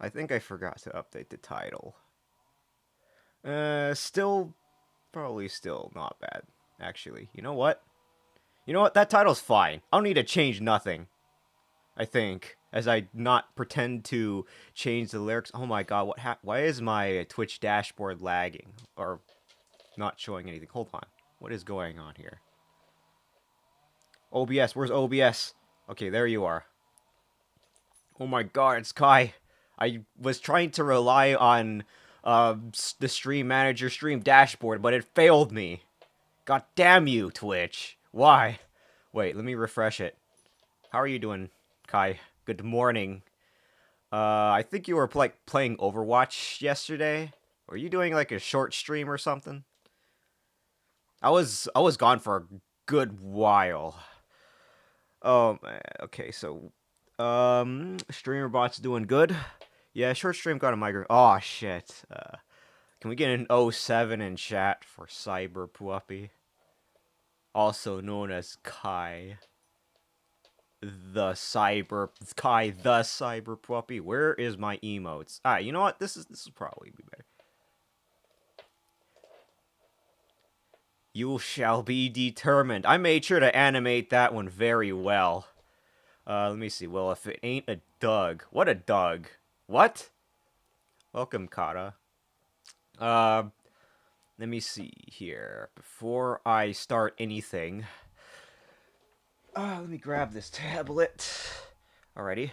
I think I forgot to update the title. Still, probably still not bad, actually. You know what? You know what? That title's fine. I don't need to change nothing. I think, as I not pretend to change the lyrics. Oh my god, why is my Twitch dashboard lagging or not showing anything? Hold on, what is going on here? OBS, where's OBS? Okay, there you are. Oh my god, it's Kai. I was trying to rely on the stream manager stream dashboard, but it failed me. God damn you, Twitch. Why? Wait, let me refresh it. How are you doing, Kai? Good morning. I think you were playing Overwatch yesterday. Were you doing like a short stream or something? I was gone for a good while. Oh man. Okay, so streamer bot's doing good. Yeah, short stream got a migrant. Oh shit. Can we get an O7 in chat for Cyber Puppy, also known as Kai the Cyber Puppy? Where is my emotes? You know what? This will probably be better. You shall be determined. I made sure to animate that one very well. Let me see. Well, if it ain't a Doug. What a Doug. What? Welcome, Kata. Uh, Let me see here. Before I start anything, let me grab this tablet. Alrighty.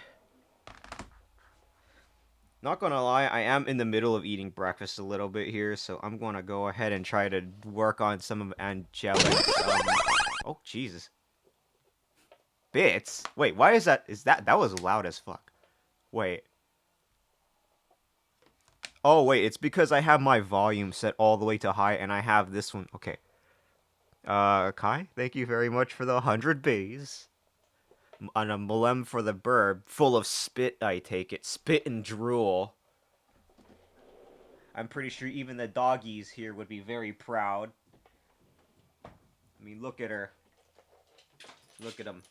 Not gonna lie, I am in the middle of eating breakfast a little bit here, so I'm gonna go ahead and try to work on some of Angelic's, oh, Jesus. Bits? Wait, why is that? That was loud as fuck. Wait. Oh, wait, it's because I have my volume set all the way to high, and I have this one. Okay. Kai, thank you very much for the 100 bays. On a Malem for the burb, full of spit, I take it. Spit and drool. I'm pretty sure even the doggies here would be very proud. I mean, look at her. Look at them.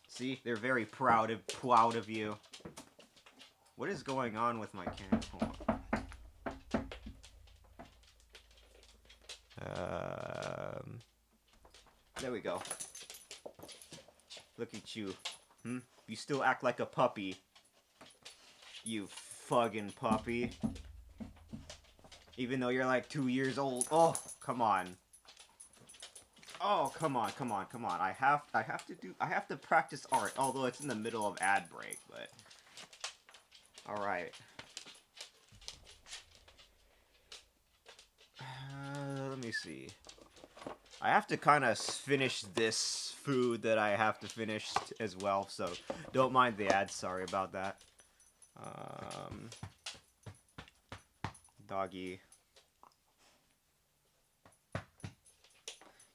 See? They're very proud of you. What is going on with my camera? Hold on. There we go. Look at you. You still act like a puppy. You fucking puppy. Even though you're like 2 years old. Oh, come on. Oh, come on. I have to practice art, although it's in the middle of ad break, but alright. Let me see. I have to kind of finish this food that I have to finish as well, so don't mind the ads. Sorry about that. Doggy.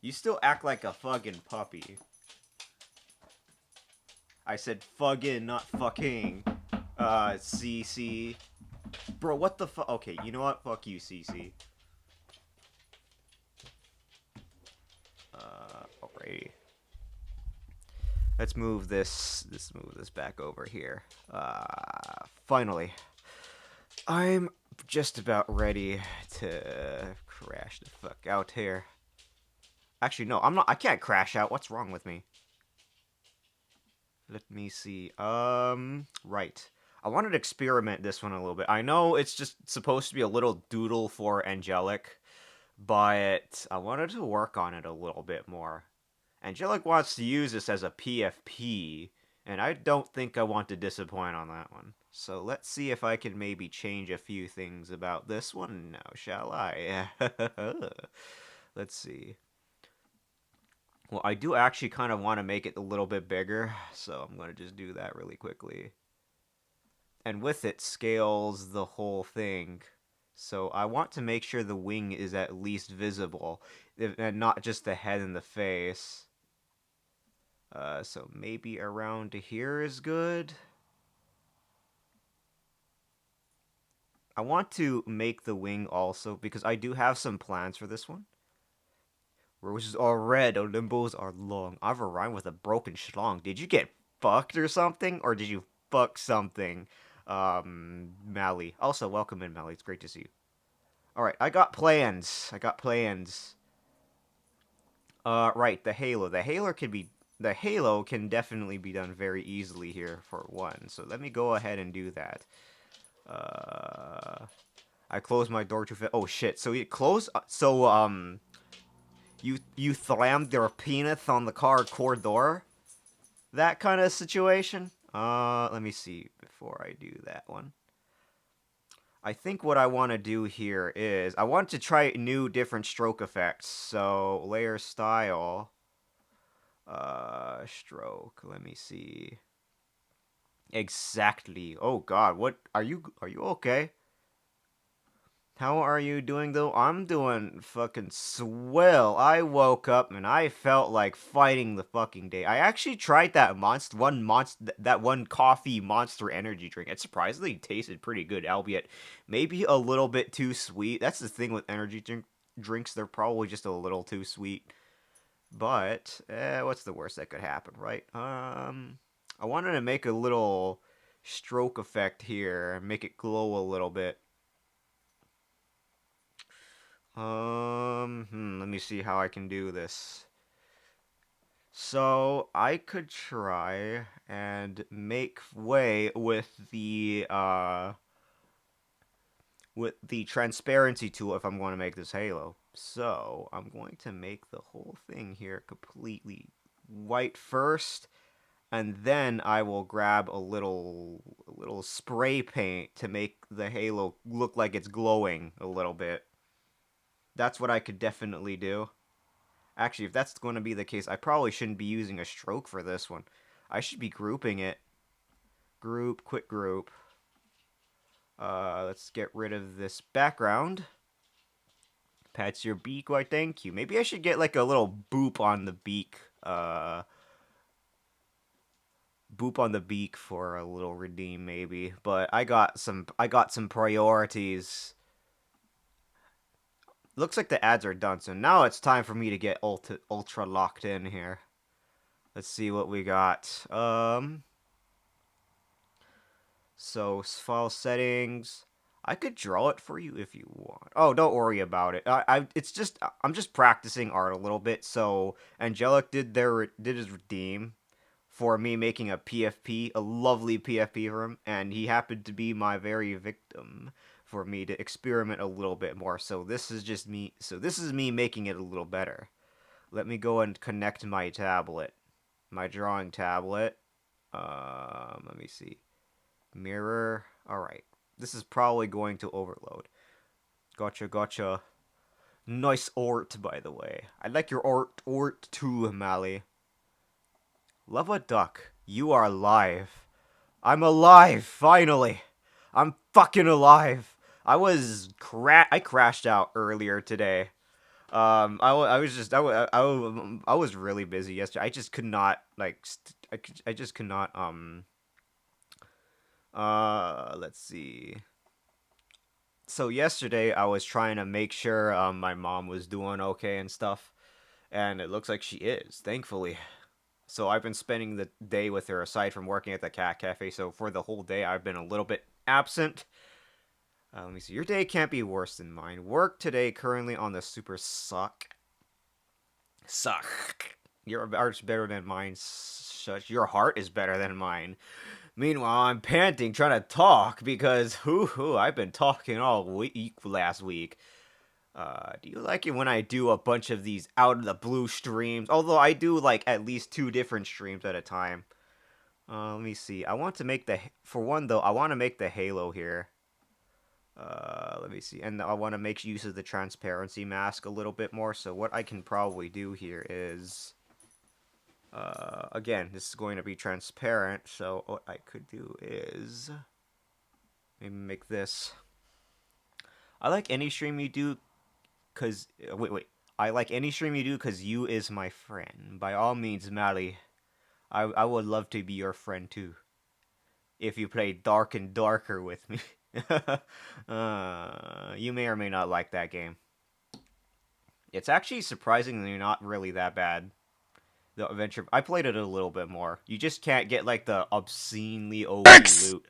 You still act like a fucking puppy. I said fucking, not fucking. CC. Bro, what the fuck? Okay, you know what? Fuck you, CC. Alrighty. Let's move this. Let's move this back over here. Finally, I'm just about ready to crash the fuck out here. Actually, no, I'm not. I can't crash out. What's wrong with me? Let me see. Right. I wanted to experiment this one a little bit. I know it's just supposed to be a little doodle for Angelic, but I wanted to work on it a little bit more. Angelic wants to use this as a PFP, and I don't think I want to disappoint on that one. So let's see if I can maybe change a few things about this one now, shall I? Let's see. Well, I do actually kind of want to make it a little bit bigger, so I'm going to just do that really quickly. And with it, scales the whole thing. So I want to make sure the wing is at least visible, and not just the head and the face. So maybe around here is good. I want to make the wing also because I do have some plans for this one. Roses are red, Olimbos are long. I've a rhyme with a broken schlong. Did you get fucked or something? Or did you fuck something? Mally. Also, welcome in, Mally. It's great to see you. Alright, I got plans. I got plans. Right, the Halo. The Halo can definitely be done very easily here for one. So let me go ahead and do that. Uh, I closed my door too fast. Oh shit! So you close. You slammed your penis on the car door. That kind of situation. Let me see before I do that one. I think what I want to do here is I want to try new different stroke effects. So layer style. Stroke. Let me see. Exactly. Oh God, what are you? Are you okay? How are you doing though? I'm doing fucking swell. I woke up and I felt like fighting the fucking day. I actually tried that one coffee Monster energy drink. It surprisingly tasted pretty good, albeit maybe a little bit too sweet. That's the thing with drinks, they're probably just a little too sweet. But what's the worst that could happen, right? I wanted to make a little stroke effect here and make it glow a little bit. Let me see how I can do this. So I could try and make way with the transparency tool if I'm going to make this halo. So I'm going to make the whole thing here completely white first, and then I will grab a little spray paint to make the halo look like it's glowing a little bit. That's what I could definitely do. Actually, if that's going to be the case, I probably shouldn't be using a stroke for this one. I should be grouping it. Group, quick group. Let's get rid of this background. Pats your beak, why thank you. Maybe I should get like a little boop on the beak. Boop on the beak for a little redeem maybe. But I got some priorities. Looks like the ads are done, so now it's time for me to get ultra locked in here. Let's see what we got. So file settings. I could draw it for you if you want. Oh, don't worry about it. I'm just practicing art a little bit. So Angelic did his redeem for me making a PFP, a lovely PFP for him, and he happened to be my very victim for me to experiment a little bit more. So this is just me. So this is me making it a little better. Let me go and connect my tablet, my drawing tablet. Let me see. Mirror. Alright. This is probably going to overload. Gotcha, gotcha. Nice art, by the way. I like your art too, Mally. Love a duck. You are alive. I'm alive, finally. I'm fucking alive. I crashed out earlier today. I was just I was really busy yesterday. I just could not I just could not let's see. So yesterday I was trying to make sure my mom was doing okay and stuff, and it looks like she is, thankfully. So I've been spending the day with her aside from working at the cat cafe. So for the whole day I've been a little bit absent. Let me see. Your day can't be worse than mine. Work today currently on the super suck. Suck. Your art's better than mine. Such. Your heart is better than mine. Meanwhile, I'm panting trying to talk because I've been talking all week last week. Do you like it when I do a bunch of these out of the blue streams? Although I do like at least 2 different streams at a time. Let me see. I want to make for one though, I want to make the halo here. Let me see. And I want to make use of the transparency mask a little bit more. So what I can probably do here is again, this is going to be transparent, so what I could do is maybe make this. I like any stream you do, cause wait. I like any stream you do, cause you is my friend. By all means, Mally. I would love to be your friend too. If you play Dark and Darker with me. You may or may not like that game. It's actually surprisingly not really that bad. The adventure. I played it a little bit more. You just can't get like the obscenely OP loot.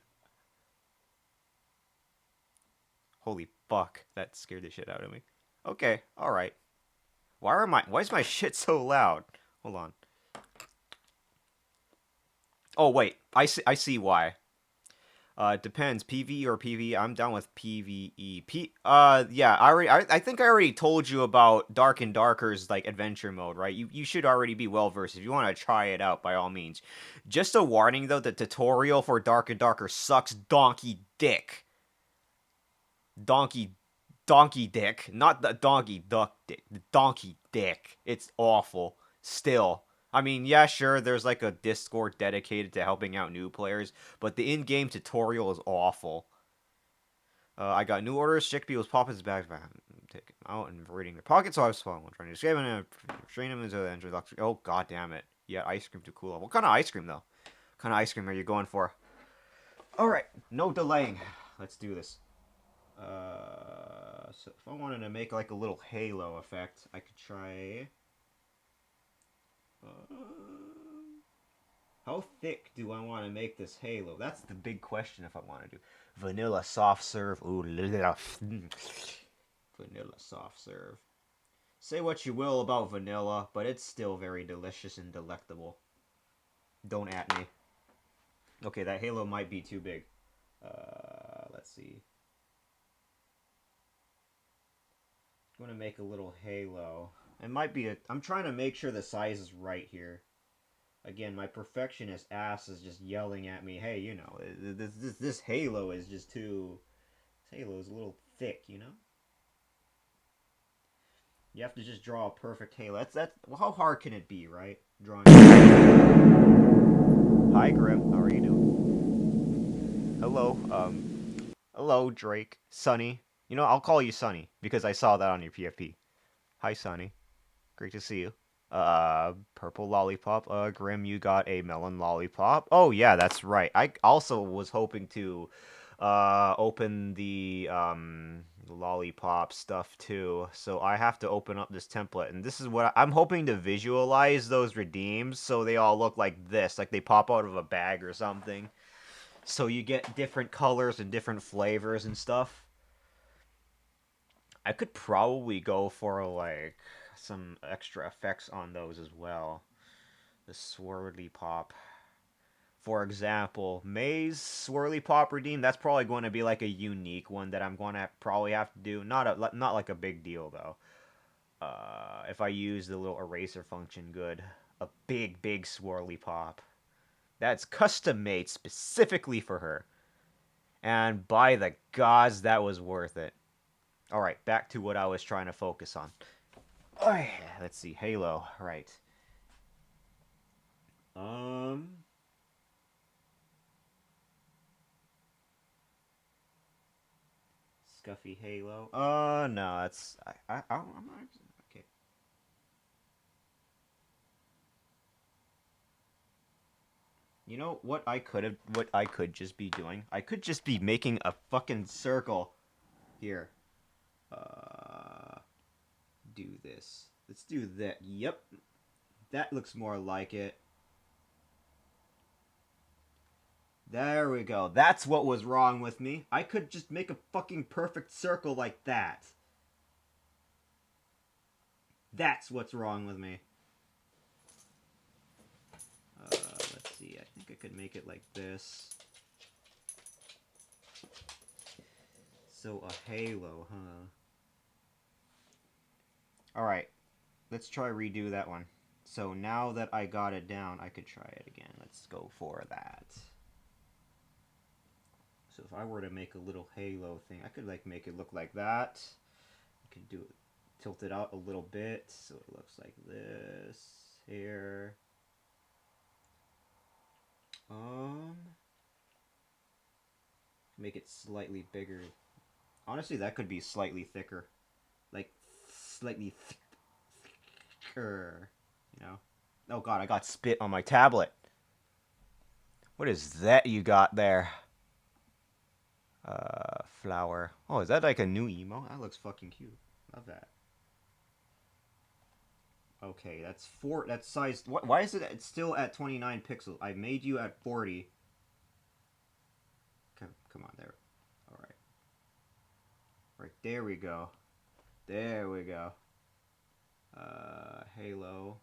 Holy fuck, that scared the shit out of me. Okay, all right. Why is my shit so loud? Hold on. Oh wait, I see why. It depends, PvE or PvE. I'm down with PvE. Yeah, I think I already told you about Dark and Darker's like adventure mode, right? You should already be well versed. If you want to try it out, by all means. Just a warning though, the tutorial for Dark and Darker sucks donkey dick. Donkey donkey dick, not the donkey duck dick. The donkey dick. It's awful. Still. I mean, yeah, sure, there's like a Discord dedicated to helping out new players, but the in-game tutorial is awful. I got new orders. Chick people's pop his bags back, taking them out and reading their pockets. So I was fun. Trying to escape and train them into the introduction. Oh god damn it! Yeah, ice cream too cool. What kind of ice cream though? What kind of ice cream are you going for? All right, no delaying. Let's do this. So if I wanted to make like a little halo effect, I could try. Uh, how thick do I want to make this halo? That's the big question. If I want to do vanilla soft serve, ooh, vanilla soft serve. Say what you will about vanilla, but it's still very delicious and delectable. Don't at me. Okay, that halo might be too big. Let's see. I'm gonna make a little halo. It might be a. I'm trying to make sure the size is right here. Again, my perfectionist ass is just yelling at me. Hey, you know, this halo is just too. This halo is a little thick, you know. You have to just draw a perfect halo. That's. Well, how hard can it be, right? Drawing. Hi, Grim. How are you doing? Hello. Hello, Drake. Sunny. You know, I'll call you Sunny because I saw that on your PFP. Hi, Sunny. Great to see you. Purple lollipop. Grim, you got a melon lollipop. Oh yeah, that's right. I also was hoping to, open the lollipop stuff too. So I have to open up this template, and this is what I'm hoping to visualize those redeems, so they all look like this, like they pop out of a bag or something. So you get different colors and different flavors and stuff. I could probably go for like some extra effects on those as well. The swirly pop. For example, May's swirly pop redeem, that's probably going to be like a unique one that I'm going to probably have to do. Not like a big deal though. If I use the little eraser function, good. A big swirly pop. That's custom made specifically for her. And by the gods, that was worth it. Alright, back to what I was trying to focus on. Oh, yeah. Let's see, Halo, right. Um, Scuffy Halo. No, that's I'm not, okay. You know what I could just be doing? I could just be making a fucking circle here. Uh, do this. Let's do that. Yep, that looks more like it. There we go. That's what was wrong with me. I could just make a fucking perfect circle like that. That's what's wrong with me. Let's see. I think I could make it like this. So a halo, huh? Alright. Let's try redo that one. So now that I got it down, I could try it again. Let's go for that. So if I were to make a little halo thing, I could like make it look like that. I could do it, tilt it out a little bit so it looks like this here. Make it slightly bigger. Honestly, that could be slightly thicker. Like, slightly thicker. You know? Oh god, I got spit on my tablet. What is that you got there? Flower. Oh, is that like a new emo? That looks fucking cute. Love that. Okay, that's four. That's size. Why is it? It's still at 29 pixels. I made you at 40. Come on, there. All right, right there we go. There we go. Halo.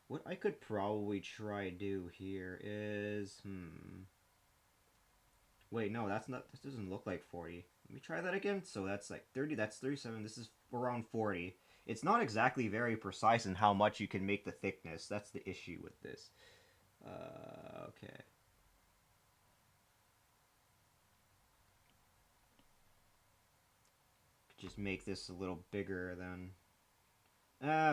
What I could probably try do here is Wait, no, that's not. This doesn't look like 40. Let me try that again. So that's like 30. That's 37. This is around 40. It's not exactly very precise in how much you can make the thickness. That's the issue with this. Okay. Just make this a little bigger than.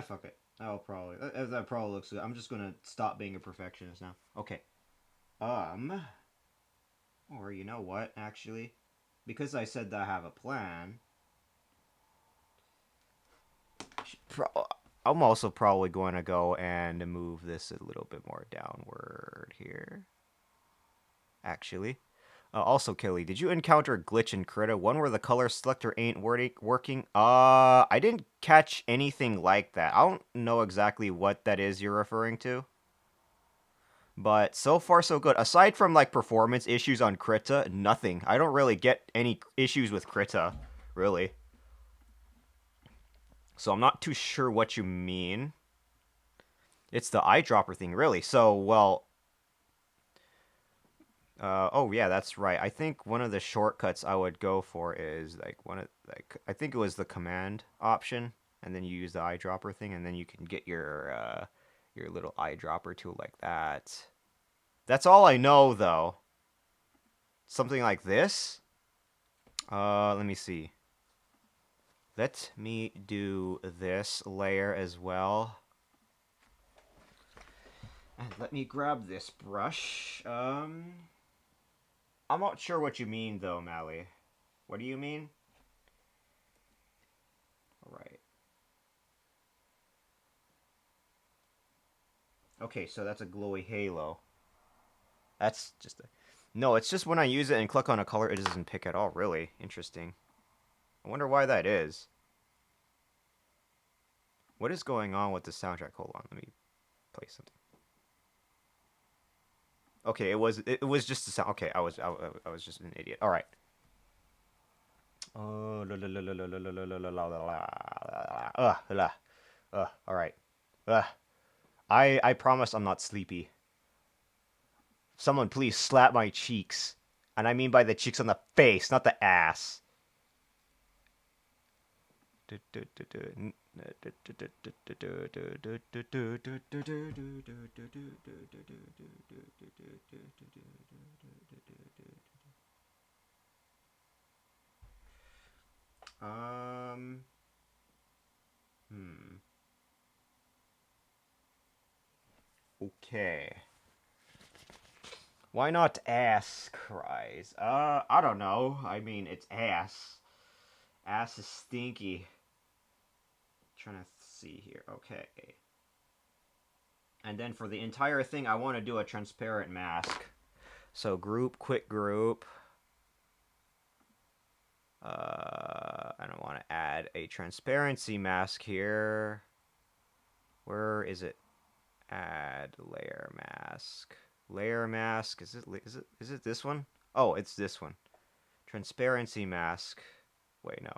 Fuck it. I'll probably. That probably looks good. I'm just gonna stop being a perfectionist now. Okay. Um. Or you know what? Actually, because I said that I have a plan, I'm also probably going to go and move this a little bit more downward here. Actually. Also, Kelly, did you encounter a glitch in Krita? One where the color selector ain't working? I didn't catch anything like that. I don't know exactly what that is you're referring to. But so far, so good. Aside from, like, performance issues on Krita, nothing. I don't really get any issues with Krita, really. So I'm not too sure what you mean. It's the eyedropper thing, really. So, well, oh yeah, that's right. I think one of the shortcuts I would go for is I think it was the command option, and then you use the eyedropper thing, and then you can get your little eyedropper tool like that. That's all I know though. Something like this. Let me see. Let me do this layer as well. And let me grab this brush. I'm not sure what you mean though, Mally. What do you mean? All right. Okay, so that's a glowy halo. That's just a... No, it's just when I use it and click on a color, it doesn't pick at all, really. Interesting. I wonder why that is. What is going on with the soundtrack? Hold on, let me play something. Okay, it was just the sound. Okay, I was just an idiot. All right. Oh, la la la la la la la la la la la la. All right. I promise I'm not sleepy. Someone please slap my cheeks. And I mean by the cheeks on the face, not the ass. Um, hmm. Okay. Why not ass cries? I don't know. I mean, it's ass. Ass is stinky. Trying to see here. Okay. And then for the entire thing, I want to do a transparent mask. So group, quick group. And I want to add a transparency mask here. Where is it? Add layer mask. Layer mask. Is it this one? Oh, it's this one. Transparency mask. Wait, no.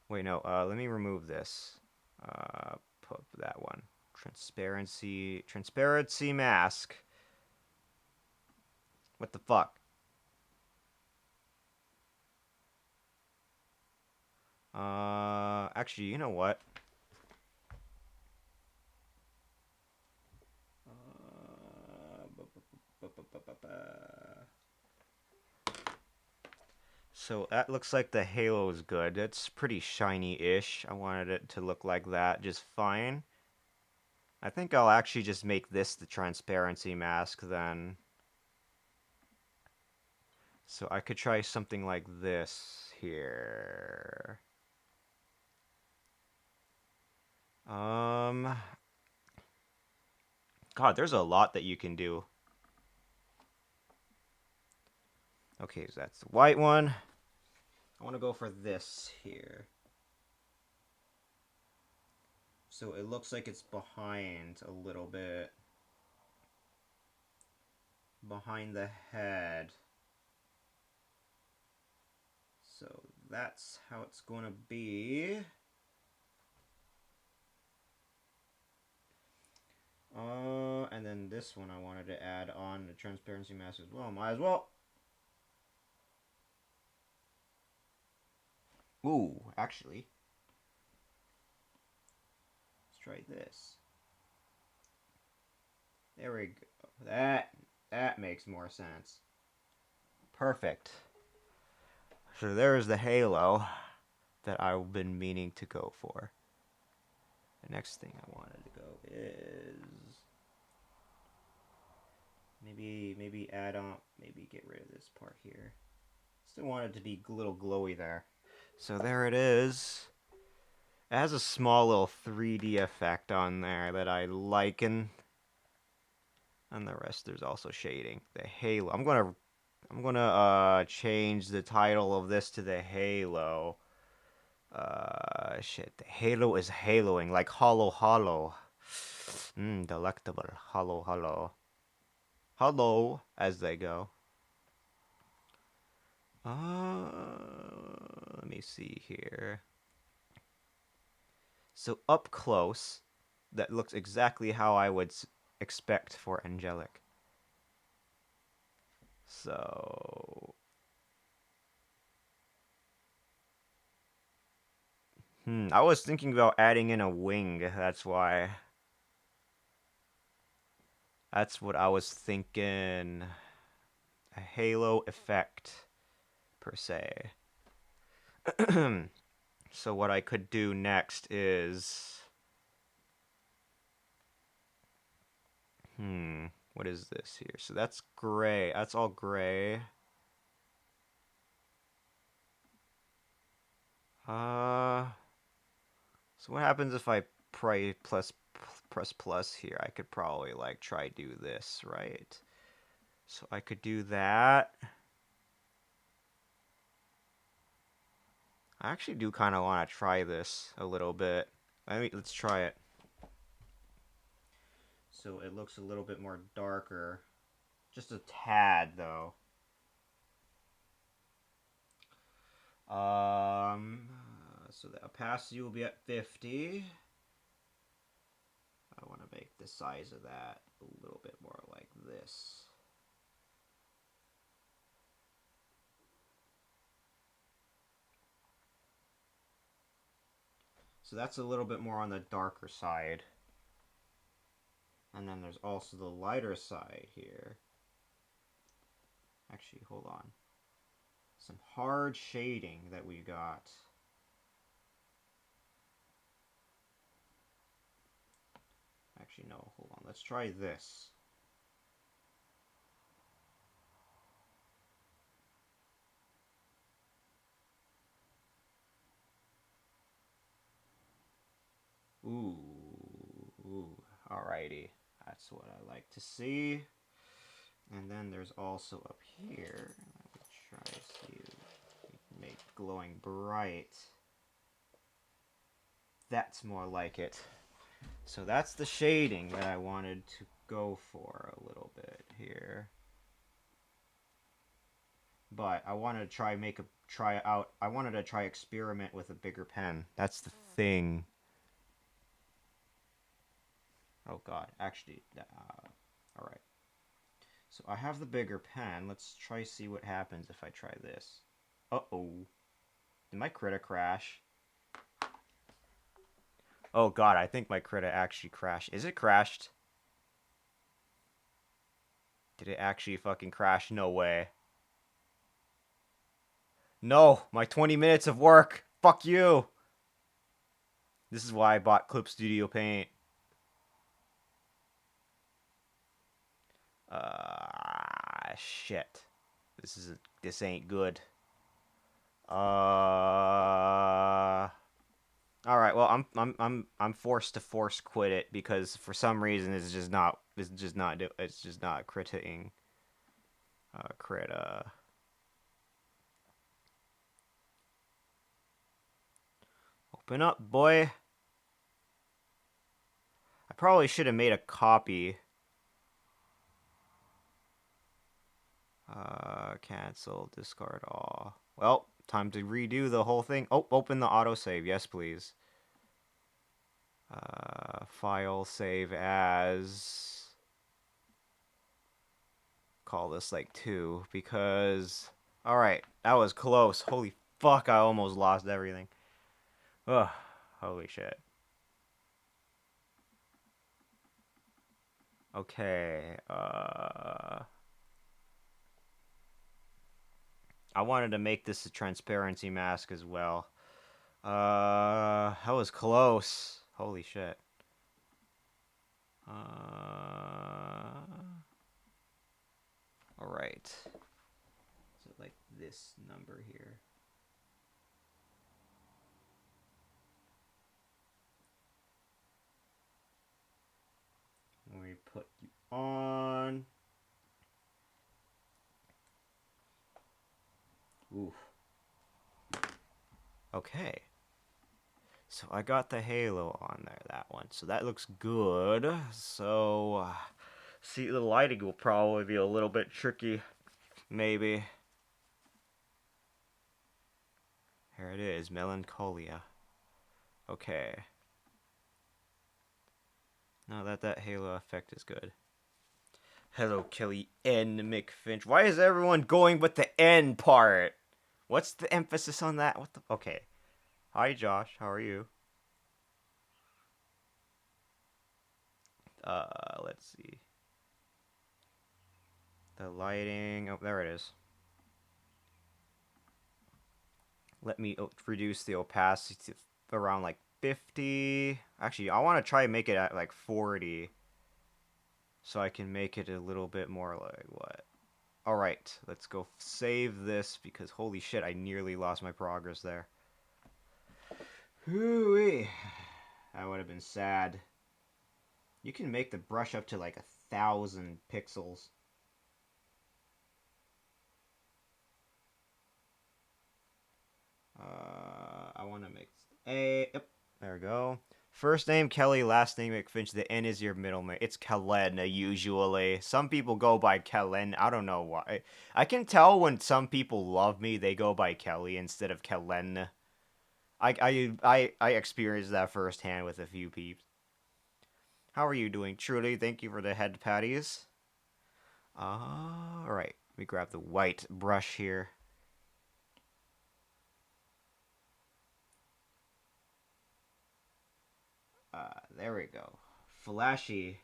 Wait, no. Let me remove this. Put that one. Transparency mask. What the fuck? Actually, you know what? So that looks like the halo is good. It's pretty shiny-ish. I wanted it to look like that just fine. I think I'll actually just make this the transparency mask then. So I could try something like this here. Um, God, there's a lot that you can do. Okay, so that's the white one. I want to go for this here. So it looks like it's behind a little bit. Behind the head. So that's how it's going to be. And then this one I wanted to add on the transparency mask as well. Might as well. Ooh, actually. Let's try this. There we go. That makes more sense. Perfect. So there's the halo that I've been meaning to go for. The next thing I wanted to go is maybe add on, maybe get rid of this part here. Still want it to be a little glowy there. So there it is. It has a small little 3D effect on there that I like, and the rest there's also shading. The halo. I'm gonna change the title of this to the halo. Shit. The halo is haloing like hollow hollow. Delectable. Hollow hollow. Hello as they go. Let me see here. So up close, that looks exactly how I would expect for angelic. So, I was thinking about adding in a wing. That's why. That's what I was thinking. A halo effect, per se. So what I could do next is, what is this here? So that's gray. That's all gray. So what happens if I press plus here? I could probably like try do this, right? So I could do that. I actually do kind of want to try this a little bit. Let's try it. So it looks a little bit more darker. Just a tad though. So the opacity will be at 50. I want to make the size of that a little bit more like this. So that's a little bit more on the darker side. And then there's also the lighter side here. Actually, hold on. Some hard shading that we got. Actually, no, hold on. Let's try this. Ooh, alrighty. That's what I like to see. And then there's also up here. Let me try to see. Make glowing bright. That's more like it. So that's the shading that I wanted to go for a little bit here. But I wanted to I wanted to try experiment with a bigger pen. That's the thing. Oh god, actually, all right. So I have the bigger pen. Let's try see what happens if I try this. Uh-oh. Did my Krita crash? Oh god, I think my Krita actually crashed. Is it crashed? Did it actually fucking crash? No way. No, my 20 minutes of work. Fuck you. This is why I bought Clip Studio Paint. Shit. This ain't good. All right. Well, I'm forced to force quit it because for some reason it's just not critting crit open up, boy. I probably should have made a copy. Cancel, discard all. Well, time to redo the whole thing. Oh, open the autosave. Yes, please. File save as. Call this like 2 because. Alright, that was close. Holy fuck, I almost lost everything. Ugh, holy shit. Okay, I wanted to make this a transparency mask as well. That was close. Holy shit. Alright. So, like, this number here. We put you on. Oof. Okay. So I got the halo on there, that one. So that looks good. So, see, the lighting will probably be a little bit tricky. Maybe. Here it is, Melancholia. Okay. Now that halo effect is good. Hello, Kelly N. McFinch. Why is everyone going with the N part? What's the emphasis on that? What the? Okay. Hi, Josh. How are you? Let's see. The lighting. Oh, there it is. Let me reduce the opacity to around like 50. Actually, I want to try and make it at like 40. So I can make it a little bit more like what? Alright, let's go save this because holy shit, I nearly lost my progress there. Hooey. That would have been sad. You can make the brush up to like 1,000 pixels. I want to make a. Yep, there we go. First name Kelly, last name McFinch. The N is your middle name. It's Kellen usually. Some people go by Kellen. I don't know why. I can tell when some people love me, they go by Kelly instead of Kellen. I experienced that firsthand with a few peeps. How are you doing, Truly? Thank you for the head patties. All right, let me grab the white brush here. There we go. Flashy.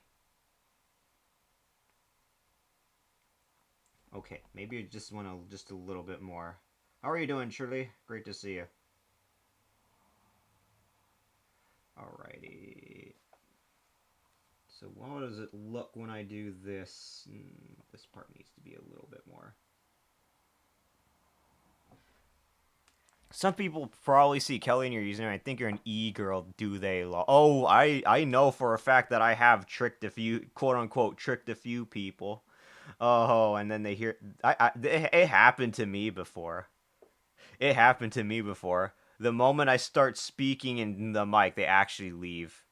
Okay, maybe you just want just a little bit more. How are you doing, Shirley? Great to see you. Alrighty. So how does it look when I do this? This part needs to be a little bit more. Some people probably see Kelly in your username. I think you're an e-girl. Do they? Oh, I know for a fact that I have tricked a few, quote unquote, tricked a few people. Oh, and then they hear. It happened to me before. It happened to me before. The moment I start speaking in the mic, they actually leave.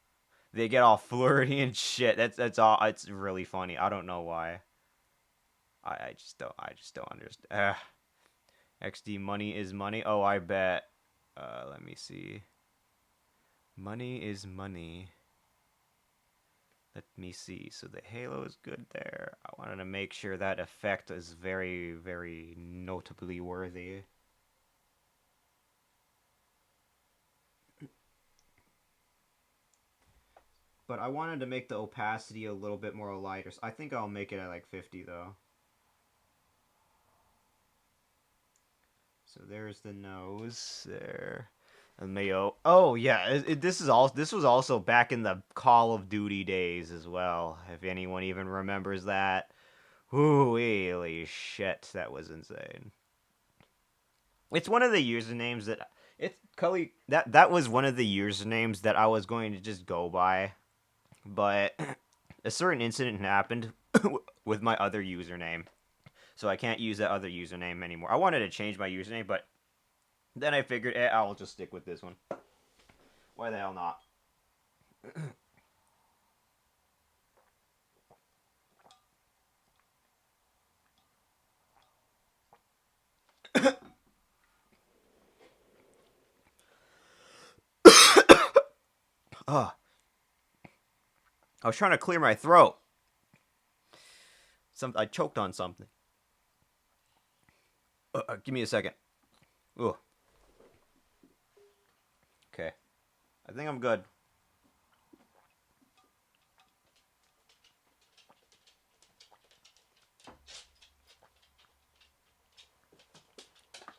They get all flirty and shit. That's all. It's really funny. I don't know why. I just don't understand. XD money is money. Oh, I bet. Let me see. Money is money. Let me see. So the halo is good there. I wanted to make sure that effect is very, very notably worthy. But I wanted to make the opacity a little bit more lighter. So I think I'll make it at like 50 though. So there's the nose there. And Mayo. Oh yeah, this was also back in the Call of Duty days as well. If anyone even remembers that. Holy shit, that was insane. It's one of the usernames that It's Cully. That was one of the usernames that I was going to just go by, but a certain incident happened with my other username, so I can't use that other username anymore. I wanted to change my username, but then I figured, I'll just stick with this one. Why the hell not? Ugh. I was trying to clear my throat. I choked on something. Give me a second. Ooh. Okay. I think I'm good.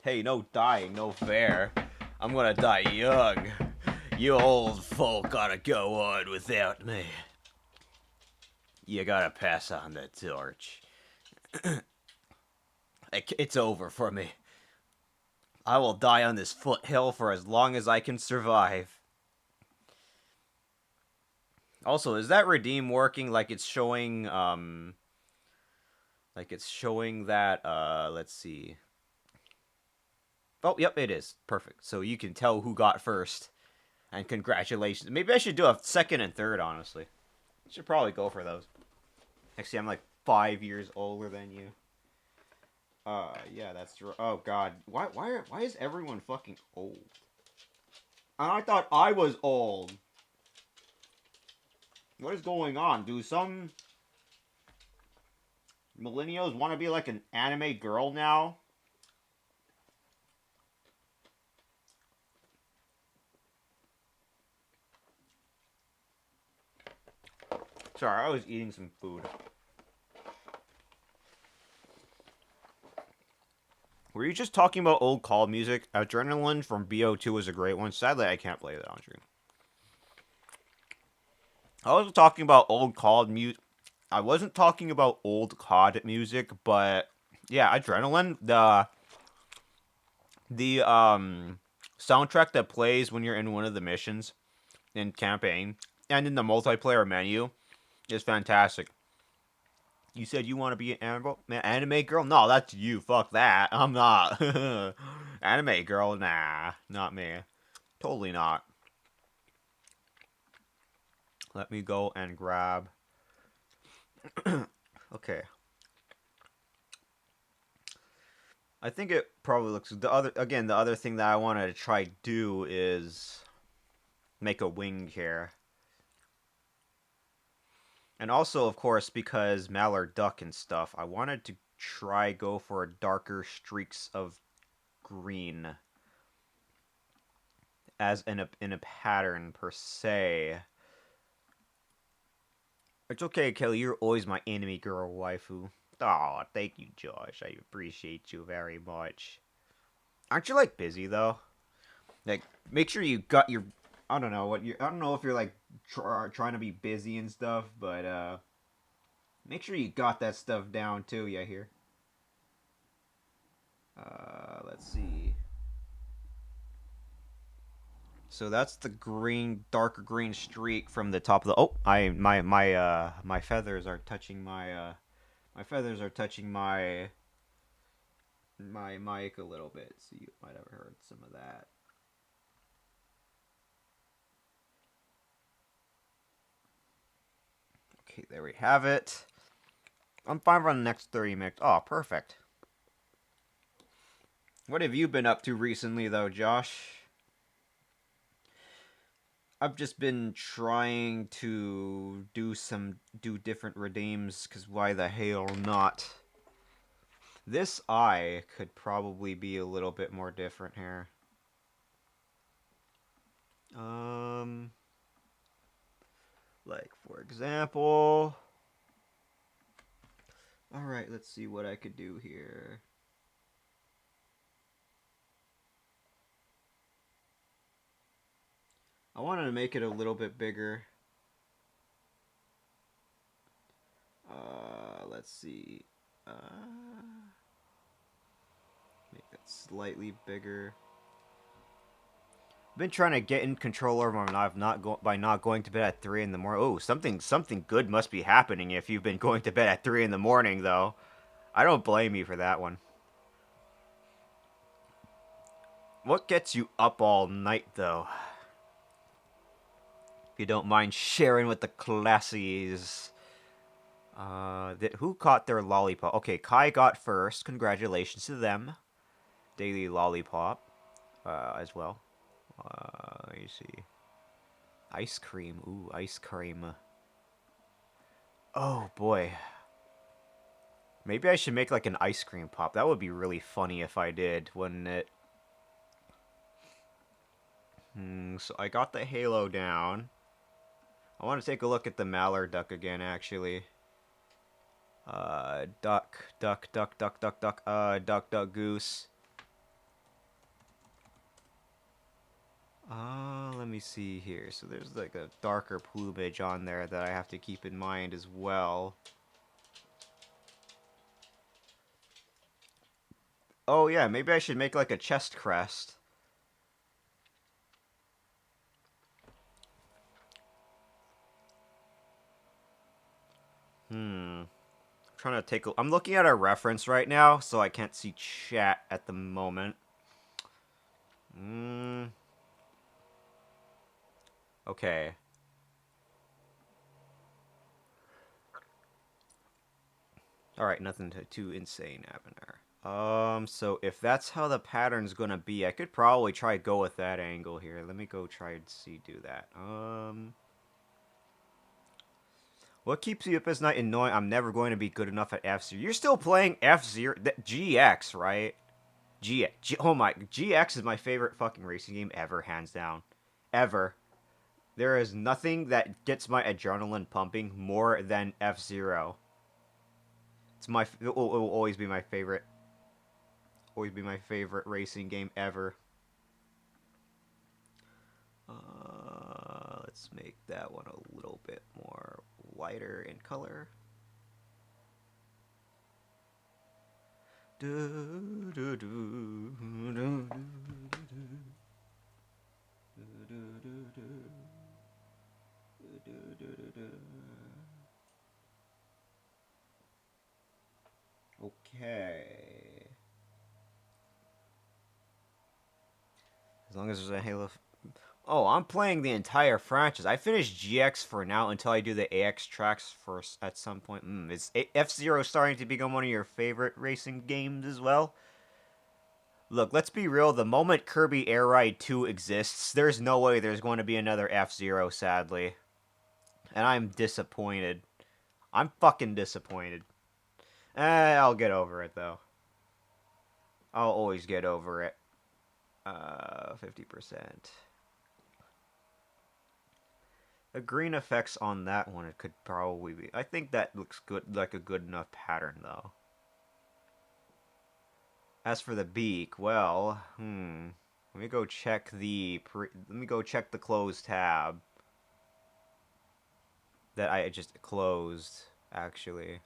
Hey, no dying, no fair. I'm gonna die young. You old folk gotta go on without me. You gotta pass on the torch. It's over for me. I will die on this foothill for as long as I can survive. Also, is that redeem working like it's showing that let's see. Oh, yep, it is. Perfect. So you can tell who got first. And congratulations. Maybe I should do a second and third, honestly. Should probably go for those. Actually, I'm like 5 years older than you. Yeah, that's true. Oh God, why is everyone fucking old? I thought I was old. What is going on? Do some millennials want to be like an anime girl now? Sorry, I was eating some food. Were you just talking about old call music? Adrenaline from BO2 is a great one. Sadly, I can't play that on stream. I was talking about old COD music. I wasn't talking about old COD music, but yeah, Adrenaline, the soundtrack that plays when you're in one of the missions in campaign and in the multiplayer menu is fantastic. You said you want to be an anime girl? No, that's you. Fuck that. I'm not. Anime girl? Nah, not me. Totally not. Let me go and grab. Okay. I think it probably looks the other thing that I wanted to try do is make a wing here. And also, of course, because Mallard Duck and stuff, I wanted to try go for darker streaks of green as in a pattern per se. It's okay, Kelly. You're always my enemy girl waifu. Oh, thank you, Josh. I appreciate you very much. Aren't you like busy though? Like, make sure you got your. I don't know what you. I don't know if you're like trying to be busy and stuff, but make sure you got that stuff down too. Yeah, here. Let's see. So that's the green, darker green streak from the top of the. Oh, my feathers are touching my feathers are touching my mic a little bit, so you might have heard some of that. Okay, there we have it. I'm fine for the next 30 minutes. Oh, perfect. What have you been up to recently, though, Josh? I've just been trying to do different redeems, because why the hell not? This eye could probably be a little bit more different here. Um, like, for example... Alright, let's see what I could do here. I wanted to make it a little bit bigger. Let's see. Make it slightly bigger. I've been trying to get in control over my life by not going to bed at 3 in the morning. Oh, something good must be happening if you've been going to bed at 3 in the morning, though. I don't blame you for that one. What gets you up all night, though? If you don't mind sharing with the classies. Who caught their lollipop? Okay, Kai got first. Congratulations to them. Daily lollipop, as well. Let me see. Ice cream. Ooh, ice cream. Oh boy. Maybe I should make like an ice cream pop. That would be really funny if I did, wouldn't it? So I got the halo down. I want to take a look at the mallard duck again, actually. Duck, goose. Let me see here. So there's like a darker plumage on there that I have to keep in mind as well. Oh yeah, maybe I should make like a chest crest. Trying to take I'm looking at our reference right now, so I can't see chat at the moment. Okay. Alright, nothing too insane happening there. So if that's how the pattern's gonna be, I could probably try go with that angle here. Let me go try and do that. What keeps you up at night and knowing I'm never going to be good enough at F-Zero? You're still playing F-Zero? GX, right? Oh my, GX is my favorite fucking racing game ever, hands down. Ever. There is nothing that gets my adrenaline pumping more than F-Zero. It will always be my favorite. Always be my favorite racing game ever. Let's make that one a little bit more lighter in color. Okay. As long as there's a Halo. Oh, I'm playing the entire franchise. I finished GX for now until I do the AX tracks first at some point. Is F-Zero starting to become one of your favorite racing games as well? Look, let's be real. The moment Kirby Air Ride 2 exists, there's no way there's going to be another F-Zero, sadly. And I'm disappointed. I'm fucking disappointed. I'll get over it, though. I'll always get over it. 50%. The green effects on that one, it could probably be. I think that looks good, like a good enough pattern, though. As for the beak, well, let me go check let me go check the closed tab that I just closed, actually.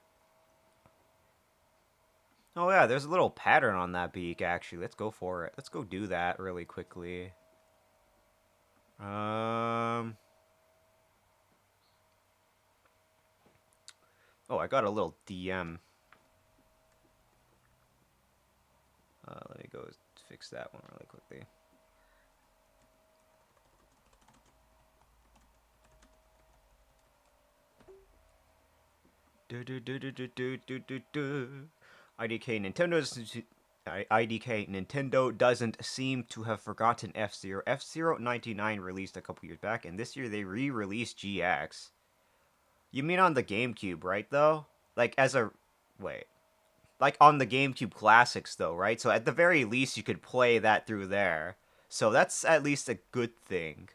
Oh yeah, there's a little pattern on that beak, actually. Let's go for it. Let's go do that really quickly. Oh, I got a little DM. Let me go fix that one really quickly. IDK Nintendo doesn't seem to have forgotten F-Zero. F-Zero 99 released a couple years back, and this year they re-released GX. You mean on the GameCube, right, though? Like, wait. Like, on the GameCube Classics, though, right? So, at the very least, you could play that through there. So, that's at least a good thing.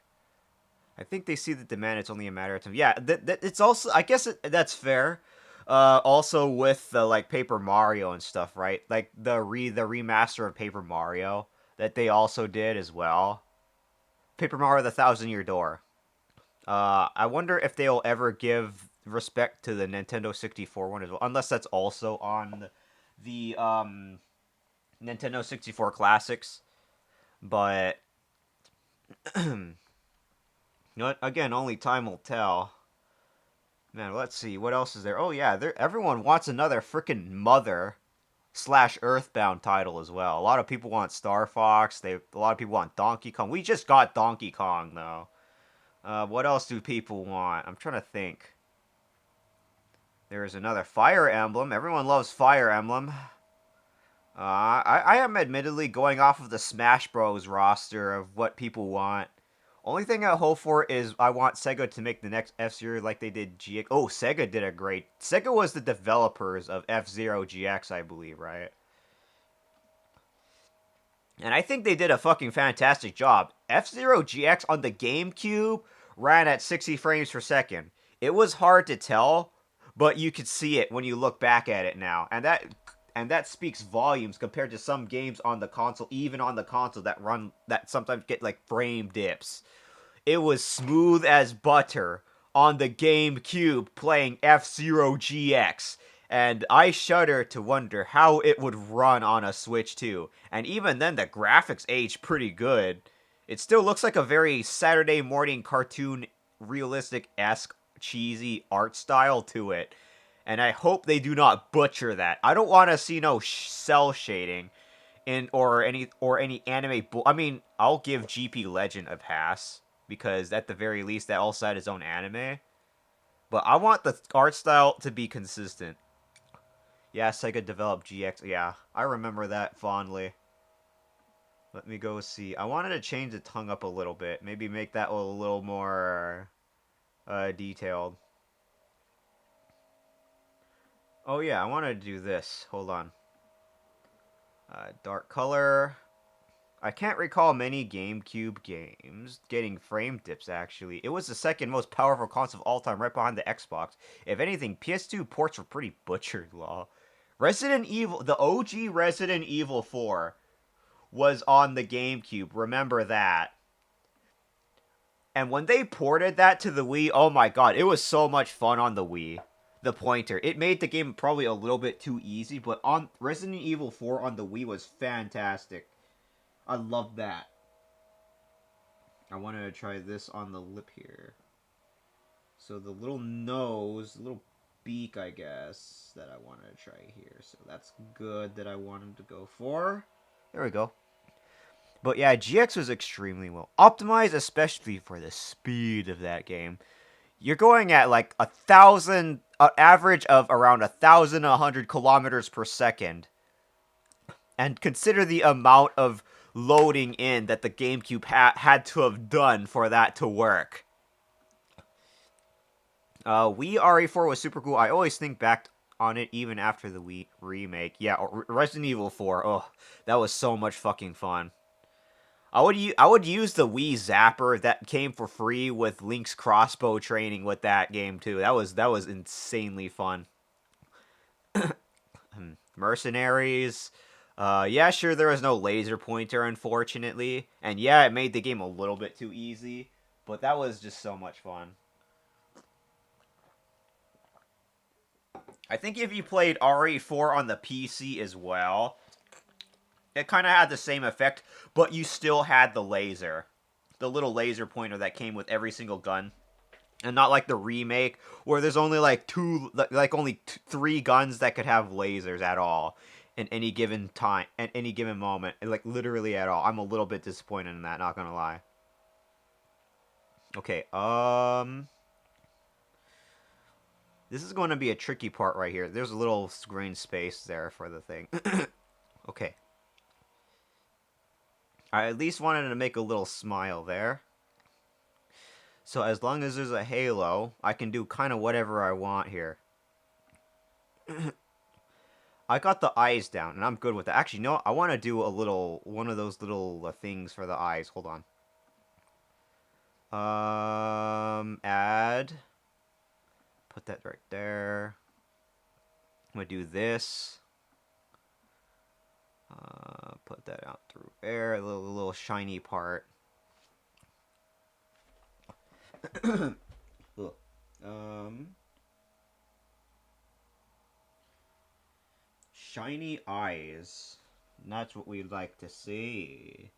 I think they see the demand, it's only a matter of time. Yeah, it's also... I guess that's fair. Also with the, like, Paper Mario and stuff, right? Like, the remaster of Paper Mario that they also did as well. Paper Mario The Thousand Year Door. I wonder if they'll ever give respect to the Nintendo 64 one as well, unless that's also on the Nintendo 64 Classics. But You know what? Again, only time will tell. Man, let's see. What else is there? Oh, yeah. Everyone wants another freaking Mother slash Earthbound title as well. A lot of people want Star Fox. A lot of people want Donkey Kong. We just got Donkey Kong, though. What else do people want? I'm trying to think. There's another Fire Emblem. Everyone loves Fire Emblem. I am admittedly going off of the Smash Bros. Roster of what people want. Only thing I hope for is I want Sega to make the next F-Zero like they did GX. Oh, Sega did a great. Sega was the developers of F-Zero GX, I believe, right? And I think they did a fucking fantastic job. F-Zero GX on the GameCube ran at 60 frames per second. It was hard to tell, but you could see it when you look back at it now. And that speaks volumes compared to some games on the console, even on the console that sometimes get like frame dips. It was smooth as butter on the GameCube playing F-Zero GX. And I shudder to wonder how it would run on a Switch too. And even then, the graphics age pretty good. It still looks like a very Saturday morning cartoon, realistic esque, cheesy art style to it. And I hope they do not butcher that. I don't want to see no cell shading in or any anime. I mean, I'll give GP Legend a pass because at the very least that also had its own anime. But I want the art style to be consistent. Yeah, Sega developed GX. Yeah, I remember that fondly. Let me go see. I wanted to change the tongue up a little bit. Maybe make that a little more detailed. Oh yeah, I want to do this. Hold on. Dark color. I can't recall many GameCube games getting frame dips, actually. It was the second most powerful console of all time, right behind the Xbox. If anything, PS2 ports were pretty butchered, lol. Resident Evil, the OG Resident Evil 4 was on the GameCube. Remember that. And when they ported that to the Wii, oh my god, it was so much fun on the Wii. The pointer. It made the game probably a little bit too easy, but on Resident Evil 4 on the Wii was fantastic. I love that. I wanted to try this on the lip here. So the little nose, the little beak, I guess, that I wanted to try here. So that's good that I wanted to go for. There we go. But yeah, GX was extremely well optimized, especially for the speed of that game. You're going at like 1,000, average of around 1,100 kilometers per second. And consider the amount of loading in that the GameCube had to have done for that to work. Wii RE4 was super cool. I always think back on it even after the Wii remake. Yeah, Resident Evil 4. Oh, that was so much fucking fun. I would use the Wii Zapper that came for free with Link's crossbow training with that game too. That was insanely fun. Mercenaries. Yeah, sure, there was no laser pointer, unfortunately, and yeah, it made the game a little bit too easy, but that was just so much fun. I think if you played RE4 on the PC as well, it kind of had the same effect, but you still had the little laser pointer that came with every single gun, and not like the remake where there's only like three guns that could have lasers at all in any given time, at any given moment, like literally at all. I'm a little bit disappointed in that, not gonna lie. Okay, this is going to be a tricky part right here. There's a little green space there for the thing. Okay, I at least wanted to make a little smile there. So as long as there's a halo, I can do kind of whatever I want here. I got the eyes down, and I'm good with that. Actually, no, I want to do one of those little things for the eyes. Hold on. Add. Put that right there. I'm gonna do this. Put that out through there, a little shiny part. Shiny eyes. That's what we'd like to see.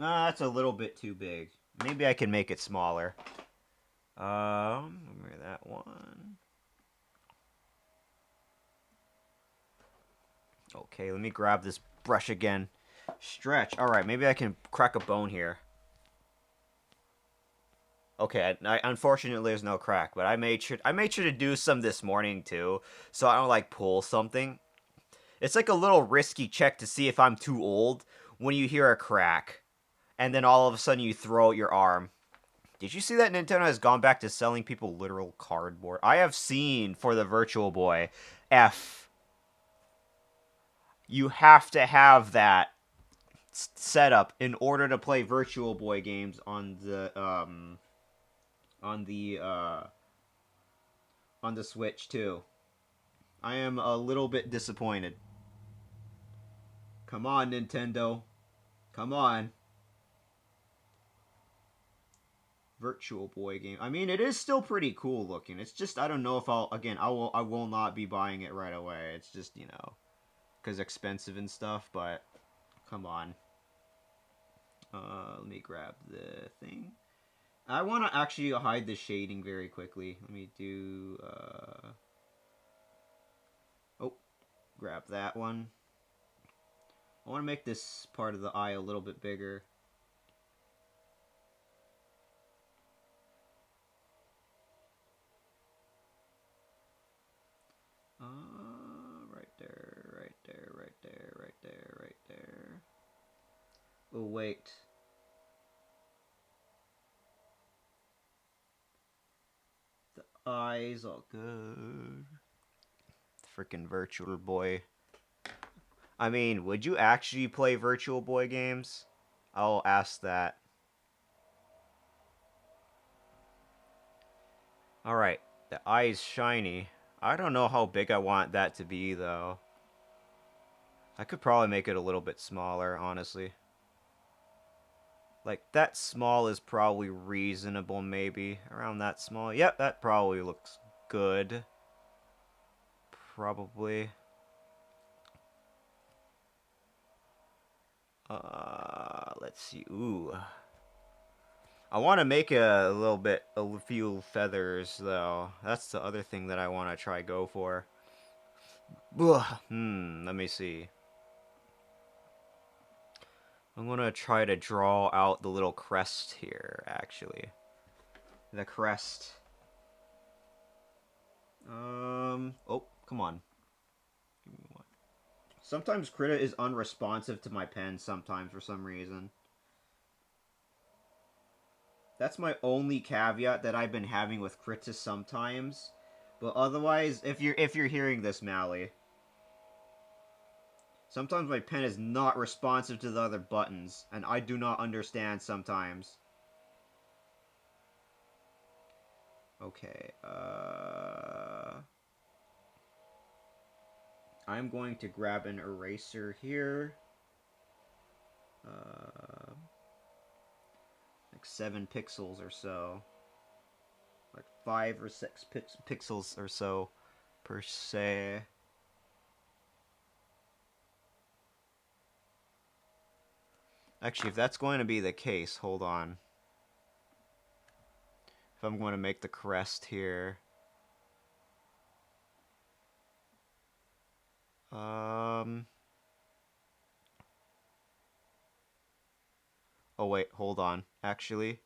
That's a little bit too big. Maybe I can make it smaller. Remember that one. Okay, let me grab this brush again. Stretch. All right, maybe I can crack a bone here. Okay, unfortunately there's no crack, but I made sure to do some this morning too, so I don't like pull something. It's like a little risky check to see if I'm too old when you hear a crack, and then all of a sudden you throw out your arm. Did you see that Nintendo has gone back to selling people literal cardboard? I have seen for the Virtual Boy. F. You have to have that setup in order to play Virtual Boy games on the uh on the Switch too. I am a little bit disappointed. Come on, Nintendo. Come on. Virtual Boy game. I mean, it is still pretty cool looking. It's just I don't know if I will not be buying it right away. It's just, cuz expensive and stuff, but come on. Let me grab the thing. I want to actually hide the shading very quickly. Let me do oh, grab that one. I want to make this part of the eye a little bit bigger. Right there, right there, right there, right there, right there. Oh, wait. The eyes all good. Freaking Virtual Boy. I mean, would you actually play Virtual Boy games? I'll ask that. Alright, the eye is shiny. I don't know how big I want that to be, though. I could probably make it a little bit smaller, honestly. Like, that small is probably reasonable, maybe. Around that small. Yep, that probably looks good. Probably. Let's see. Ooh. I want to make a few feathers, though. That's the other thing that I want to try go for. Let me see. I'm gonna try to draw out the little crest here, actually. The crest. Oh, come on. Give me one. Sometimes Krita is unresponsive to my pen sometimes for some reason. That's my only caveat that I've been having with Krita sometimes. But otherwise, if you're hearing this, Mally, sometimes my pen is not responsive to the other buttons, and I do not understand sometimes. Okay, I'm going to grab an eraser here. Like 7 pixels or so. Like 5 or 6 pixels or so per se. Actually, if that's going to be the case, hold on. If I'm going to make the crest here. Oh wait, hold on. Actually,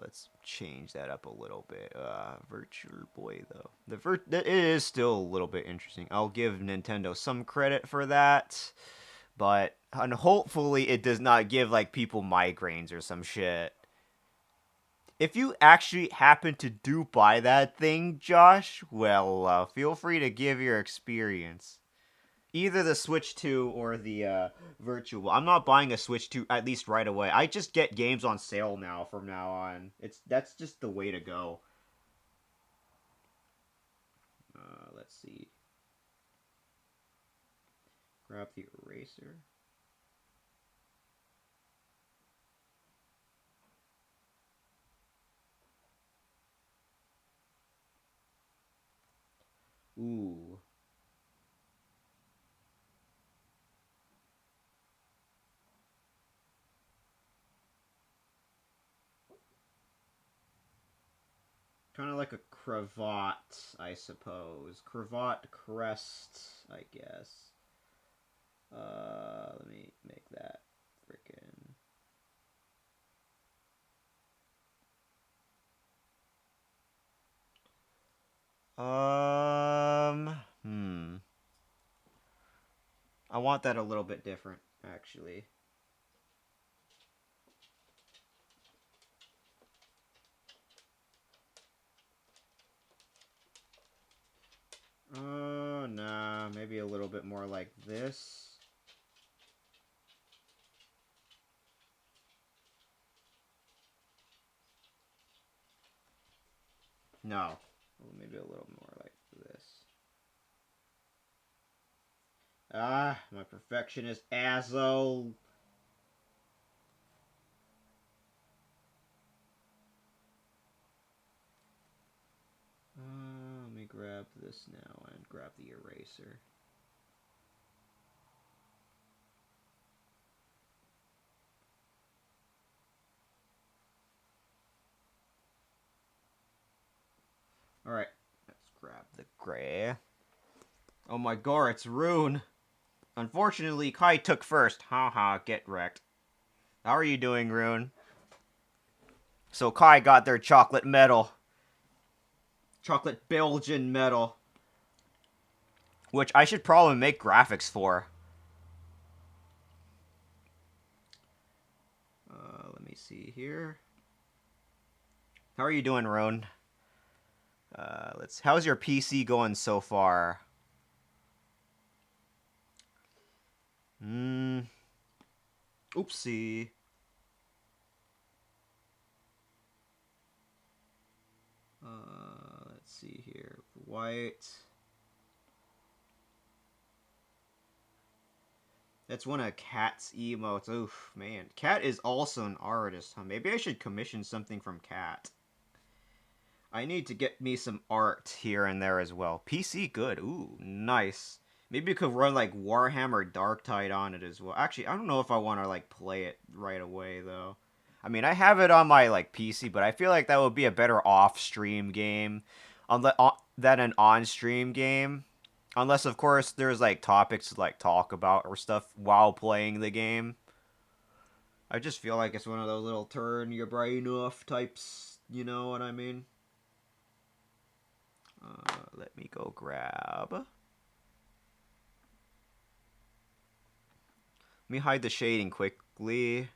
let's change that up a little bit. Virtual Boy though. It is still a little bit interesting. I'll give Nintendo some credit for that, but and hopefully it does not give like people migraines or some shit. If you actually happen to do buy that thing, Josh, well, feel free to give your experience. Either the Switch 2 or the Virtual. I'm not buying a Switch 2 at least right away. I just get games on sale now from now on. That's just the way to go. Let's see. Grab the eraser. Ooh. kind of like a cravat, I suppose. Cravat crest, I guess. Let me make that freaking. I want that a little bit different, actually. Nah, maybe a little bit more like this. No, maybe a little more like this. Ah, my perfectionist asshole. Let me grab this now and grab the eraser. Alright, let's grab the gray. Oh my god, it's Rune. Unfortunately, Kai took first. Haha, get wrecked. How are you doing, Rune? So Kai got their chocolate medal. Chocolate Belgian medal. Which I should probably make graphics for. Let me see here. How are you doing, Rune? How's your PC going so far? Oopsie. Let's see here. White. That's one of Cat's emotes. Oof, man. Cat is also an artist, huh? Maybe I should commission something from Cat. I need to get me some art here and there as well. PC good. Ooh, nice. Maybe you could run like Warhammer Darktide on it as well. Actually, I don't know if I want to like play it right away though. I mean, I have it on my like PC, but I feel like that would be a better off-stream game than an on-stream game. Unless, of course, there's like topics to like talk about or stuff while playing the game. I just feel like it's one of those little turn your brain off types. You know what I mean? Let me go grab. Let me hide the shading quickly.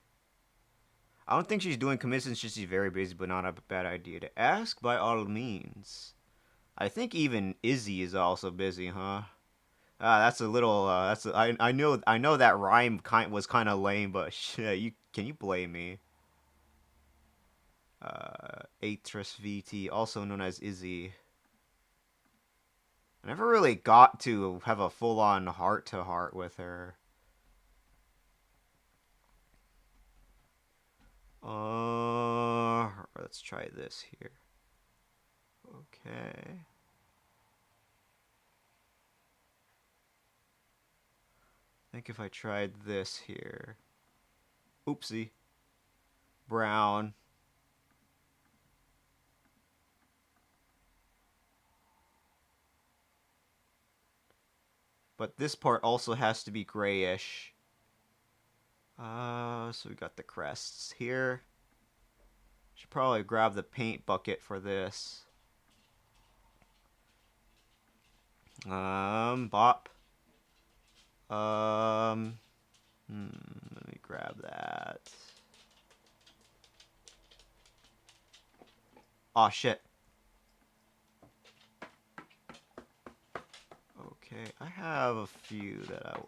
I don't think she's doing commissions. She's very busy, but not a bad idea to ask by all means. I think even Izzy is also busy, huh? That's a little. I know that rhyme was kind of lame, but shit, can you blame me? Atris VT, also known as Izzy. I never really got to have a full-on heart-to-heart with her. Let's try this here. Okay. I think if I tried this here. Oopsie. Brown. But this part also has to be grayish. So we got the crests here. Should probably grab the paint bucket for this. Bop. Let me grab that. Aw, shit. Okay, I have a few that I...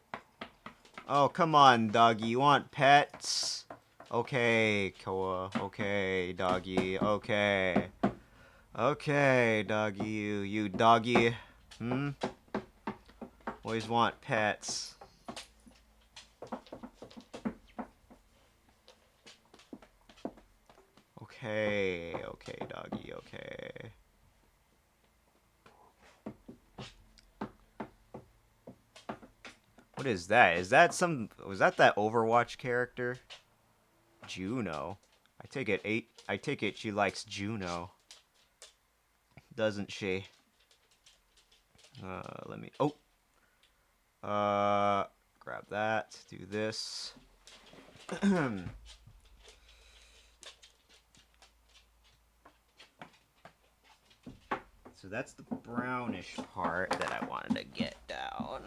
Oh, come on, doggy. You want pets? Okay, Koa. Okay, doggy. Okay. Okay, doggy. You doggy. Always want pets. Okay. Okay, doggy. Okay. What is that? Is that some... Was that Overwatch character? Juno. I take it she likes Juno. doesn't she? Let me... Oh! Grab that. Do this. So that's the brownish part that I wanted to get down.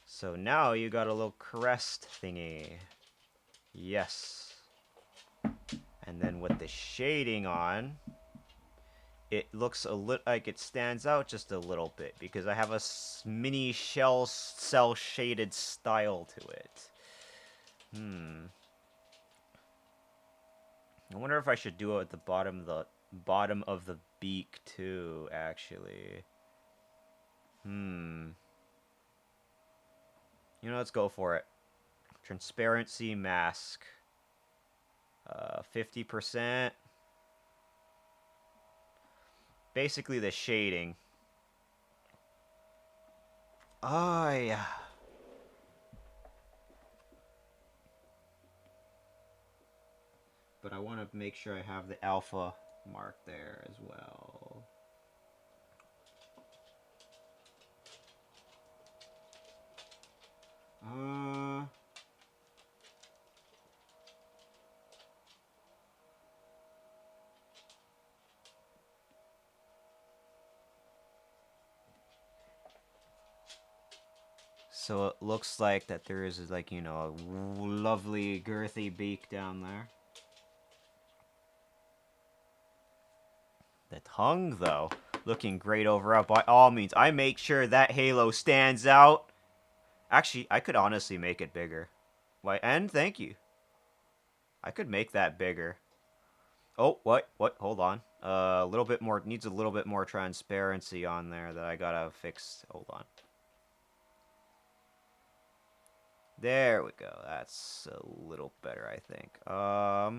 So now you got a little crest thingy. Yes. And then with the shading on, it looks a little like it stands out just a little bit because I have a mini cell shaded style to it. I wonder if I should do it at the bottom of the beak too, actually. You know, let's go for it. Transparency mask. 50%. Basically the shading. Oh, yeah. But I want to make sure I have the alpha mark there as well. So it looks like that there is, like, you know, a lovely girthy beak down there. The tongue, though, looking great overall. By all means, I make sure that halo stands out. Actually, I could honestly make it bigger. Why? And thank you. I could make that bigger. Oh, what? Hold on. A little bit more. Needs a little bit more transparency on there that I gotta fix. Hold on. There we go. That's a little better, I think.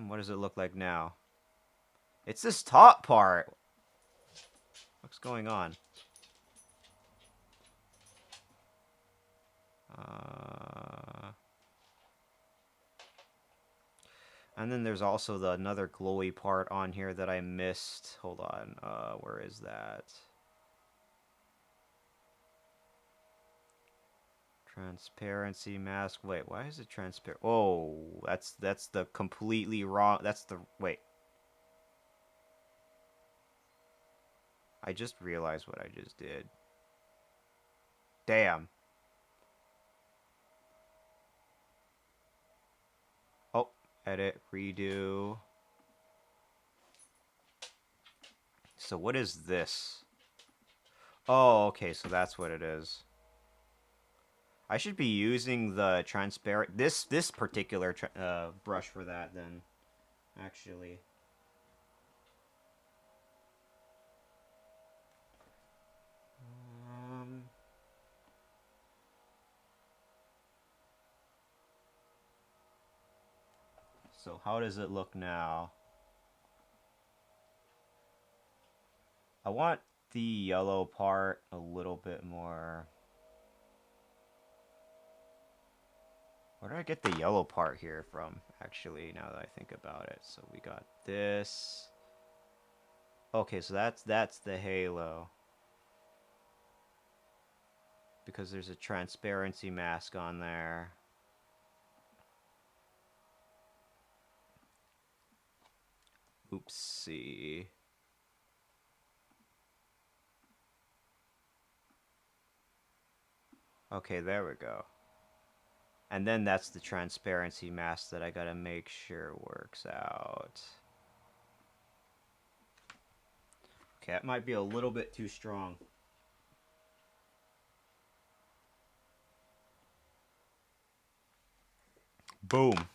What does it look like now? It's this top part. What's going on? And then there's also another glowy part on here that I missed. Hold on. Where is that? Transparency mask. Wait, why is it transparent? Oh, that's the completely wrong. That's the... Wait. I just realized what I just did. Damn. Oh, edit, redo. So what is this? Oh, okay, so that's what it is. I should be using the transparent... This particular brush for that, then. Actually. So how does it look now? I want the yellow part a little bit more. Where did I get the yellow part here from, actually, now that I think about it? So we got this. Okay, so that's the halo. Because there's a transparency mask on there. Oopsie. Okay, there we go. And then that's the transparency mask that I gotta make sure works out. Okay, that might be a little bit too strong. Boom.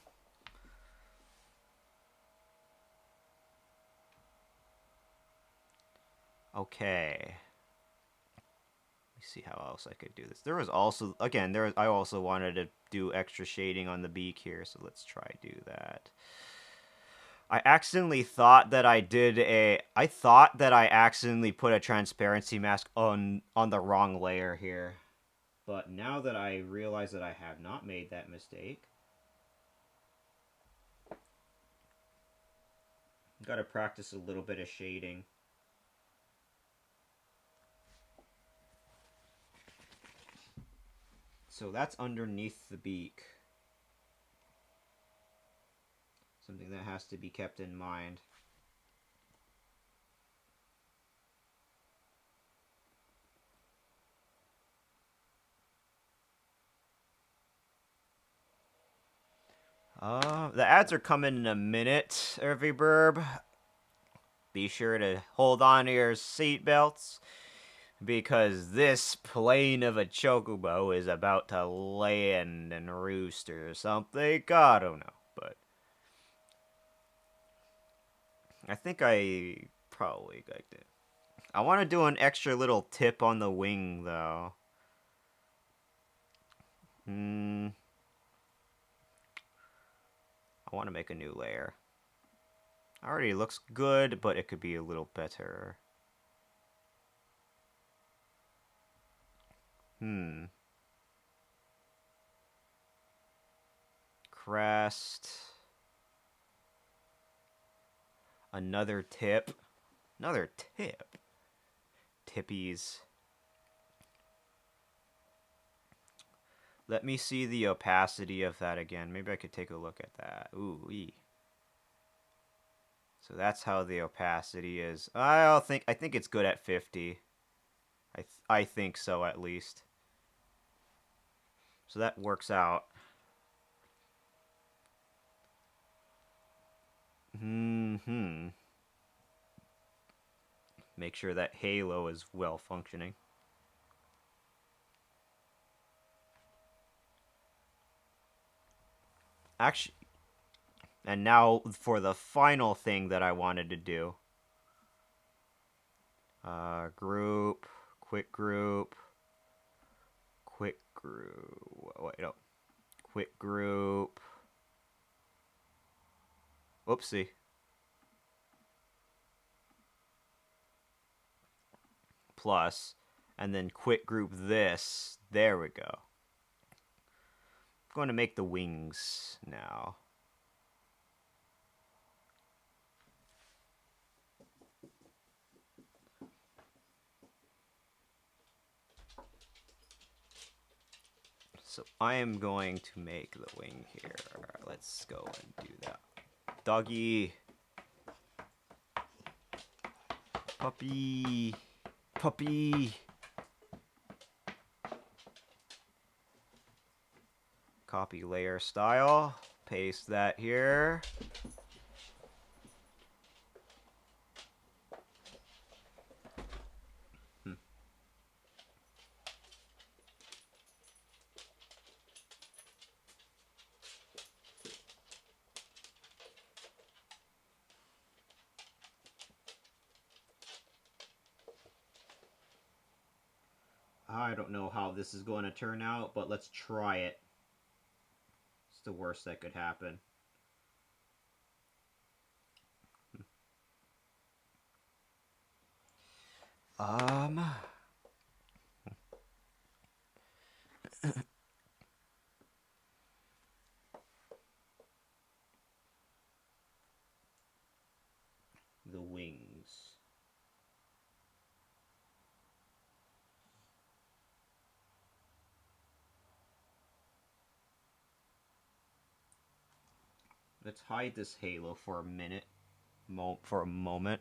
Okay. Let me see how else I could do this. There was also, again, I also wanted to do extra shading on the beak here, so let's try do that. I accidentally thought that I thought that I accidentally put a transparency mask on the wrong layer here. But now that I realize that I have not made that mistake, Gotta practice a little bit of shading. So that's underneath the beak. Something that has to be kept in mind. The ads are coming in a minute, every burb. Be sure to hold on to your seatbelts, because this plane of a chocobo is about to land and roost or something. I don't know, but I think I probably liked it. I want to do an extra little tip on the wing, though. I want to make a new layer. Already looks good, but it could be a little better. Crest. Another tip. Another tip. Tippies. Let me see the opacity of that again. Maybe I could take a look at that. Ooh-wee. So that's how the opacity is. I think it's good at 50. I think so, at least. So that works out. Make sure that halo is well functioning. Actually, and now for the final thing that I wanted to do. Group, quick group, quick group. Wait, no. Quick group. Oopsie. Plus, and then quick group this. There we go. I'm going to make the wings now. So I am going to make the wing here. Let's go and do that. Doggy. Puppy. Puppy. Copy layer style. Paste that here. I don't know how this is going to turn out, but let's try it. It's the worst that could happen. The wings. Let's hide this halo for a minute. For a moment.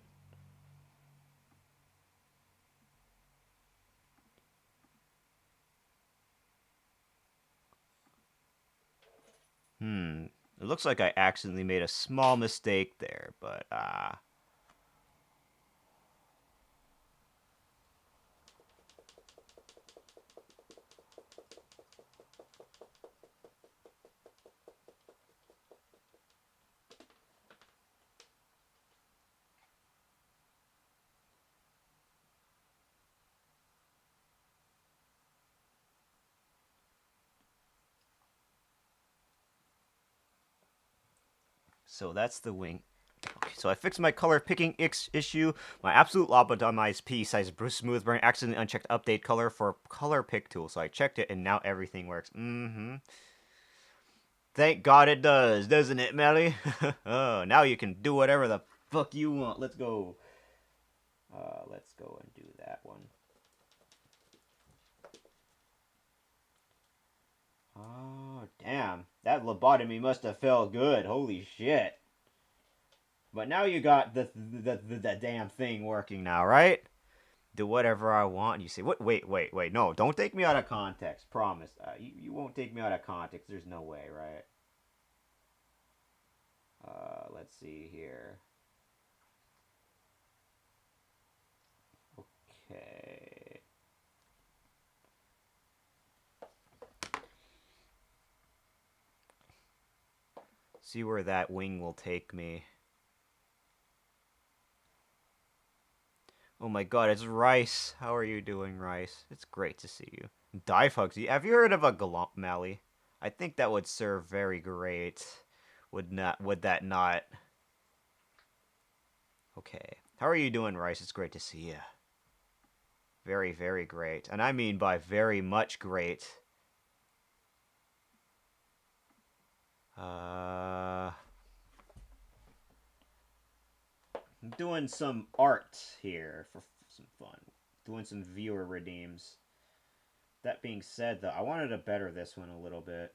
It looks like I accidentally made a small mistake there, but so that's the wing. Okay, so I fixed my color picking issue. My absolute lobotomized piece has smooth burn accidentally unchecked update color for color pick tool. So I checked it and now everything works. Thank God it does, doesn't it, Melly? Oh, now you can do whatever the fuck you want? Let's go. Let's go and do that one. Oh, damn. That lobotomy must have felt good. Holy shit. But now you got the damn thing working now, right? Do whatever I want. You say, what? Wait. No, don't take me out of context. Promise. You won't take me out of context. There's no way, right? Let's see here. Okay. See where that wing will take me. Oh my god, it's Rice. How are you doing, Rice? It's great to see you. Dive hugs. Have you heard of a Galump Mally? I think that would serve very great. Would that not? Okay. How are you doing, Rice? It's great to see you. Very, very great. And I mean by very much great. I'm doing some art here for some fun. Doing some viewer redeems. That being said, though, I wanted to better this one a little bit.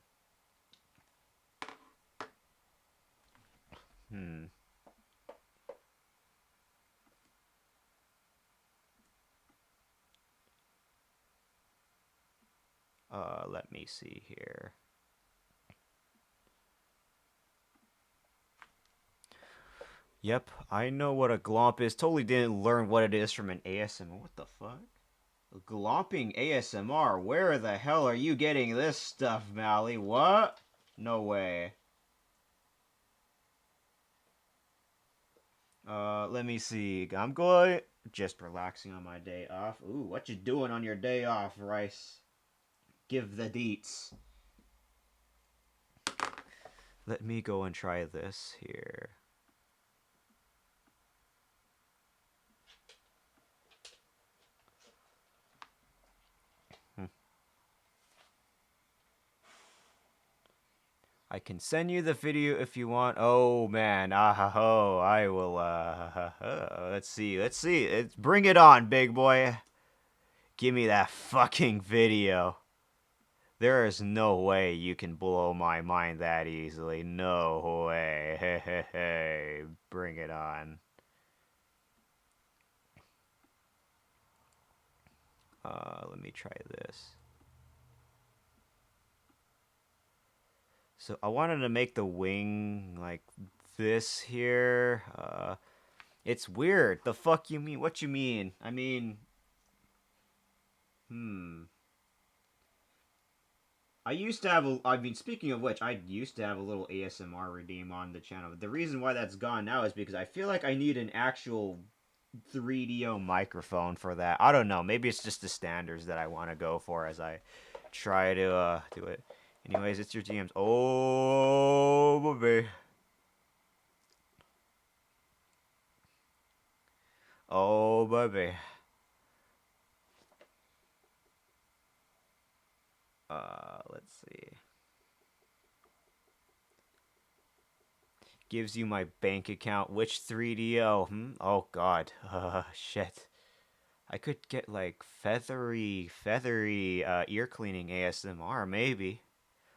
Let me see here. Yep, I know what a glomp is. Totally didn't learn what it is from an ASMR. What the fuck? Glomping ASMR? Where the hell are you getting this stuff, Mally? What? No way. Let me see. I'm going just relaxing on my day off. Ooh, what you doing on your day off, Rice? Give the deets. Let me go and try this here. I can send you the video if you want. Oh man, I will. Let's see. Bring it on, big boy. Give me that fucking video. There is no way you can blow my mind that easily. No way. Hey. Bring it on. Let me try this. So I wanted to make the wing like this here. It's weird. The fuck you mean? What you mean? I mean, I used to have I mean, speaking of which, I used to have a little ASMR redeem on the channel. The reason why that's gone now is because I feel like I need an actual 3DO microphone for that. I don't know. Maybe it's just the standards that I want to go for as I try to do it. Anyways, it's your GMs. Oh, baby. Oh, baby. Let's see. Gives you my bank account. Which 3DO? Oh, God. Shit. I could get, like, feathery, ear cleaning ASMR, maybe.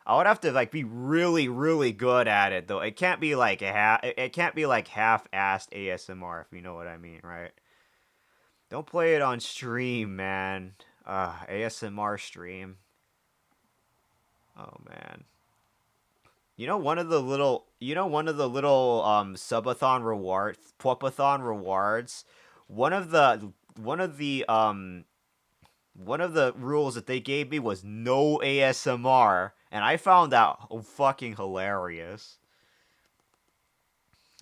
I would have to, like, be really, really good at it, though. It can't be, like, it can't be, like, half-assed ASMR, if you know what I mean, right? Don't play it on stream, man. ASMR stream. Oh, man. One of the little subathon rewards, pwapathon rewards. One of the one of the one of the rules that they gave me was no ASMR, and I found that fucking hilarious.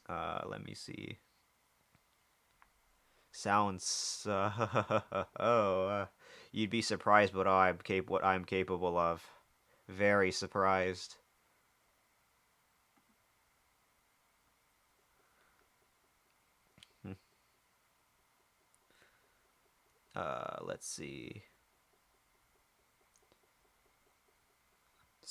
Let me see. Sounds you'd be surprised what I'm capable of. Very surprised. Let's see.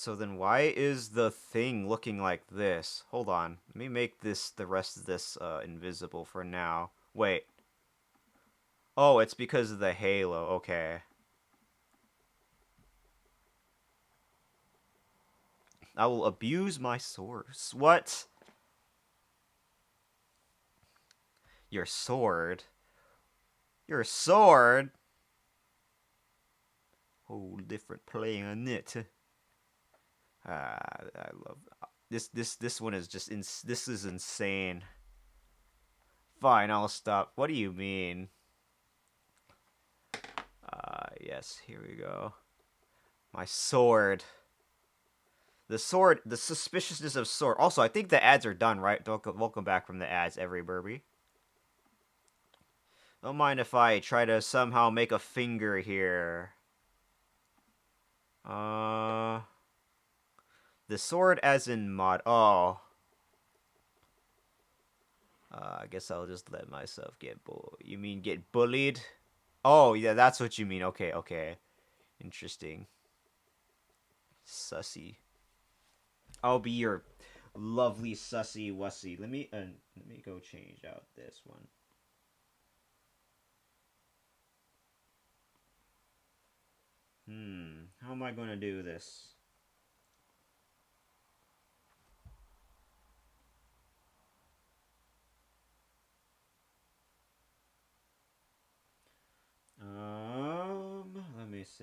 So then why is the thing looking like this? Hold on. Let me make this the rest of this invisible for now. Wait. Oh, it's because of the halo. Okay. I will abuse my source. What? Your sword? Your sword? Whole different planet. I love this one is just this is insane. Fine, I'll stop. What do you mean? Yes, here we go. My sword. The sword, the suspiciousness of sword. Also, I think the ads are done, right? Welcome back from the ads, every Burby. Don't mind if I try to somehow make a finger here. The sword as in mod. Oh. I guess I'll just let myself get You mean get bullied? Oh, yeah, that's what you mean. Okay, okay. Interesting. Sussy. I'll be your lovely sussy wussy. Let me go change out this one. How am I going to do this? Let me see.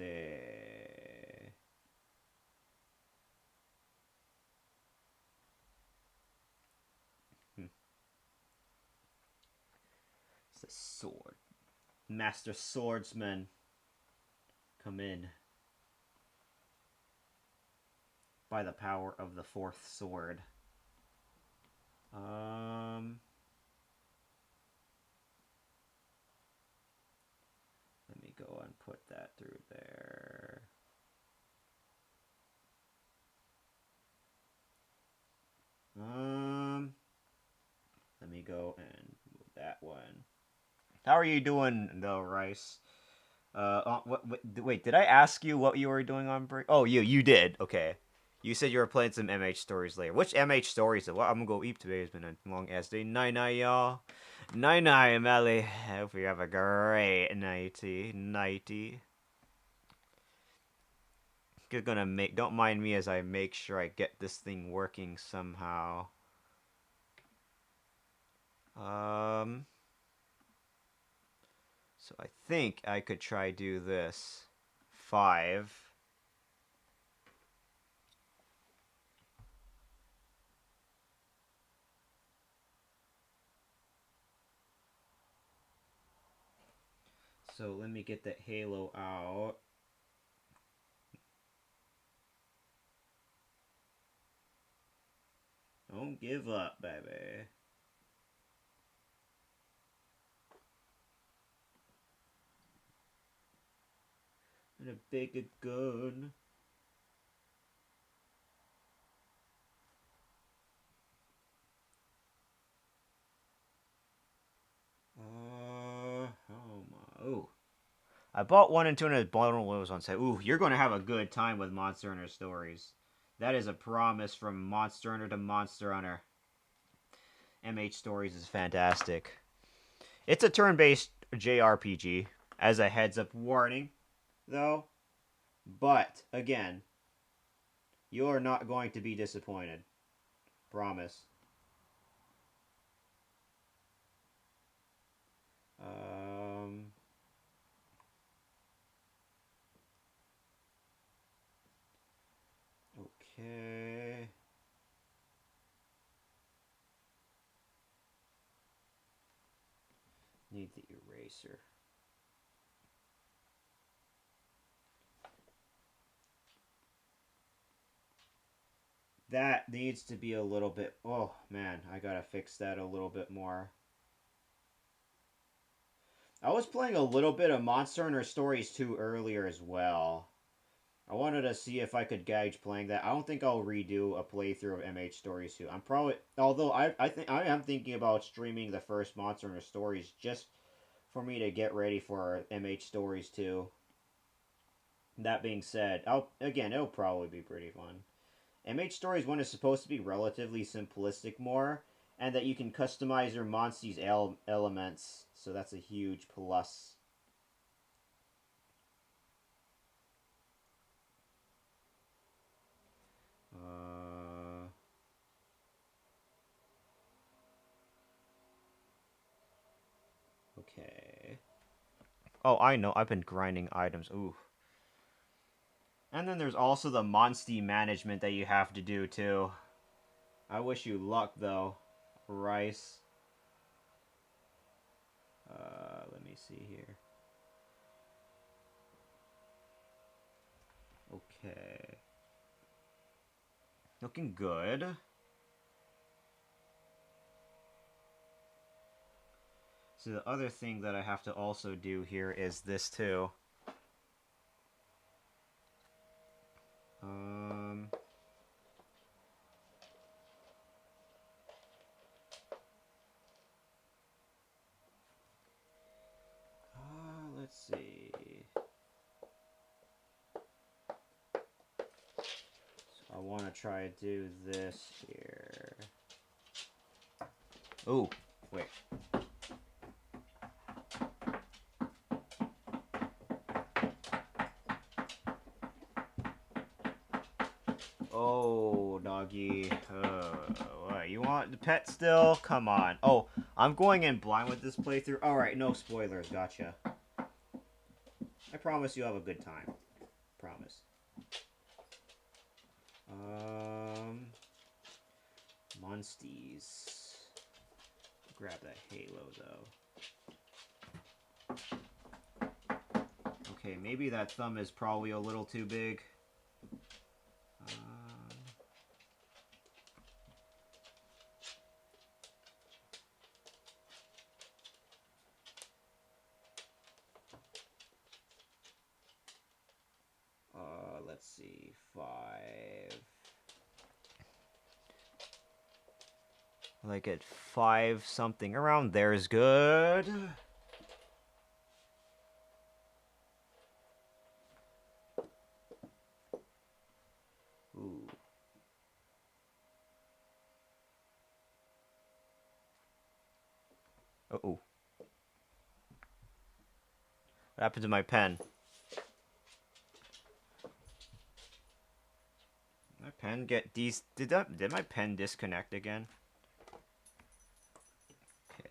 It's a sword. Master swordsman. Come in. By the power of the fourth sword. Let me go and put that through there. Let me go and move that one. How are you doing, though, Rice? Wait, did I ask you what you were doing on break? Oh, you did. Okay. You said you were playing some MH stories later. Which MH stories? Well, I'm gonna go eat today. It's been a long ass day. Night night, y'all. Night night, Melly. Hope you have a great nighty. Nighty. Just gonna make. Don't mind me as I make sure I get this thing working somehow. So I think I could try do this. 5. So let me get that halo out. Don't give up, baby. And a big gun. Oh. I bought 1 and 2 and a bottle was on sale. Ooh, you're gonna have a good time with Monster Hunter stories. That is a promise from Monster Hunter to Monster Hunter. MH Stories is fantastic. It's a turn-based JRPG, as a heads-up warning, though. But, again, you're not going to be disappointed. Promise. Okay. Need the eraser. That needs to be a little bit... Oh, man, I gotta fix that a little bit more. I was playing a little bit of Monster Hunter Stories 2 earlier as well. I wanted to see if I could gauge playing that. I don't think I'll redo a playthrough of MH Stories 2. I'm probably... Although, I think I am thinking about streaming the first Monster Hunter Stories just for me to get ready for MH Stories 2. That being said, it'll probably be pretty fun. MH Stories 1 is supposed to be relatively simplistic more, and that you can customize your monster's elements, so that's a huge plus. Uh, okay. Oh, I know. I've been grinding items. Ooh. And then there's also the Monstie management that you have to do, too. I wish you luck, though. Rice. Let me see here. Okay. Looking good. So the other thing that I have to also do here is this too. Um, let's see. So I want to try to do this here. Oh, wait. Oh, doggy. What? You want the pet still? Come on. Oh, I'm going in blind with this playthrough. Alright, no spoilers. Gotcha. I promise you have a good time. Promise. Monsties. Grab that halo, though. Okay, maybe that thumb is probably a little too big. Let's see, 5. Like at 5 something around there is good. Ooh. Uh-oh. What happened to my pen? My pen get did my pen disconnect again? Okay.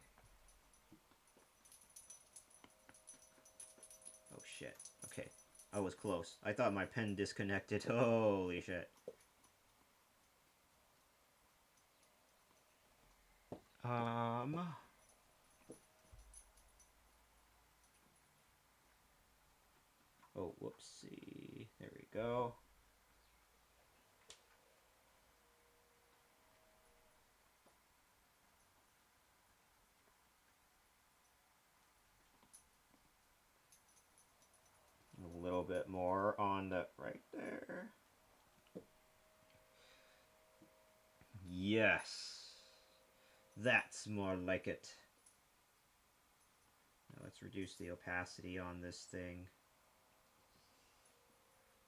Oh shit. Okay. I was close. I thought my pen disconnected. Holy shit. Oh, whoopsie. There we go. A little bit more on the right there. Yes. That's more like it. Now let's reduce the opacity on this thing.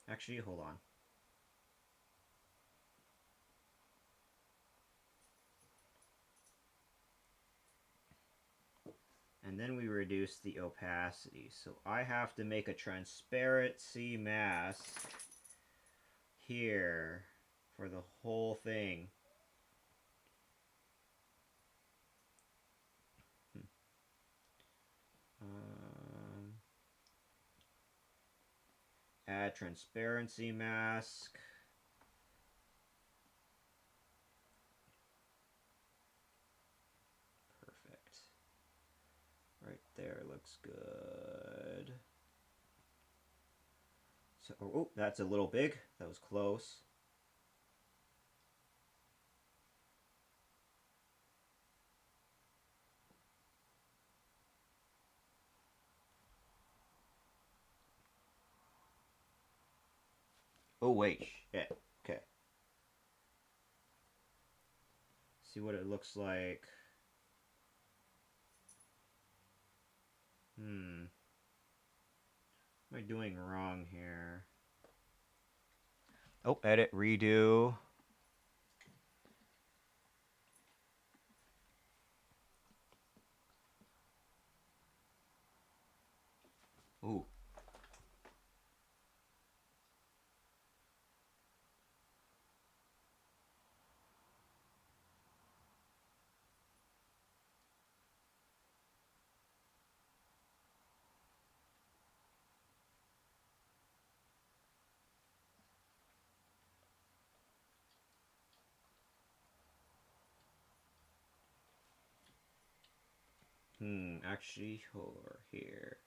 Actually, hold on. And then we reduce the opacity. So I have to make a transparency mask here for the whole thing. Add transparency mask. Perfect. Right there looks good. So, oh, that's a little big. That was close. Oh, wait. Shit. Okay. See what it looks like. What am I doing wrong here? Oh, edit, redo. Actually, over here.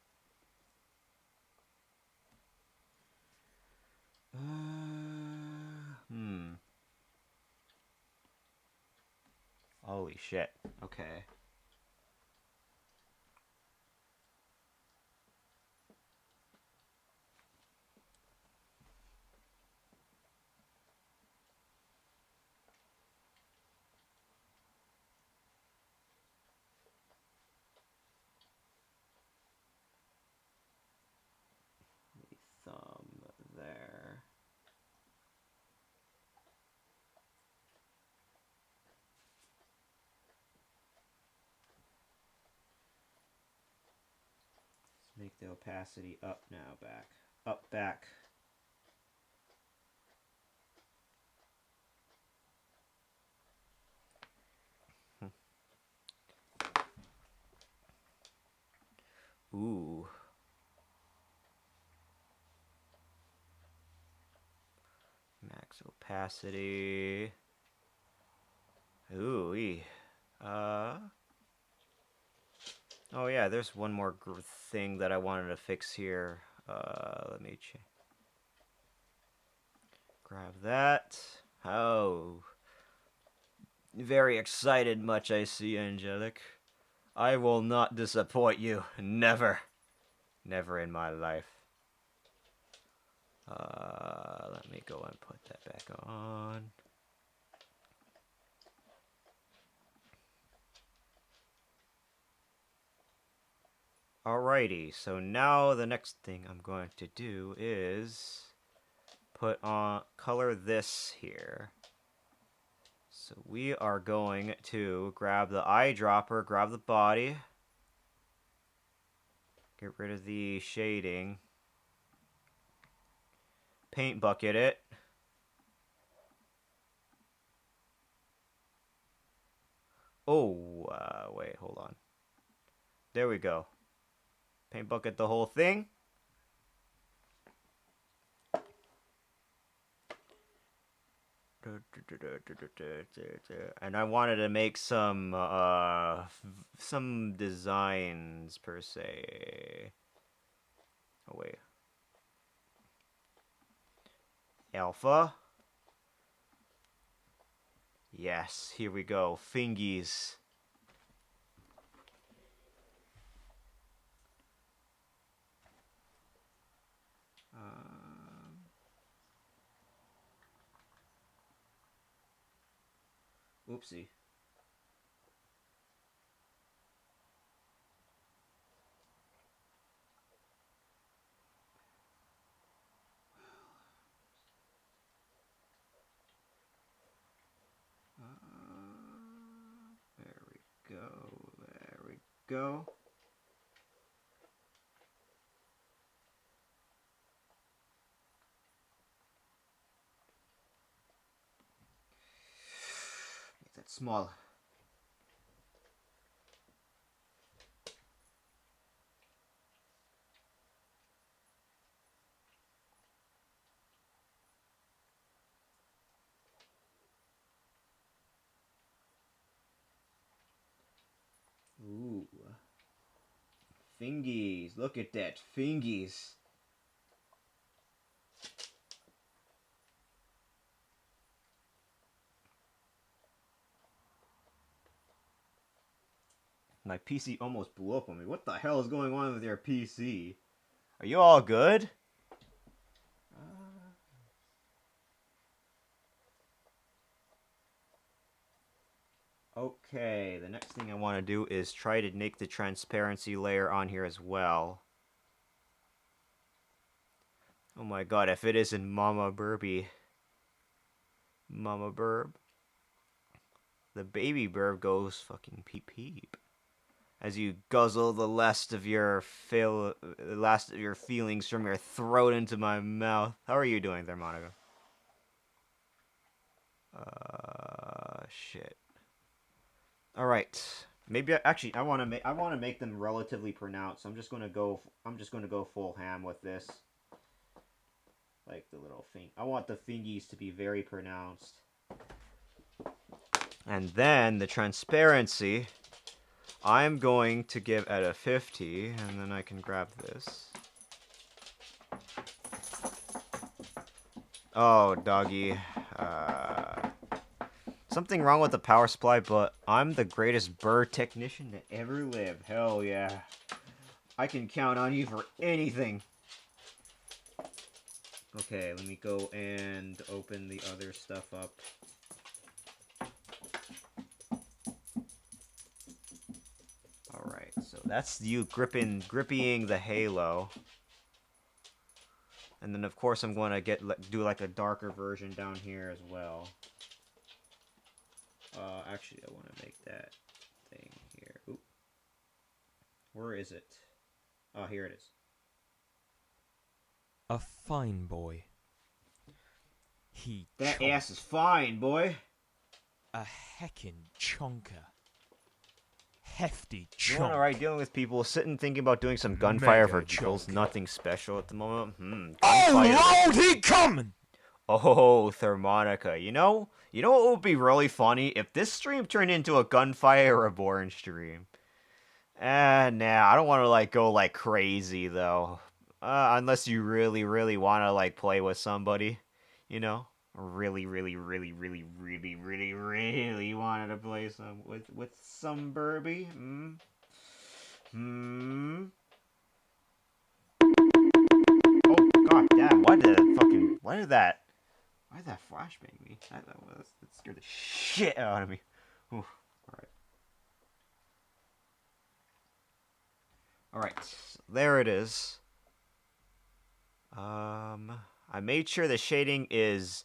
Hmm. Holy shit. Okay. Thumb there. Let's make the opacity up now, back. Up, back. Ooh. Max opacity. Ooh. Uh. Oh yeah, there's one more thing that I wanted to fix here. Let me grab that. Oh. Very excited much I see, Angelic. I will not disappoint you. Never. Never in my life. Let me go and put that back on. Alrighty, so now the next thing I'm going to do is put on, color this here. So we are going to grab the eyedropper, grab the body, get rid of the shading, paint bucket it. Oh, wait, hold on. There we go. Paint bucket the whole thing. And I wanted to make some designs per se. Oh wait. Alpha. Yes, here we go. Fingies. Oopsie. There we go. There we go. Make that small. Ooh. Fingies. Look at that. Fingies. My PC almost blew up on me. What the hell is going on with your PC? Are you all good? Okay, the next thing I want to do is try to make the transparency layer on here as well. Oh my god, if it isn't Mama Burby. Mama Burb. The baby burb goes fucking peep peep. As you guzzle the last of your feelings from your throat into my mouth. How are you doing there, Monica? Shit. All right. Maybe actually I want to make them relatively pronounced. So I'm just gonna go full ham with this. Like the little thing. I want the fingies to be very pronounced. And then the transparency, I'm going to give Ed a 50, and then I can grab this. Oh, doggy. Something wrong with the power supply, but I'm the greatest bird technician that ever lived. Hell yeah. I can count on you for anything. Okay, let me go and open the other stuff up. Alright, so that's you gripping the halo. And then of course I'm going to do like a darker version down here as well. Actually I want to make that thing here. Oop. Where is it? Oh, here it is. A fine boy. That ass is fine, boy. A heckin' chonker. Hefty chonk. Doing alright dealing with people, sitting thinking about doing some gunfire Mega for girls. chonk. Nothing special at the moment. Oh, Lord, he coming! Oh, Thermonica. You know what would be really funny? If this stream turned into a Gunfire Reborn stream. Nah, I don't want to, like, go, like, crazy, though. Unless you really, really want to, like, play with somebody. You know? Really, really, really, really, really, really, really wanted to play with some Burby. Oh, god damn, why did that flashbang me? That scared the shit out of me. Oof. Alright, so there it is. I made sure the shading is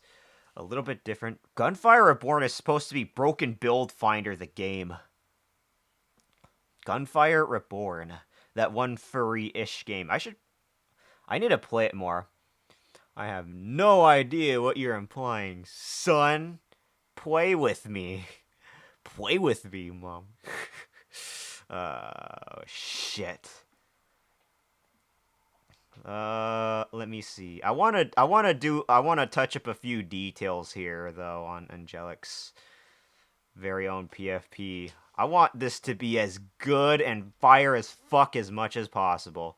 a little bit different. Gunfire Reborn is supposed to be Broken Build Finder, the game. Gunfire Reborn. That one furry-ish game. I need to play it more. I have no idea what you're implying, son. Play with me. Play with me, Mom. Shit. Let me see. I wanna touch up a few details here, though, on Angelic's very own PFP. I want this to be as good and fire as fuck as much as possible.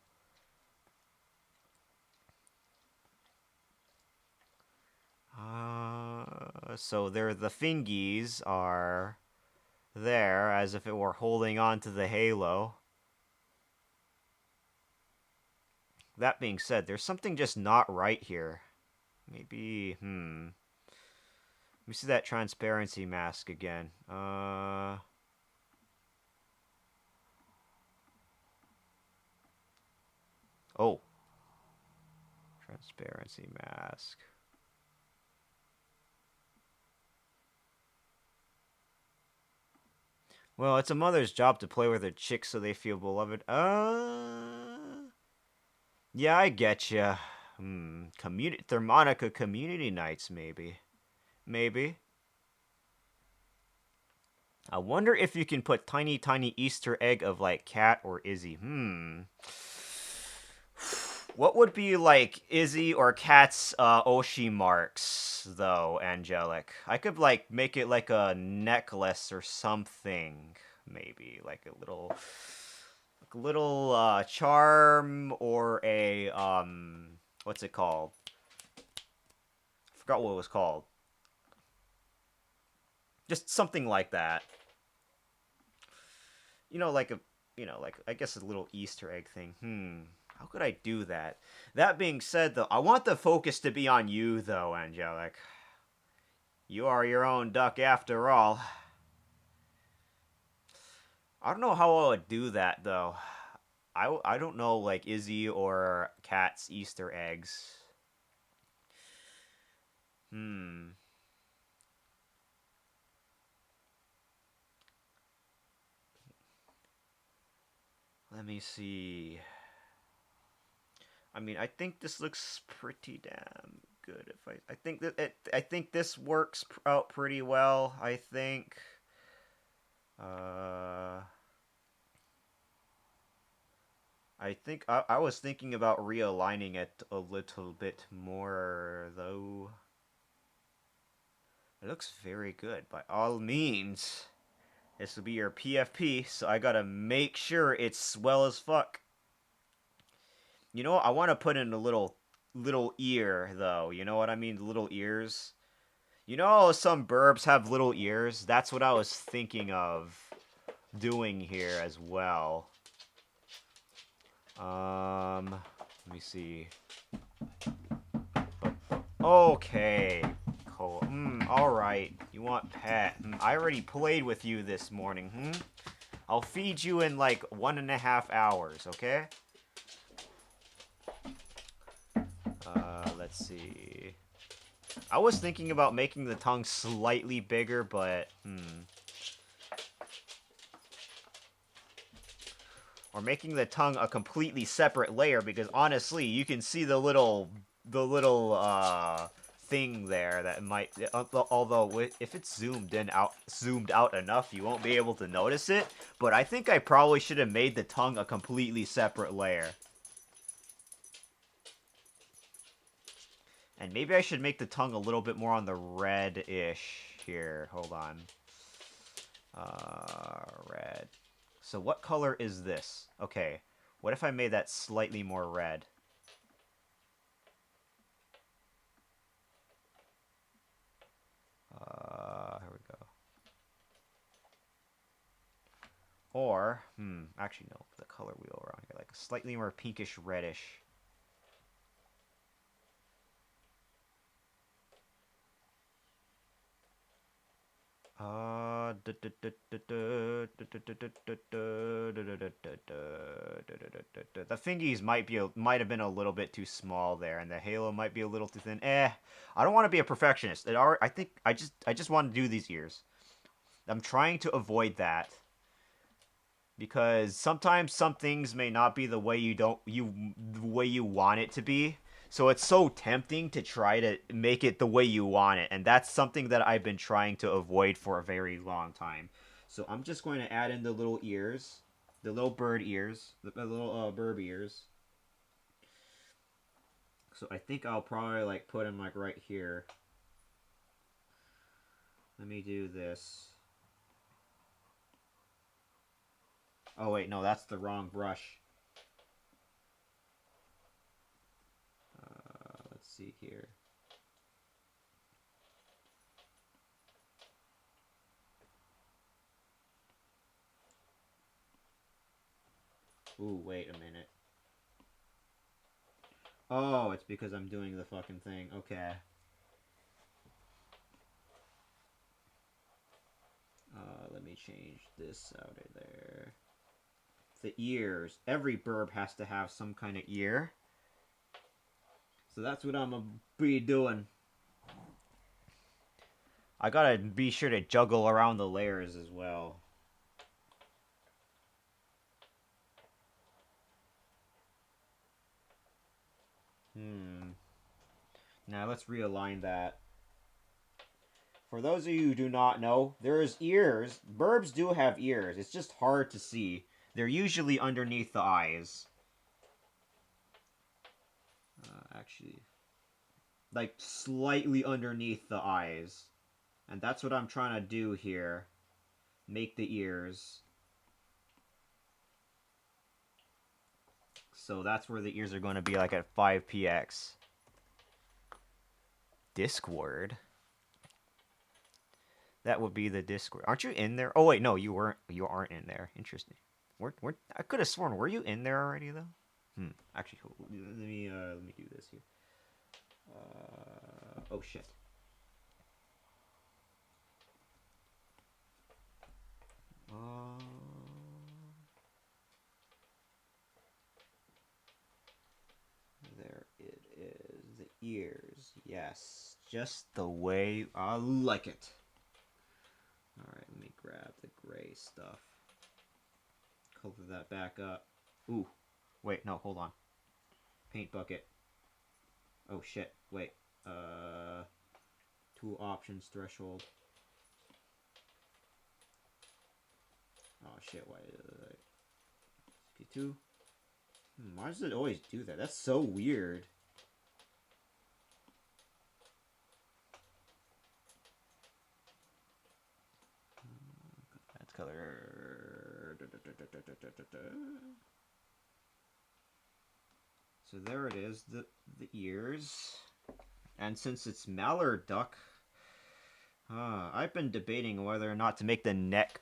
So the fingies are there as if it were holding on to the halo. That being said, there's something just not right here. Maybe, Let me see that transparency mask again. Oh. Transparency mask. Well, it's a mother's job to play with her chicks so they feel beloved. Yeah, I getcha. Thermonica community nights, maybe. Maybe. I wonder if you can put tiny Easter egg of, like, Cat or Izzy. What would be, like, Izzy or Cat's, Oshi marks, though, Angelic? I could, like, make it like a necklace or something, maybe. Like a little charm or a, what's it called? I forgot what it was called. Just something like that. Like, I guess a little Easter egg thing. How could I do that? That being said, though, I want the focus to be on you, though, Angelic. You are your own duck after all. I don't know how I would do that, though. I don't know, like, Izzy or Cat's Easter eggs. Let me see. I mean, I think this looks pretty damn good. I think this works out pretty well. I think. I was thinking about realigning it a little bit more, though. It looks very good, by all means. This will be your PFP, so I gotta make sure it's swell as fuck. You know what? I want to put in a little ear though. You know what I mean? The little ears. You know how some burbs have little ears? That's what I was thinking of doing here as well. Let me see. Okay. Cool. Alright. You want pet. I already played with you this morning, I'll feed you in like 1.5 hours, okay? Let's see. I was thinking about making the tongue slightly bigger, but, or making the tongue a completely separate layer, because honestly, you can see the little, thing there that might, although if it's zoomed out enough, you won't be able to notice it, but I think I probably should have made the tongue a completely separate layer. And maybe I should make the tongue a little bit more on the red-ish here. Hold on. Red. So what color is this? Okay. What if I made that slightly more red? Here we go. Or, actually no, the color wheel around here, like slightly more pinkish reddish. The fingies might have been a little bit too small there, and the halo might be a little too thin. I don't want to be a perfectionist. I think I just want to do these ears. I'm trying to avoid that because sometimes some things may not be the way the way you want it to be. So it's so tempting to try to make it the way you want it, and that's something that I've been trying to avoid for a very long time. So I'm just going to add in the little ears, the little bird ears, the little burb ears. So I think I'll probably like put them like right here. Let me do this. Oh wait, no, that's the wrong brush. Let's see here. Ooh, wait a minute. Oh, it's because I'm doing the fucking thing. Okay. Let me change this out of there. The ears. Every burb has to have some kind of ear. So that's what I'm gonna be doing. I gotta be sure to juggle around the layers as well. Now let's realign that. For those of you who do not know, there's ears. Burbs do have ears. It's just hard to see. They're usually underneath the eyes. Actually, like slightly underneath the eyes. And that's what I'm trying to do here. Make the ears. So that's where the ears are going to be, like at 5px. Discord? That would be the Discord. Aren't you in there? Oh wait, no, you weren't. You aren't in there. Interesting. I could have sworn. Were you in there already though? Actually, let me do this here. Oh shit. There it is. The ears. Yes, just the way I like it. Alright, let me grab the gray stuff. Color that back up. Ooh. Wait, no, hold on. Paint bucket. Oh shit, wait. Tool options, threshold. Oh shit, why did I... P2? Why does it always do that? That's so weird. That's color. So there it is, the ears. And since it's mallard duck, I've been debating whether or not to make the neck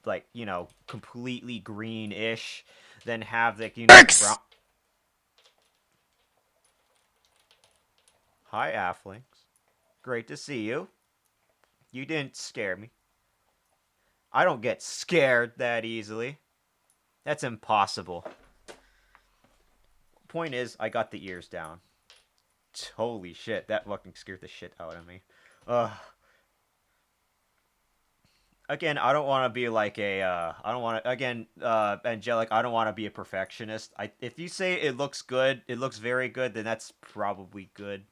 like, you know, completely greenish, then have like, you know, brown. Hi, Afflings. Great to see you. You didn't scare me. I don't get scared that easily. That's impossible. Point is, I got the ears down. Holy shit, that fucking scared the shit out of me. Again, I don't want to be like a, I don't want to, again, Angelic, I don't want to be a perfectionist. If you say it looks good, it looks very good, then that's probably good,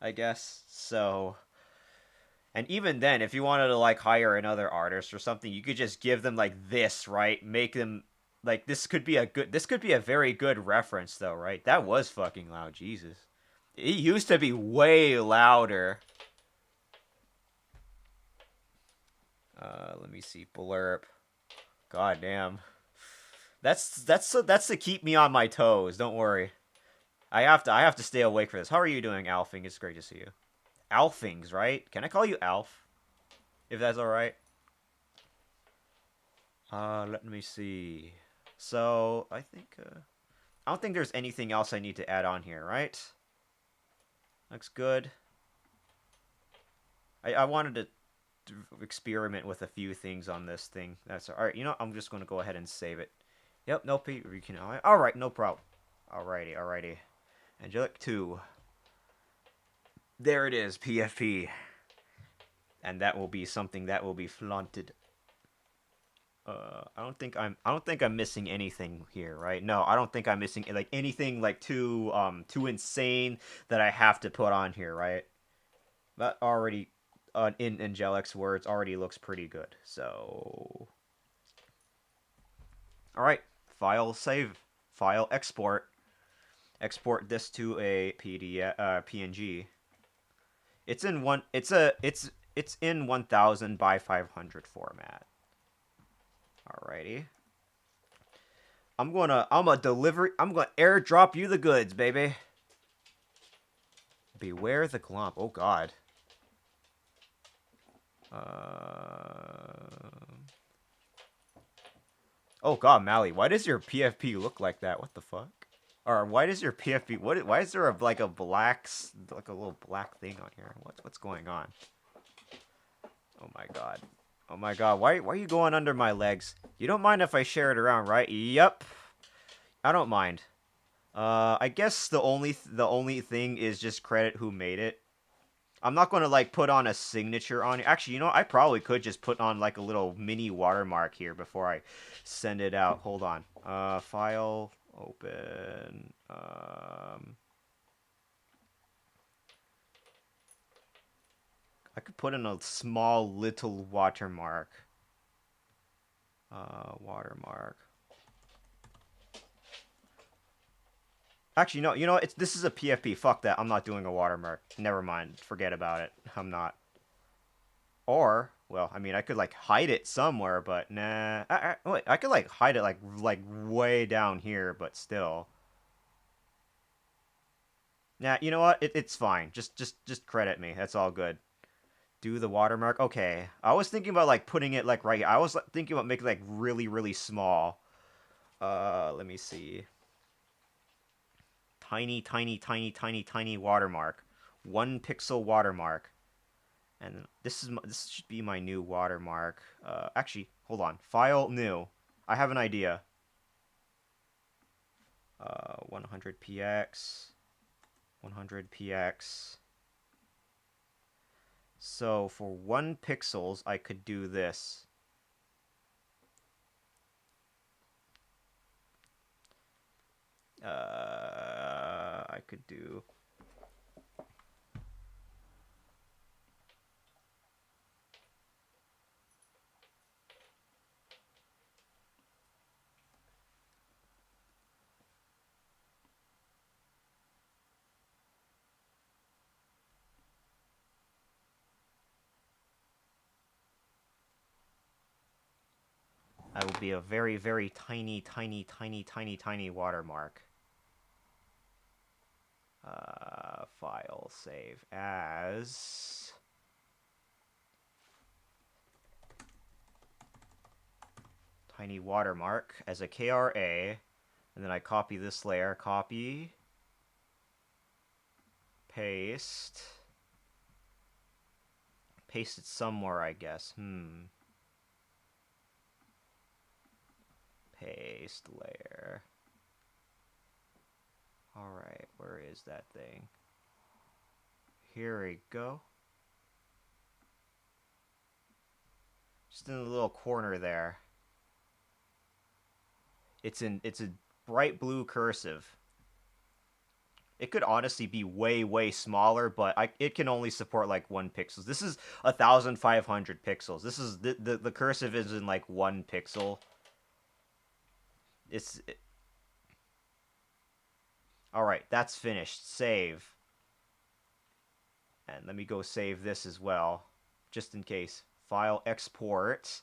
I guess. So, and even then, if you wanted to, like, hire another artist or something, you could just give them, like, this, right? Make them, like, this could be a very good reference, though, right? That was fucking loud, Jesus. It used to be way louder. Let me see, blurb. God damn. That's to keep me on my toes. Don't worry. I have to stay awake for this. How are you doing, Alfing? It's great to see you. Alfings, right? Can I call you Alf? If that's all right. Let me see. So I think I don't think there's anything else I need to add on here, right? Looks good. I wanted to experiment with a few things on this thing. That's all right. You know, I'm just going to go ahead and save it. Yep, no, you can. All right, no problem. Alrighty, alrighty. Angelic 2. There it is, PFP. And that will be something that will be flaunted. I don't think I'm missing anything here, right? No, I don't think I'm missing like anything like too insane that I have to put on here, right? That already in Angelic's words already looks pretty good. So all right, file save, file export. Export this to a PDF, PNG. It's in one. It's in 1000 by 500 format. Alrighty. I'm gonna airdrop you the goods, baby. Beware the glomp. Oh god. Oh god, Mally, why does your PFP look like that? What the fuck? Or why does your PFP? Why is there like a like a little black thing on here? What's going on? Oh my god. Oh my god. Why are you going under my legs? You don't mind if I share it around, right? Yep. I don't mind. I guess the only thing is just credit who made it. I'm not going to like put on a signature on it. Actually, you know, I probably could just put on like a little mini watermark here before I send it out. Hold on. File open. I could put in a small little watermark. Watermark. Actually, no. You know, this is a PFP. Fuck that. I'm not doing a watermark. Never mind. Forget about it. I'm not. Or, well, I mean, I could like hide it somewhere, but nah. Wait, I could like hide it like way down here, but still. Nah, you know what? It's fine. Just credit me. That's all good. Do the watermark. Okay. I was thinking about like putting it like right here. I was thinking about making it like really small. Let me see. Tiny watermark. 1 pixel watermark. And this should be my new watermark. Actually, hold on. File new. I have an idea. 100px. 100px. So for 1 pixels, I could do this. I could do. That will be a very, very tiny, tiny, tiny, tiny, tiny watermark. File save as tiny watermark as a KRA, and then I copy this layer, copy, paste it somewhere, I guess. Paste layer. Alright, where is that thing? Here we go. Just in the little corner there. It's a bright blue cursive. It could honestly be way, way smaller, but it can only support like 1 pixels. This is 1,500 pixels. This is the cursive is in like 1 pixel. All right, that's finished. Save. And let me go save this as well, just in case. File, export.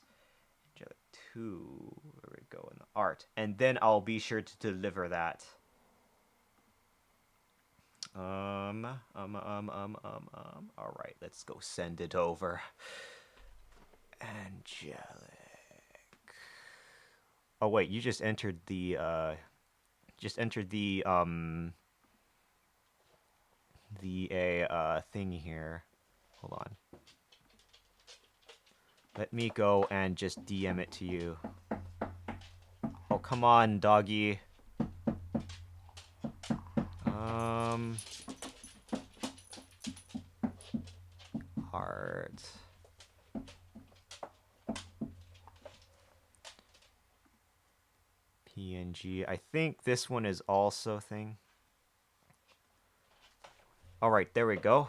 2. There we go in the art, and then I'll be sure to deliver that. All right, let's go send it over. Angelic. Oh wait, you just entered the thing here. Hold on. Let me go and just DM it to you. Oh, come on, doggy. Heart. PNG. I think this one is also thing. All right, there we go.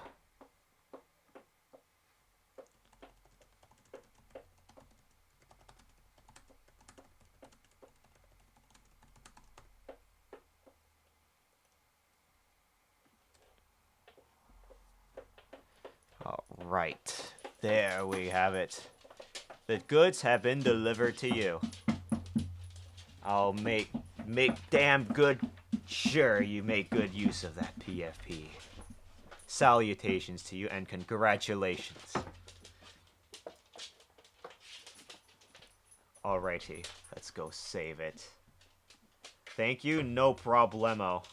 All right, there we have it. The goods have been delivered to you. I'll make damn good sure you make good use of that PFP. Salutations to you and congratulations. Alrighty, let's go save it. Thank you, no problemo.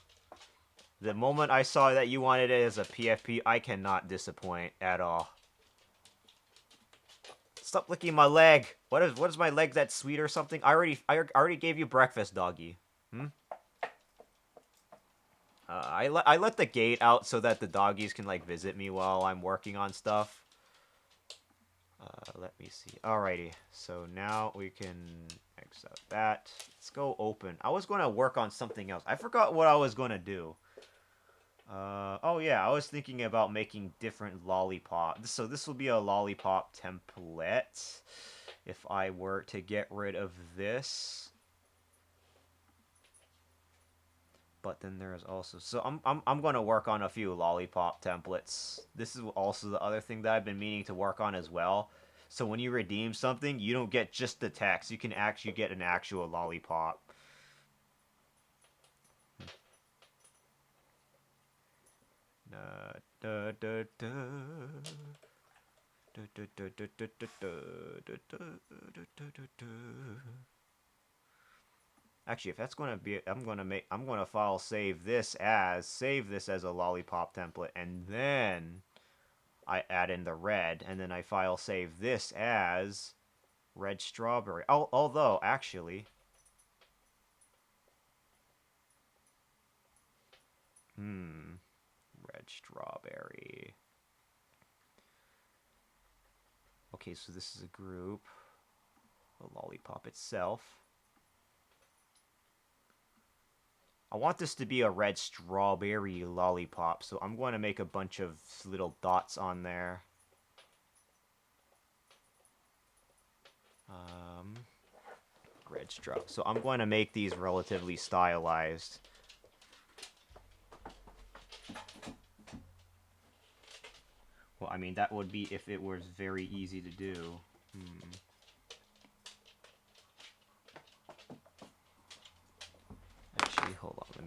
The moment I saw that you wanted it as a PFP, I cannot disappoint at all. Stop licking my leg. What is my leg that sweet or something? I already gave you breakfast, doggy. I let the gate out so that the doggies can like visit me while I'm working on stuff. Let me see. Alrighty, so now we can X out that. Let's go open. I was going to work on something else. I forgot what I was going to do. Oh yeah, I was thinking about making different lollipops. So this will be a lollipop template. If I were to get rid of this. But then there's also, so I'm going to work on a few lollipop templates. This is also the other thing that I've been meaning to work on as well. So when you redeem something, you don't get just the text. You can actually get an actual lollipop. Actually, if that's going to be, I'm going to file save this as a lollipop template, and then I add in the red, and then I file save this as red strawberry. Although, actually, red strawberry. Okay, so this is a group. The lollipop itself. I want this to be a red strawberry lollipop, so I'm going to make a bunch of little dots on there. Red straw. So I'm going to make these relatively stylized. Well, I mean, that would be if it was very easy to do.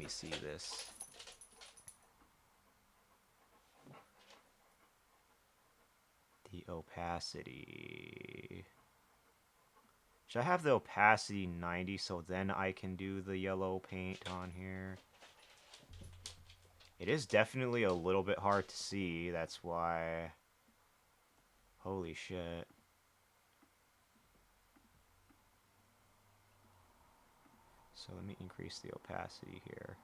me see this. The opacity. Should I have the opacity 90 so then I can do the yellow paint on here? It is definitely a little bit hard to see, that's why. Holy shit. So let me increase the opacity here.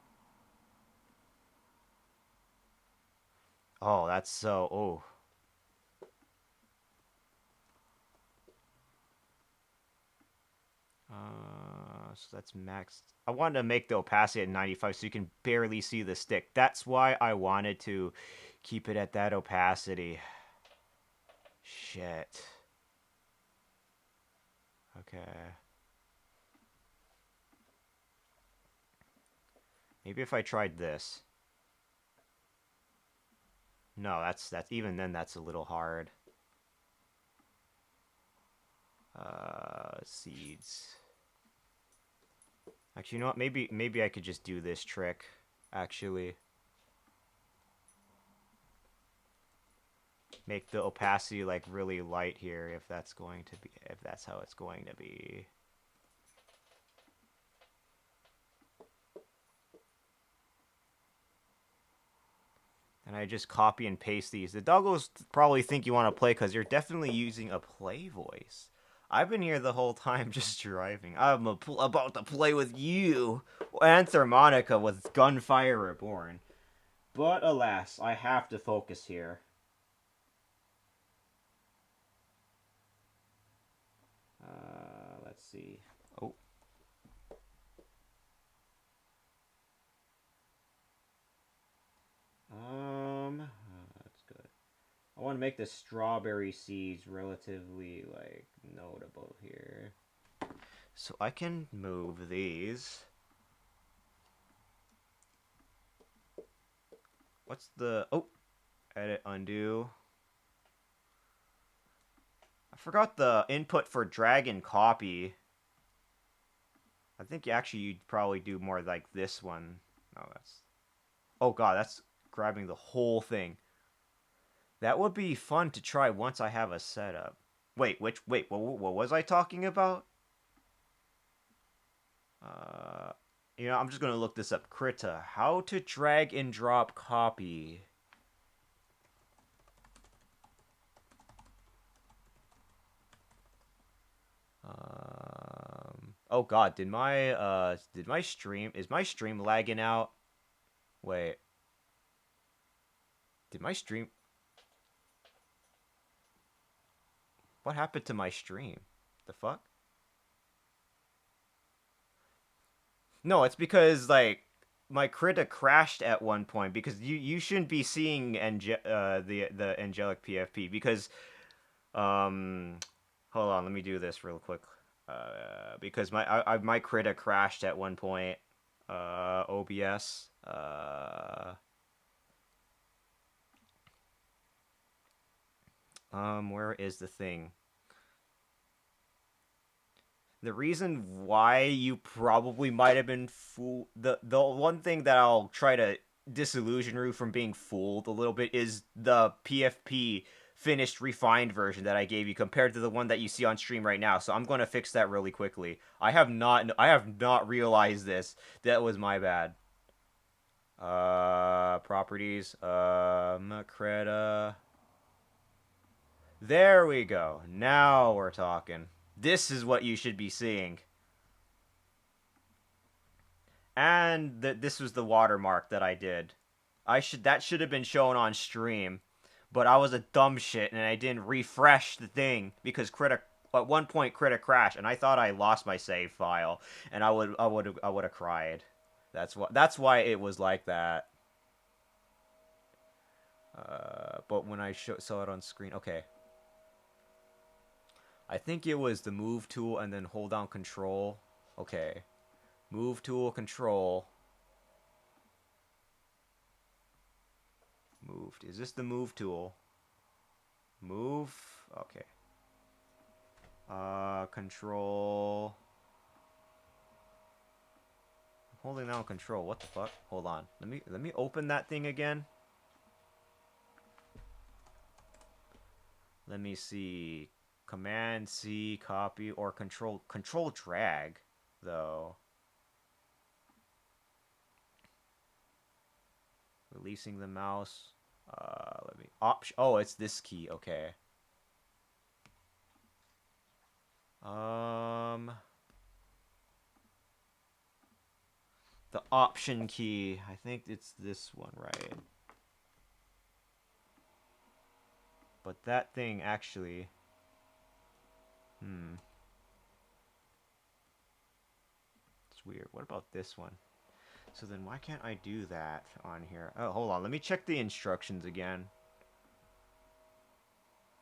Oh, that's so... Oh. So that's max. I wanted to make the opacity at 95 so you can barely see the stick. That's why I wanted to keep it at that opacity. Shit. Okay. Maybe if I tried this. No, that's even then that's a little hard. Seeds. Actually, you know what? Maybe I could just do this trick. Actually, make the opacity like really light here if that's how it's going to be. And I just copy and paste these. The doggos probably think you want to play because you're definitely using a play voice. I've been here the whole time just driving. I'm about to play with you. Antharmonica with Gunfire Reborn. But alas, I have to focus here. Let's see. Oh. That's good. I want to make the strawberry seeds relatively, like, notable here. So I can move these. What's the... Oh! Edit, undo. I forgot the input for drag and copy. I think actually you'd probably do more like this one. Oh, that's... Oh god, that's grabbing the whole thing. That would be fun to try once I have a setup. Wait, what was I talking about? Uh, I'm just gonna look this up. Krita, how to drag and drop copy. Oh god, did my stream, is my stream lagging out? Wait. Did my stream... What happened to my stream? The fuck? No, it's because like my Krita crashed at one point because you shouldn't be seeing the angelic PFP because hold on, let me do this real quick. Because my Krita crashed at one point. OBS. Where is the thing? The reason why you probably might have been fooled, the one thing that I'll try to disillusion you from being fooled a little bit is the PFP finished refined version that I gave you compared to the one that you see on stream right now. So I'm going to fix that really quickly. I have not realized this. That was my bad. Properties, Creta. There we go. Now we're talking. This is what you should be seeing. And this was the watermark that I did. That should have been shown on stream, but I was a dumb shit and I didn't refresh the thing because at one point Krita crashed and I thought I lost my save file and I would have cried. That's why it was like that. But when I saw it on screen, okay. I think it was the move tool and then hold down control. Okay. Move tool, control. Moved. Is this the move tool? Move. Okay. Control. holding down control. What the fuck? Hold on. Let me open that thing again. Let me see. Command C, copy, or control drag, though. Releasing the mouse. Let me option. Oh, it's this key. Okay. The option key. I think it's this one, right? But that thing actually. It's weird. What about this one? So then why can't I do that on here? Oh, hold on. Let me check the instructions again.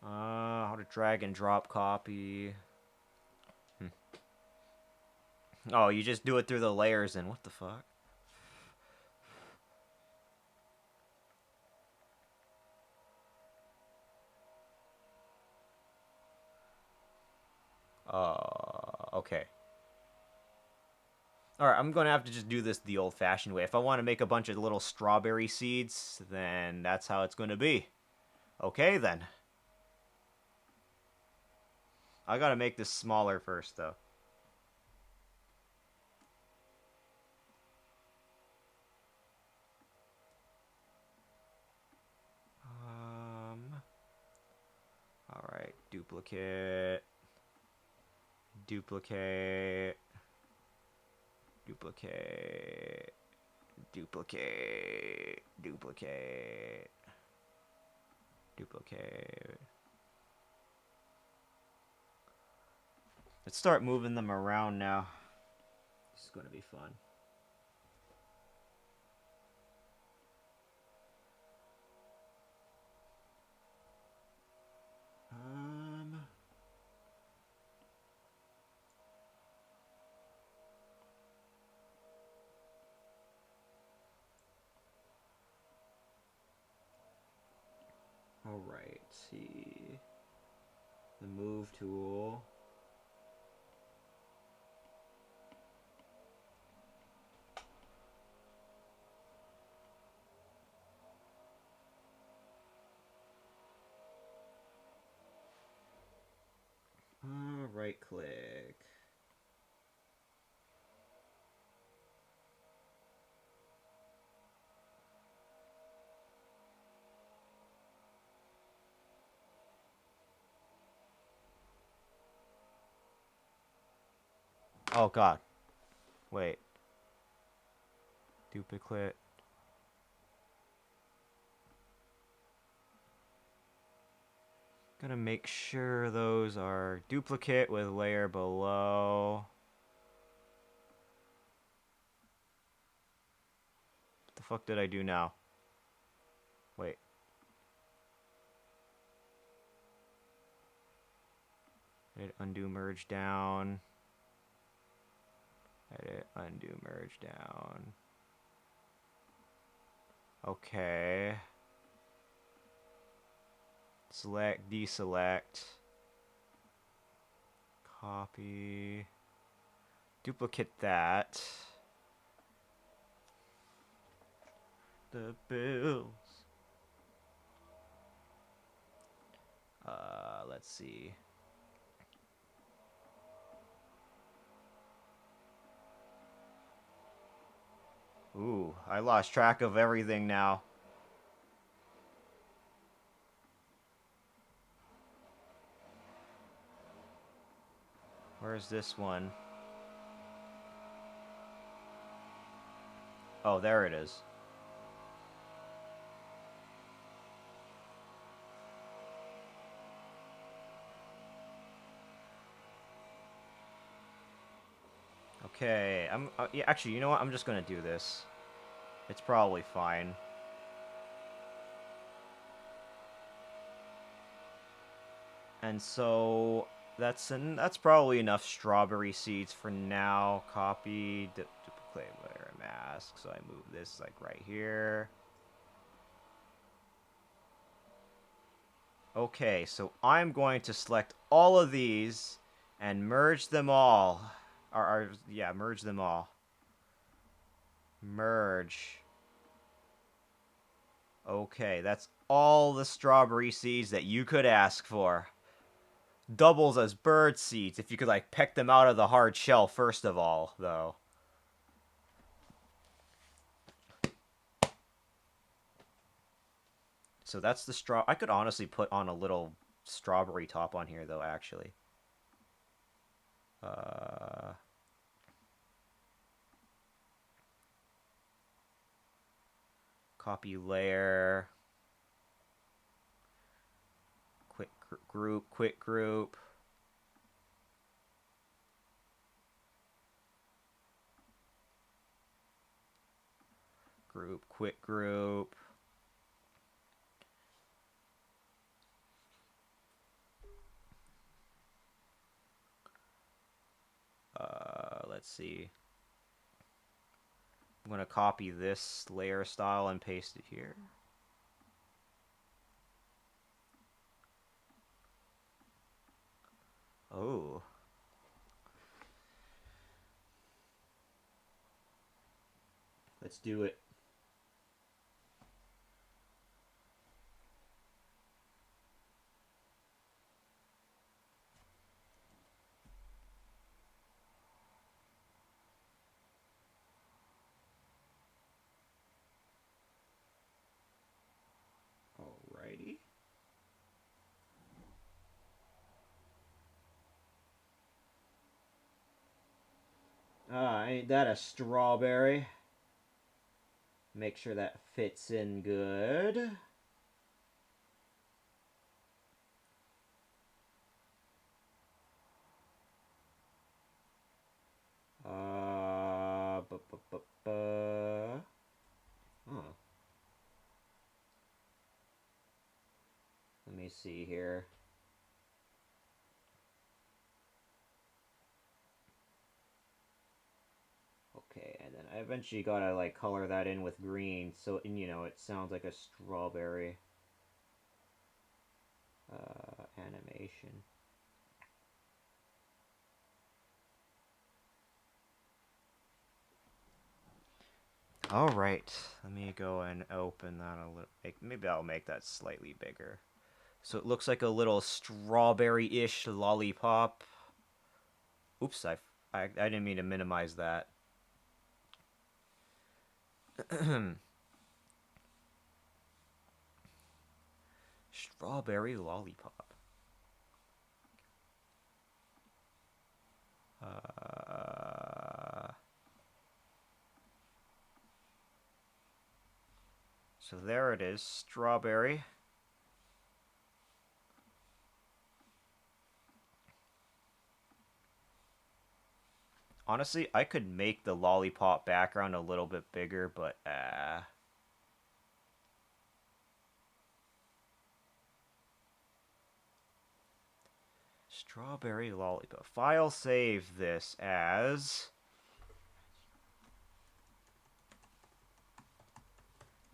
How to drag and drop copy. Oh, you just do it through the layers and what the fuck? Okay. Alright, I'm gonna have to just do this the old-fashioned way. If I want to make a bunch of little strawberry seeds, then that's how it's gonna be. Okay, then. I gotta make this smaller first, though. Alright, duplicate. Duplicate. Duplicate. Duplicate. Duplicate. Duplicate. Let's start moving them around now. This is gonna be fun. Alright, see. The move tool. Right click. Oh god. Wait. Duplicate. Gonna make sure those are duplicate with layer below. What the fuck did I do now? Wait. Edit, undo, merge down. Edit, undo, merge down. Okay. Select, deselect. Copy. Duplicate that. The bills. Let's see. Ooh, I lost track of everything now. Where's this one? Oh, there it is. Okay, yeah, actually, you know what? I'm just gonna do this. It's probably fine. And so that's probably enough strawberry seeds for now. Copy, duplicate layer mask. So I move this like right here. Okay, so I'm going to select all of these and merge them all. Yeah, merge them all. Merge. Okay, that's all the strawberry seeds that you could ask for. Doubles as bird seeds if you could, like, peck them out of the hard shell first of all, though. So that's the straw. I could honestly put on a little strawberry top on here, though, actually. Uh... Copy layer. Quick group, quick group. Group, quick group. Let's see. I'm going to copy this layer style and paste it here. Oh. Let's do it. Alrighty. Ain't that a strawberry? Make sure that fits in good. Bu -bu -bu -bu. Huh. Let me see here. Okay, and then I eventually gotta, like, color that in with green so, you know, it sounds like a strawberry. Animation. Alright, let me go and open that a little. Maybe I'll make that slightly bigger. So it looks like a little strawberry-ish lollipop. Oops, I didn't mean to minimize that. Strawberry lollipop. So there it is, strawberry. Honestly, I could make the lollipop background a little bit bigger, but strawberry lollipop. File save this as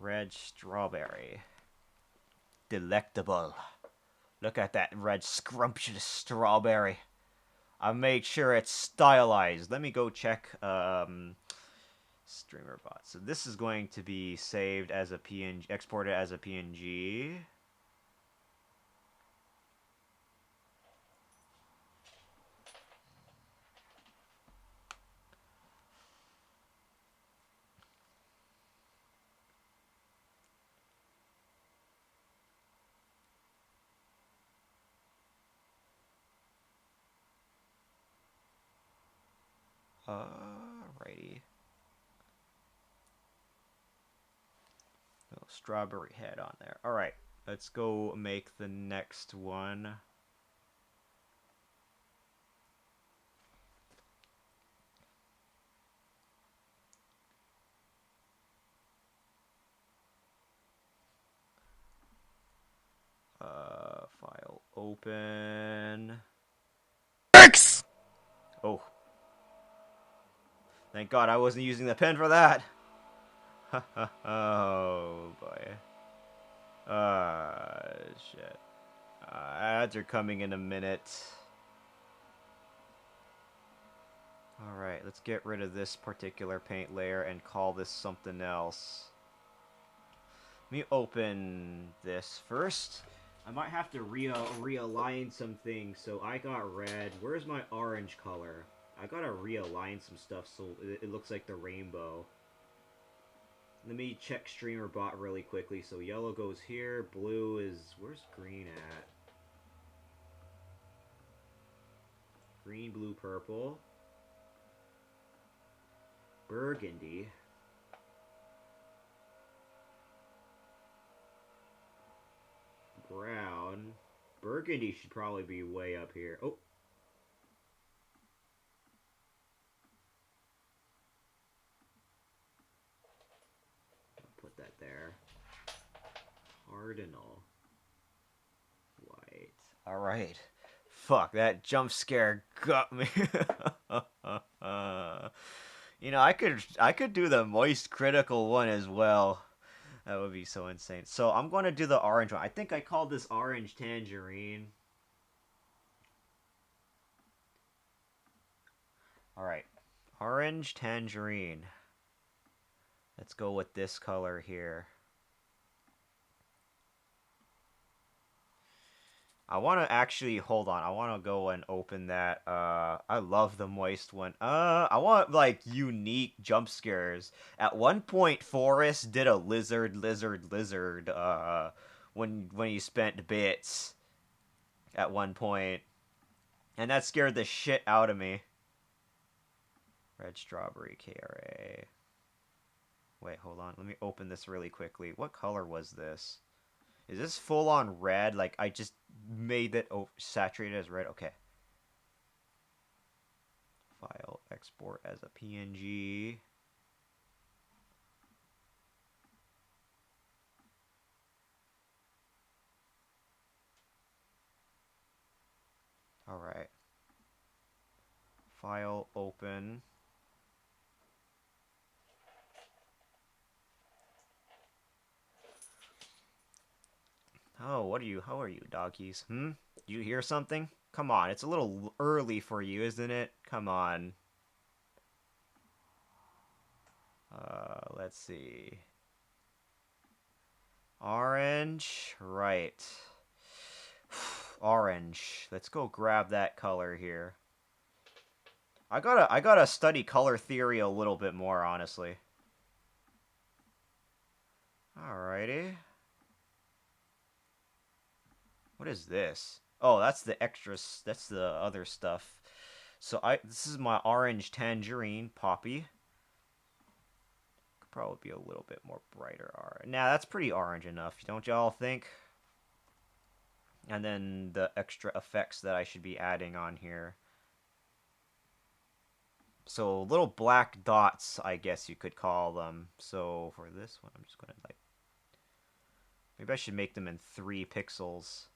red strawberry. Delectable. Look at that red scrumptious strawberry. I made sure it's stylized. Let me go check StreamerBot. So this is going to be saved as a PNG, exported as a PNG. Alrighty. Little strawberry head on there. Alright, let's go make the next one. File open. X! Oh. Thank God I wasn't using the pen for that. Oh boy. Shit. Ads are coming in a minute. Alright, Alright, let's get rid of this particular paint layer and call this something else. Let me open this first. I might have to realign some things. So I got red. Where's my orange color? I gotta realign some stuff so it looks like the rainbow. Let me check streamer bot really quickly. So yellow goes here. Blue is... Where's green at? Green, blue, purple. Burgundy. Brown. Burgundy should probably be way up here. Oh. I'll put that there. Cardinal. White. Alright. Fuck, that jump scare got me. You know, I could do the moist critical one as well. That would be so insane. So I'm going to do the orange one. I think I called this orange tangerine. Alright. Orange tangerine. Let's go with this color here. I want to actually, hold on. I want to go and open that. I love the moist one. I want, like, unique jump scares. At one point, Forrest did a lizard, when he spent bits. At one point. And that scared the shit out of me. Red strawberry KRA. Wait, hold on. Let me open this really quickly. What color was this? Is this full on red? Like, I just made it saturated as red? Okay. File, export as a PNG. Alright. File, open. Oh, how are you, doggies? You hear something? Come on, it's a little early for you, isn't it? Come on. Let's see. Orange, right. Orange. Let's go grab that color here. I gotta study color theory a little bit more, honestly. Alrighty. What is this? Oh, that's the extras. That's the other stuff. So this is my orange tangerine poppy. Could probably be a little bit more brighter orange. Nah, that's pretty orange enough, don't y'all think? And then the extra effects that I should be adding on here. So little black dots, I guess you could call them. So for this one, I'm just gonna like, maybe I should make them in 3 pixels.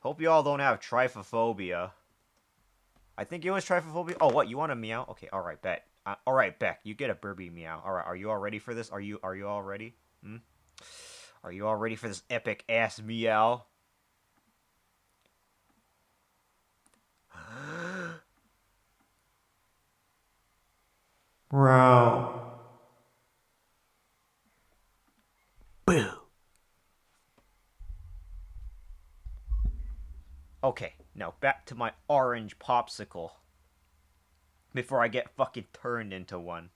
Hope you all don't have trypophobia. I think it was trypophobia. Oh, what? You want a meow? Okay, all right, bet. All right, Beck, you get a Burby meow. All right, are you all ready for this? Are you all ready? Are you all ready for this epic ass meow? Bro. Boo. Okay, now back to my orange popsicle. Before I get fucking turned into one.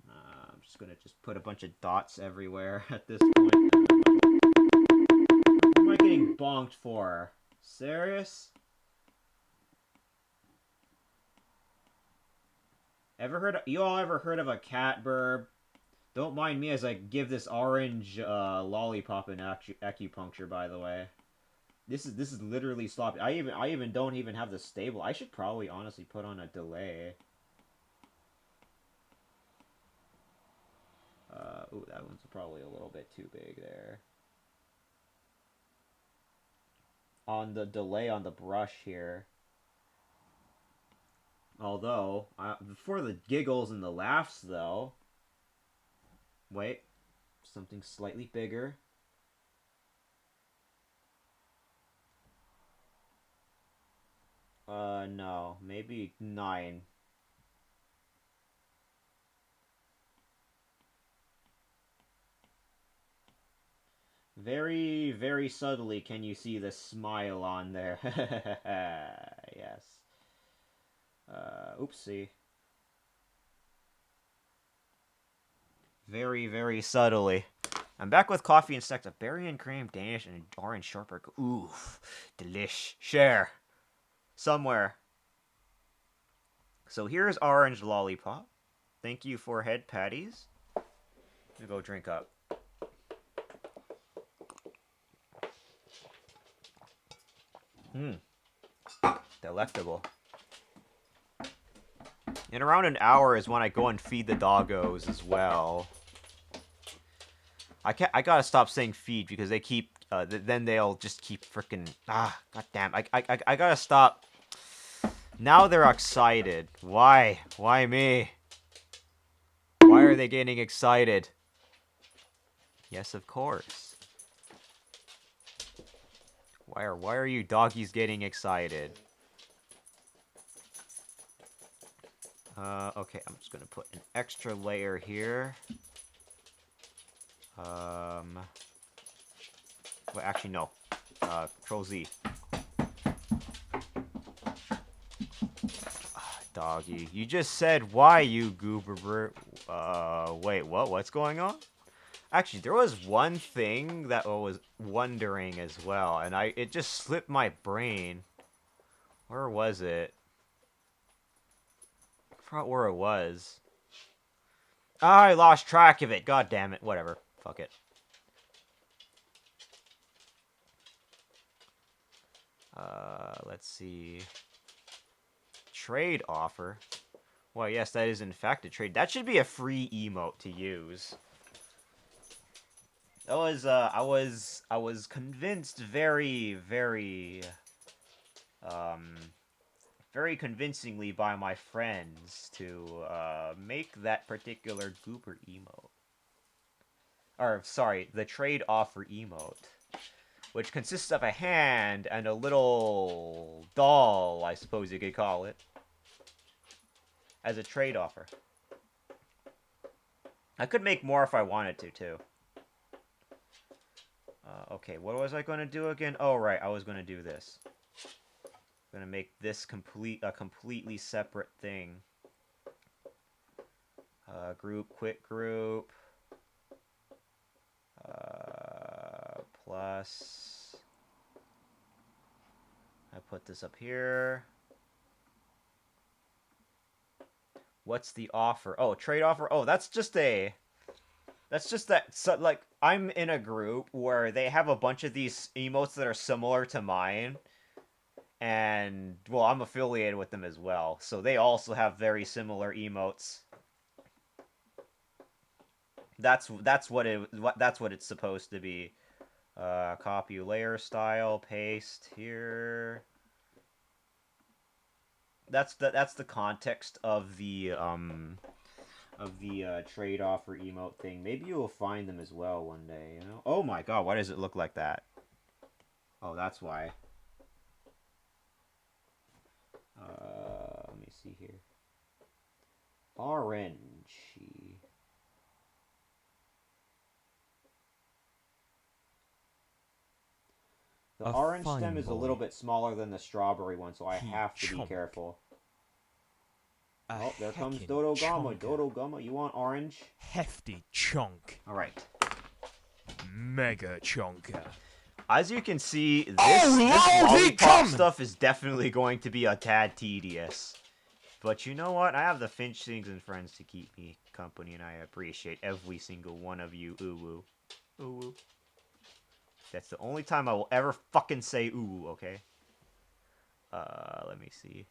I'm just gonna put a bunch of dots everywhere at this point. What am I getting bonked for? Serious? You all ever heard of a cat burb? Don't mind me as I give this orange lollipop an acupuncture, by the way. This is literally sloppy. I even don't even have the stable. I should probably honestly put on a delay. Ooh, that one's probably a little bit too big there. On the delay on the brush here. Although, for the giggles and the laughs, though... Wait. Something slightly bigger. No. Maybe 9. Very, very subtly can you see the smile on there. Yes. Oopsie. Very, very subtly. I'm back with coffee and stacks of berry and cream, Danish, and orange shortbread. Oof. Delish. Share. Somewhere. So here's orange lollipop. Thank you for head patties. Let me go drink up. Delectable. In around an hour is when I go and feed the doggos as well. I gotta stop saying feed because they keep then they'll just keep freaking god damn. I gotta stop. Now they're excited. Why me? Why are they getting excited? Yes, of course. Why are you doggies getting excited? Okay, I'm just gonna put an extra layer here. Wait, actually no. Control Z. Doggy, you just said why, you goober. Wait, what? What's going on? Actually, there was one thing that I was wondering as well, and it just slipped my brain. Where was it? I forgot where it was. I lost track of it. God damn it. Whatever. Fuck it. Let's see. Trade offer. Well, yes, that is in fact a trade. That should be a free emote to use. That was I was convinced very convincingly by my friends to make that particular goober emote. Or sorry, the trade offer emote, which consists of a hand and a little doll, I suppose you could call it, as a trade offer. I could make more if I wanted to, too. Okay, what was I going to do again? Oh, right, I was going to do this. I'm going to make this a completely separate thing. Group, quit group. Plus... I put this up here. What's the offer? Oh, trade offer. Oh, that's just that. So, like, I'm in a group where they have a bunch of these emotes that are similar to mine, and well, I'm affiliated with them as well, so they also have very similar emotes. That's what it's supposed to be. Copy layer style, paste here. That's the context of the trade offer emote thing. Maybe you will find them as well one day, you know? Oh my god, why does it look like that? Oh, that's why. Let me see here. Orangey. The orange stem is a little bit smaller than the strawberry one, so I have to be careful. Oh, there comes Dodo Gama. Dodo Gama, you want orange? Hefty chunk. Alright. Mega chonker. As you can see, this lollipop stuff is definitely going to be a tad tedious. But you know what? I have the Finchings and friends to keep me company, and I appreciate every single one of you. Ooh, ooh. Ooh, ooh. That's the only time I will ever fucking say ooh, okay? Let me see.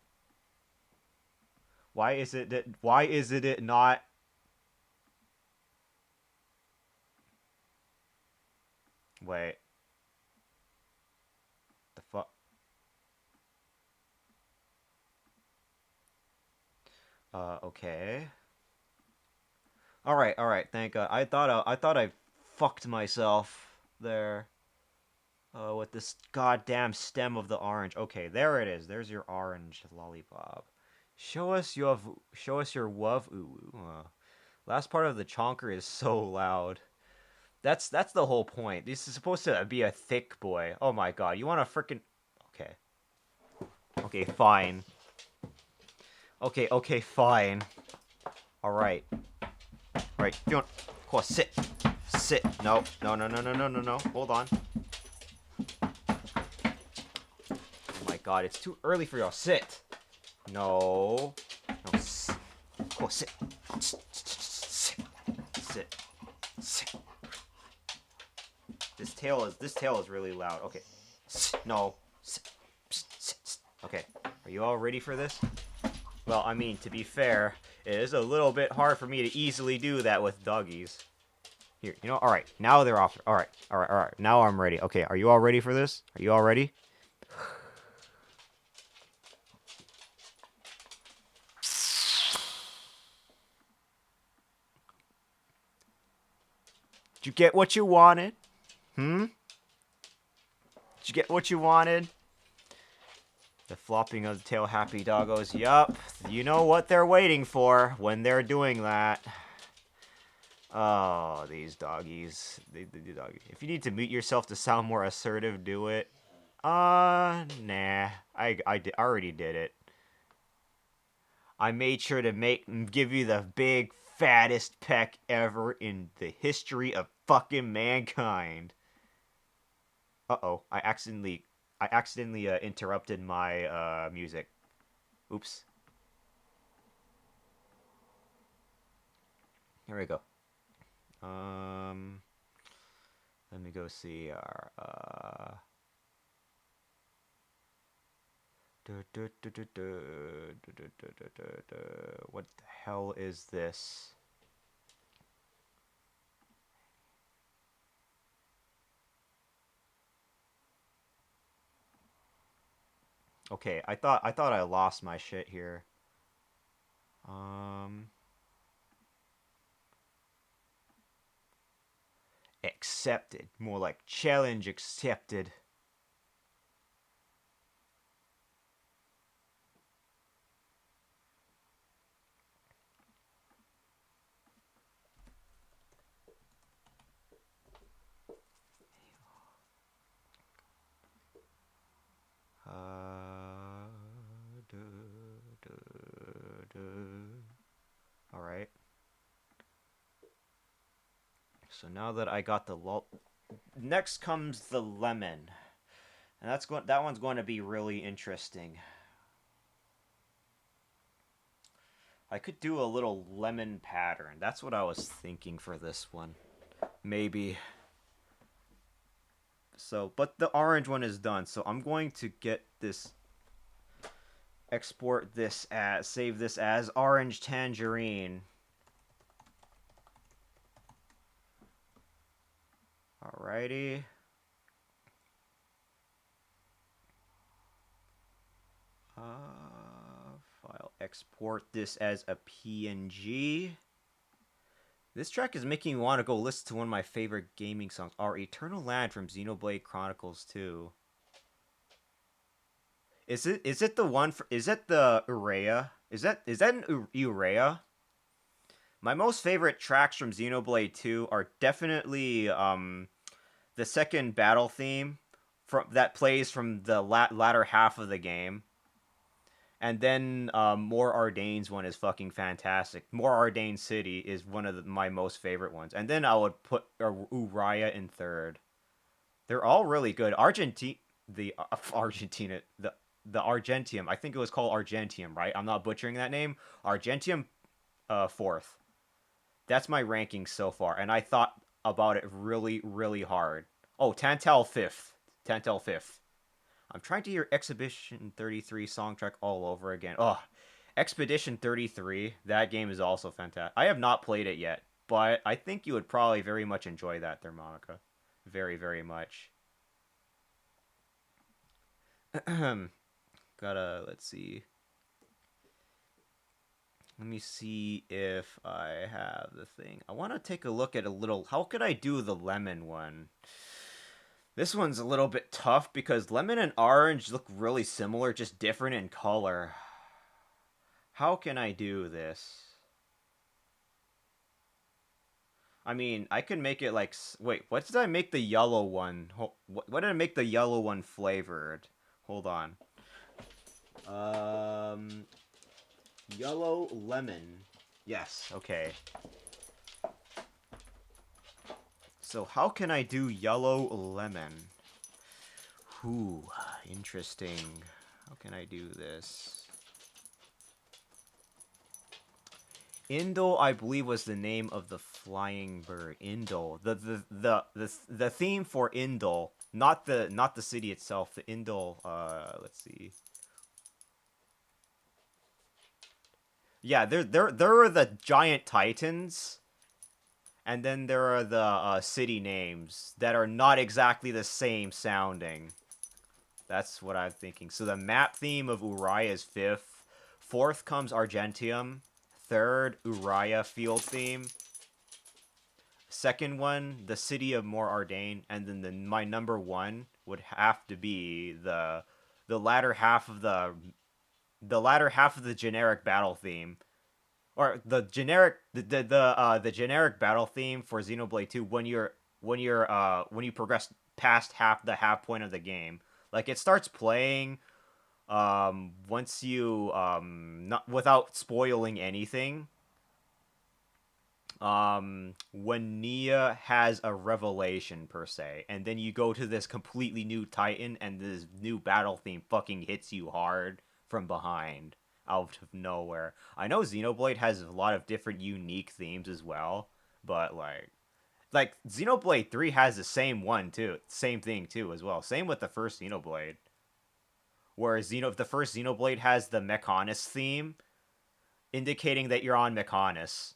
Why is it not... Wait. The fuck? Okay. Alright, thank God. I thought I fucked myself there. With this goddamn stem of the orange. Okay, there it is. There's your orange lollipop. Show us your wuv ooh. Last part of the chonker is so loud. That's the whole point. This is supposed to be a thick boy. Oh my god, you want a frickin' okay. Okay, fine. Okay, fine. Alright. Right, you want cool, sit. Sit. No. Hold on. Oh my god, it's too early for y'all. Sit. No. No. Cool, sit. Sit. Sit. Sit. This tail is really loud. Okay. No. Sit. Okay. Are you all ready for this? Well, I mean, to be fair, it is a little bit hard for me to easily do that with doggies. Here, you know, alright, now they're off. Alright. Now I'm ready. Okay, are you all ready for this? Are you all ready? Did you get what you wanted? Did you get what you wanted? The flopping of the tail happy doggos. Yup. You know what they're waiting for when they're doing that. Oh, these doggies. The doggies. If you need to mute yourself to sound more assertive, do it. Nah. I already did it. I made sure to give you the big, fattest peck ever in the history of fucking mankind. Uh-oh. I accidentally interrupted my music. Oops. Here we go. Let me go see our what the hell is this? Okay, I thought I lost my shit here. Accepted. More like challenge accepted. Alright. So now that I got the next comes the lemon. And that one's going to be really interesting. I could do a little lemon pattern. That's what I was thinking for this one. Maybe. So, but the orange one is done. So I'm going to get this, save this as orange tangerine. Alrighty. File, export this as a PNG. This track is making me want to go listen to one of my favorite gaming songs, Our Eternal Land from Xenoblade Chronicles 2. Is it the one for, is it the Urea? Is that an Urea? My most favorite tracks from Xenoblade 2 are definitely the second battle theme that plays from the latter half of the game. And then More Ardane's one is fucking fantastic. More Ardane City is one of my most favorite ones. And then I would put Uraya in third. They're all really good. The Argentium. I think it was called Argentium, right? I'm not butchering that name. Argentium, fourth. That's my ranking so far, and I thought about it really, really hard. Oh, Tantal fifth. I'm trying to hear Expedition 33 song track all over again. Oh, Expedition 33, that game is also fantastic. I have not played it yet, but I think you would probably very much enjoy that, Thermonica. Very, very much. Let's see. Let me see if I have the thing. I want to take a look at how could I do the lemon one? This one's a little bit tough because lemon and orange look really similar, just different in color. How can I do this? I mean, I could make it like... Wait, what did I make the yellow one? What did I make the yellow one flavored? Hold on. Um... Yellow lemon. Yes, okay. So how can I do yellow lemon? Ooh, interesting. How can I do this? Indol, I believe, was the name of the flying bird. Indol. The theme for Indol, not the city itself. The Indol. Let's see. Yeah, there are the giant titans, and then there are the city names that are not exactly the same sounding. That's what I'm thinking. So the map theme of Uriah is 5th. 4th comes Argentium. 3rd, Uriah field theme. 2nd one, the city of Mor Ardain, and then my number 1 would have to be the latter half of the generic battle theme, or the generic battle theme for Xenoblade 2 when you progress past the half point of the game. Like it starts playing once you not without spoiling anything, when Nia has a revelation per se, and then you go to this completely new Titan, and this new battle theme fucking hits you hard from behind out of nowhere. I know Xenoblade has a lot of different unique themes as well, but like Xenoblade 3 has the same one too, same thing too as well. Same with the first Xenoblade, where the first Xenoblade has the Mechonis theme, indicating that you're on Mechonis.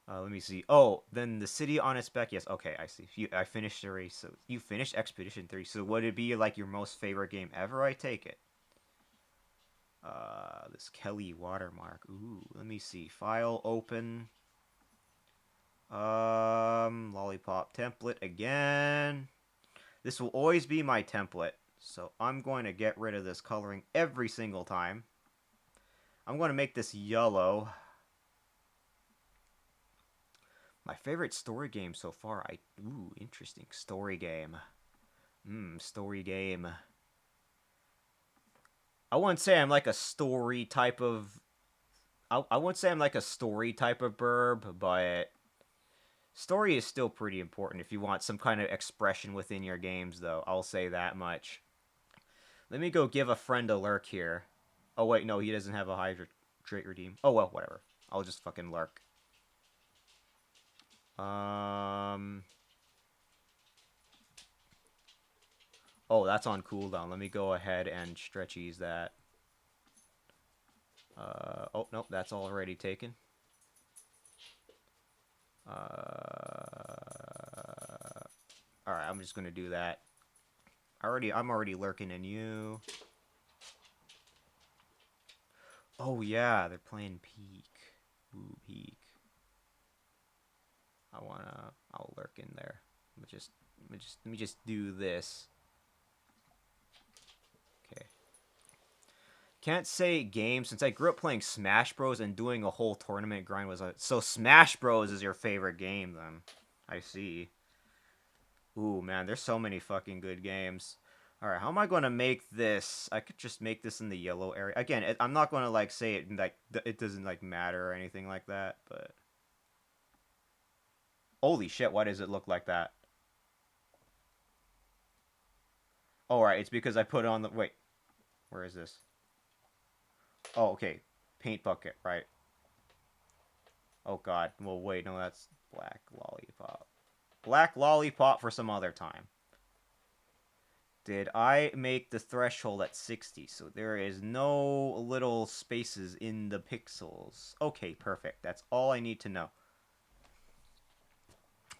Let me see. Oh, then the city on its back. Yes, okay, I see. I finished the race. So you finished Expedition 3. So would it be like your most favorite game ever? I take it. This Kelly watermark. Ooh, let me see. File open. Lollipop template again. This will always be my template. So I'm going to get rid of this coloring every single time. I'm going to make this yellow. My favorite story game so far. Ooh, interesting. Story game. Story game. I wouldn't say I'm like a story type of... I wouldn't say I'm like a story type of burb, but... Story is still pretty important if you want some kind of expression within your games, though. I'll say that much. Let me go give a friend a lurk here. Oh, wait, no, he doesn't have a hydrate redeem. Oh, well, whatever. I'll just fucking lurk. Oh, that's on cooldown. Let me go ahead and stretch ease that. Oh, nope, that's already taken. Alright, I'm just gonna do that. I'm already lurking in you. Oh yeah, they're playing Peak. Ooh, Peak. I'll lurk in there. Let me just do this. Okay. Can't say game since I grew up playing Smash Bros and doing a whole tournament grind so Smash Bros is your favorite game then. I see. Ooh, man, there's so many fucking good games. Alright, how am I going to make this? I could just make this in the yellow area. Again, I'm not going to, like, say it, like, it doesn't, like, matter or anything like that, but... Holy shit, why does it look like that? Oh, right, it's because I put on the... Wait, where is this? Oh, okay, paint bucket, right. Oh, God. Well, wait, no, that's Black Lollipop. Black Lollipop for some other time. Did I make the threshold at 60? So there is no little spaces in the pixels. Okay, perfect. That's all I need to know.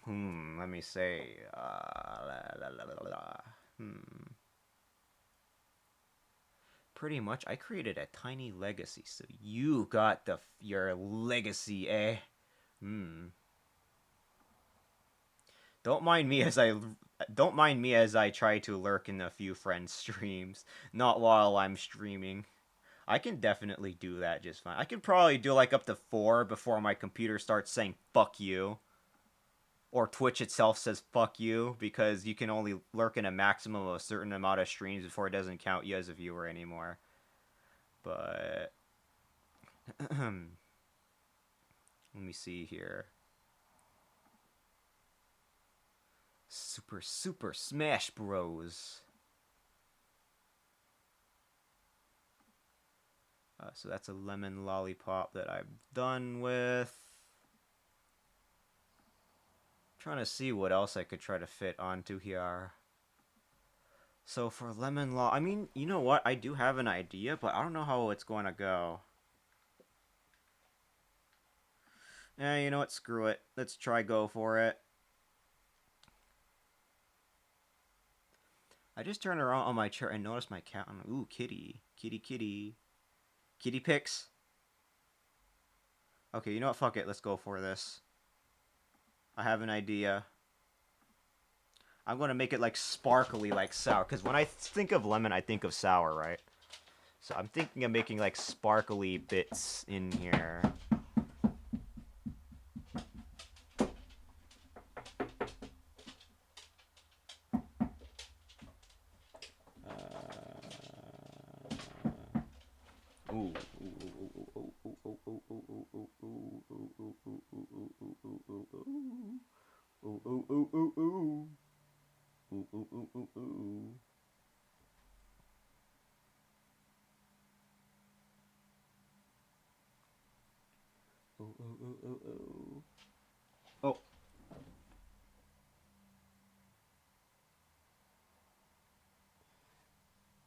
Let me say. Pretty much, I created a tiny legacy, so you got your legacy, eh? Don't mind me as I try to lurk in a few friends' streams, not while I'm streaming. I can definitely do that just fine. I could probably do like up to 4 before my computer starts saying fuck you. Or Twitch itself says fuck you, because you can only lurk in a maximum of a certain amount of streams before it doesn't count you as a viewer anymore. But let me see here. Super Smash Bros. So that's a lemon lollipop that I'm done with. Trying to see what else I could try to fit onto here. So for lemon law, I mean, you know what? I do have an idea, but I don't know how it's going to go. You know what? Screw it. Let's try go for it. I just turned around on my chair and noticed my cat on. Ooh, kitty. Kitty, kitty. Kitty pics. Okay, you know what? Fuck it. Let's go for this. I have an idea. I'm going to make it like sparkly like sour. Because when I think of lemon, I think of sour, right? So I'm thinking of making like sparkly bits in here. Oh.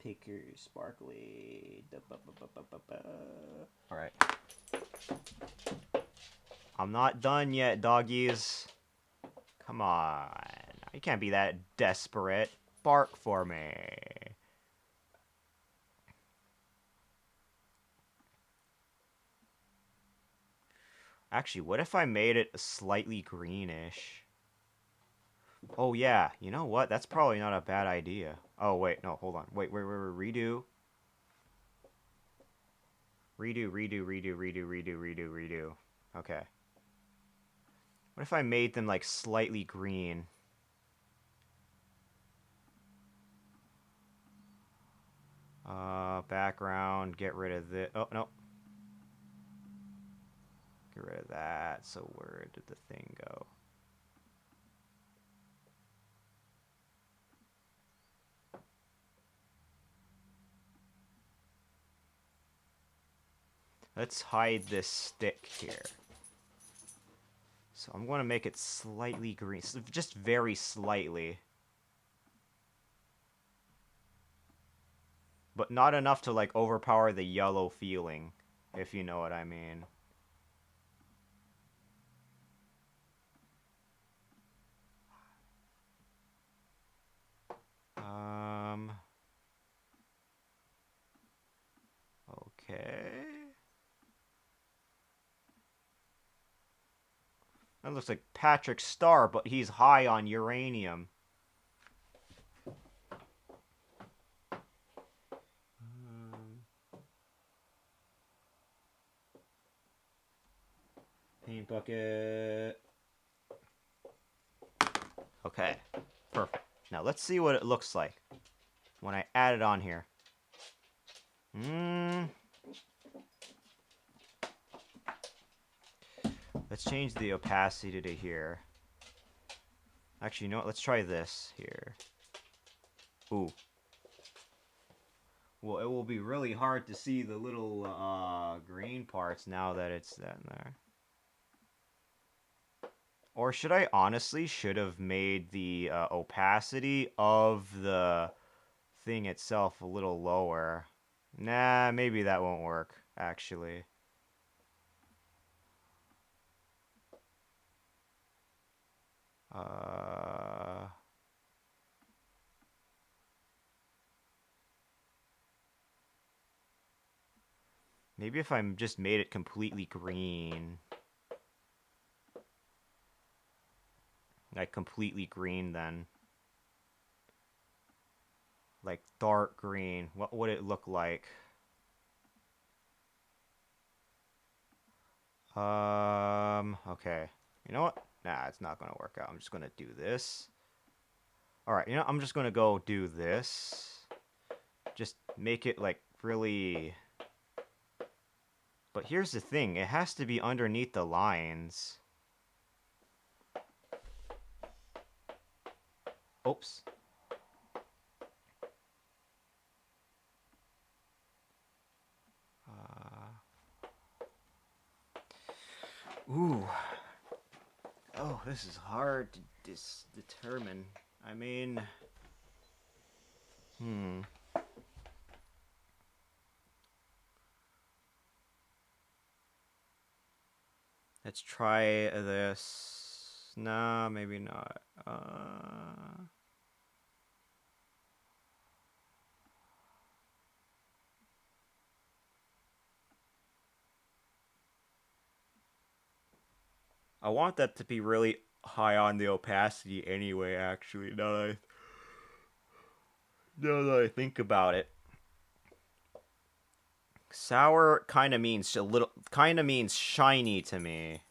Picker sparkly. Alright. I'm not done yet, doggies. Come on. You can't be that desperate. Bark for me. Actually, what if I made it slightly greenish? Oh, yeah. You know what? That's probably not a bad idea. Oh, wait. No, hold on. Wait. Redo. Redo. Okay. What if I made them, like, slightly green? Background. Get rid of this. Oh, no. Get rid of that. So where did the thing go? Let's hide this stick here. So I'm going to make it slightly green. Just very slightly. But not enough to, like, overpower the yellow feeling, if you know what I mean. Okay. That looks like Patrick Star, but he's high on uranium. Paint bucket. Okay, perfect. Now let's see what it looks like when I add it on here. Let's change the opacity to here. Actually, you know what? Let's try this here. Ooh. Well, it will be really hard to see the little green parts now that it's that in there. Or should I honestly should have made the opacity of the thing itself a little lower. Nah, maybe that won't work, actually. Maybe if I just made it completely green. Like completely green then. Like dark green. What would it look like? Okay. You know what? Nah, it's not gonna work out. I'm just gonna do this. Alright, you know, I'm just gonna go do this. Just make it like really... But here's the thing, it has to be underneath the lines. Oops. Ooh. Oh, this is hard to determine. I mean... Let's try this. Nah, maybe not. I want that to be really high on the opacity anyway, actually, now that I think about it. Sour kind of means shiny to me.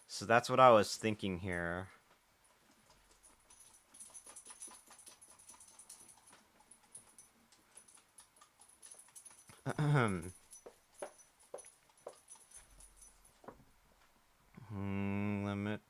So that's what I was thinking here. Limit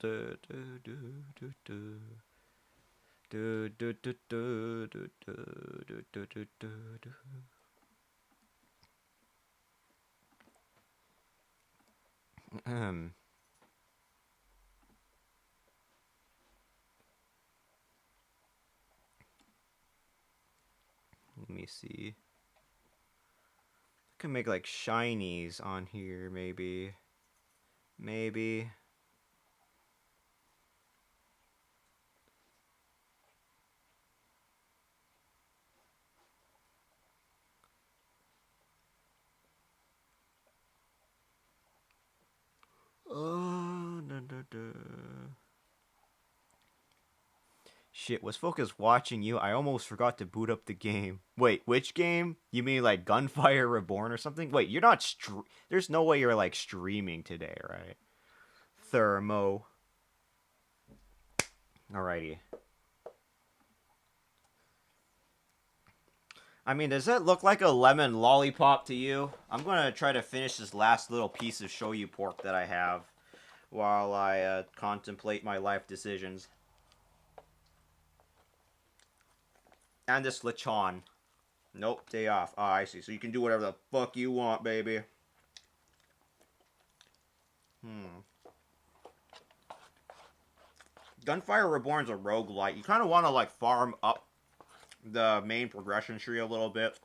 Let me see. I can make like shinies on here, maybe. Maybe. Oh, Shit, was focused watching you. I almost forgot to boot up the game. Wait, which game? You mean like Gunfire Reborn or something? Wait, you're not there's no way you're like streaming today, right? Thermo. Alrighty. I mean, does that look like a lemon lollipop to you? I'm gonna try to finish this last little piece of shoyu pork that I have while I contemplate my life decisions. And this lechon. Nope, day off. Ah, I see. So you can do whatever the fuck you want, baby. Gunfire Reborn's a roguelite. You kind of want to like farm up the main progression tree a little bit.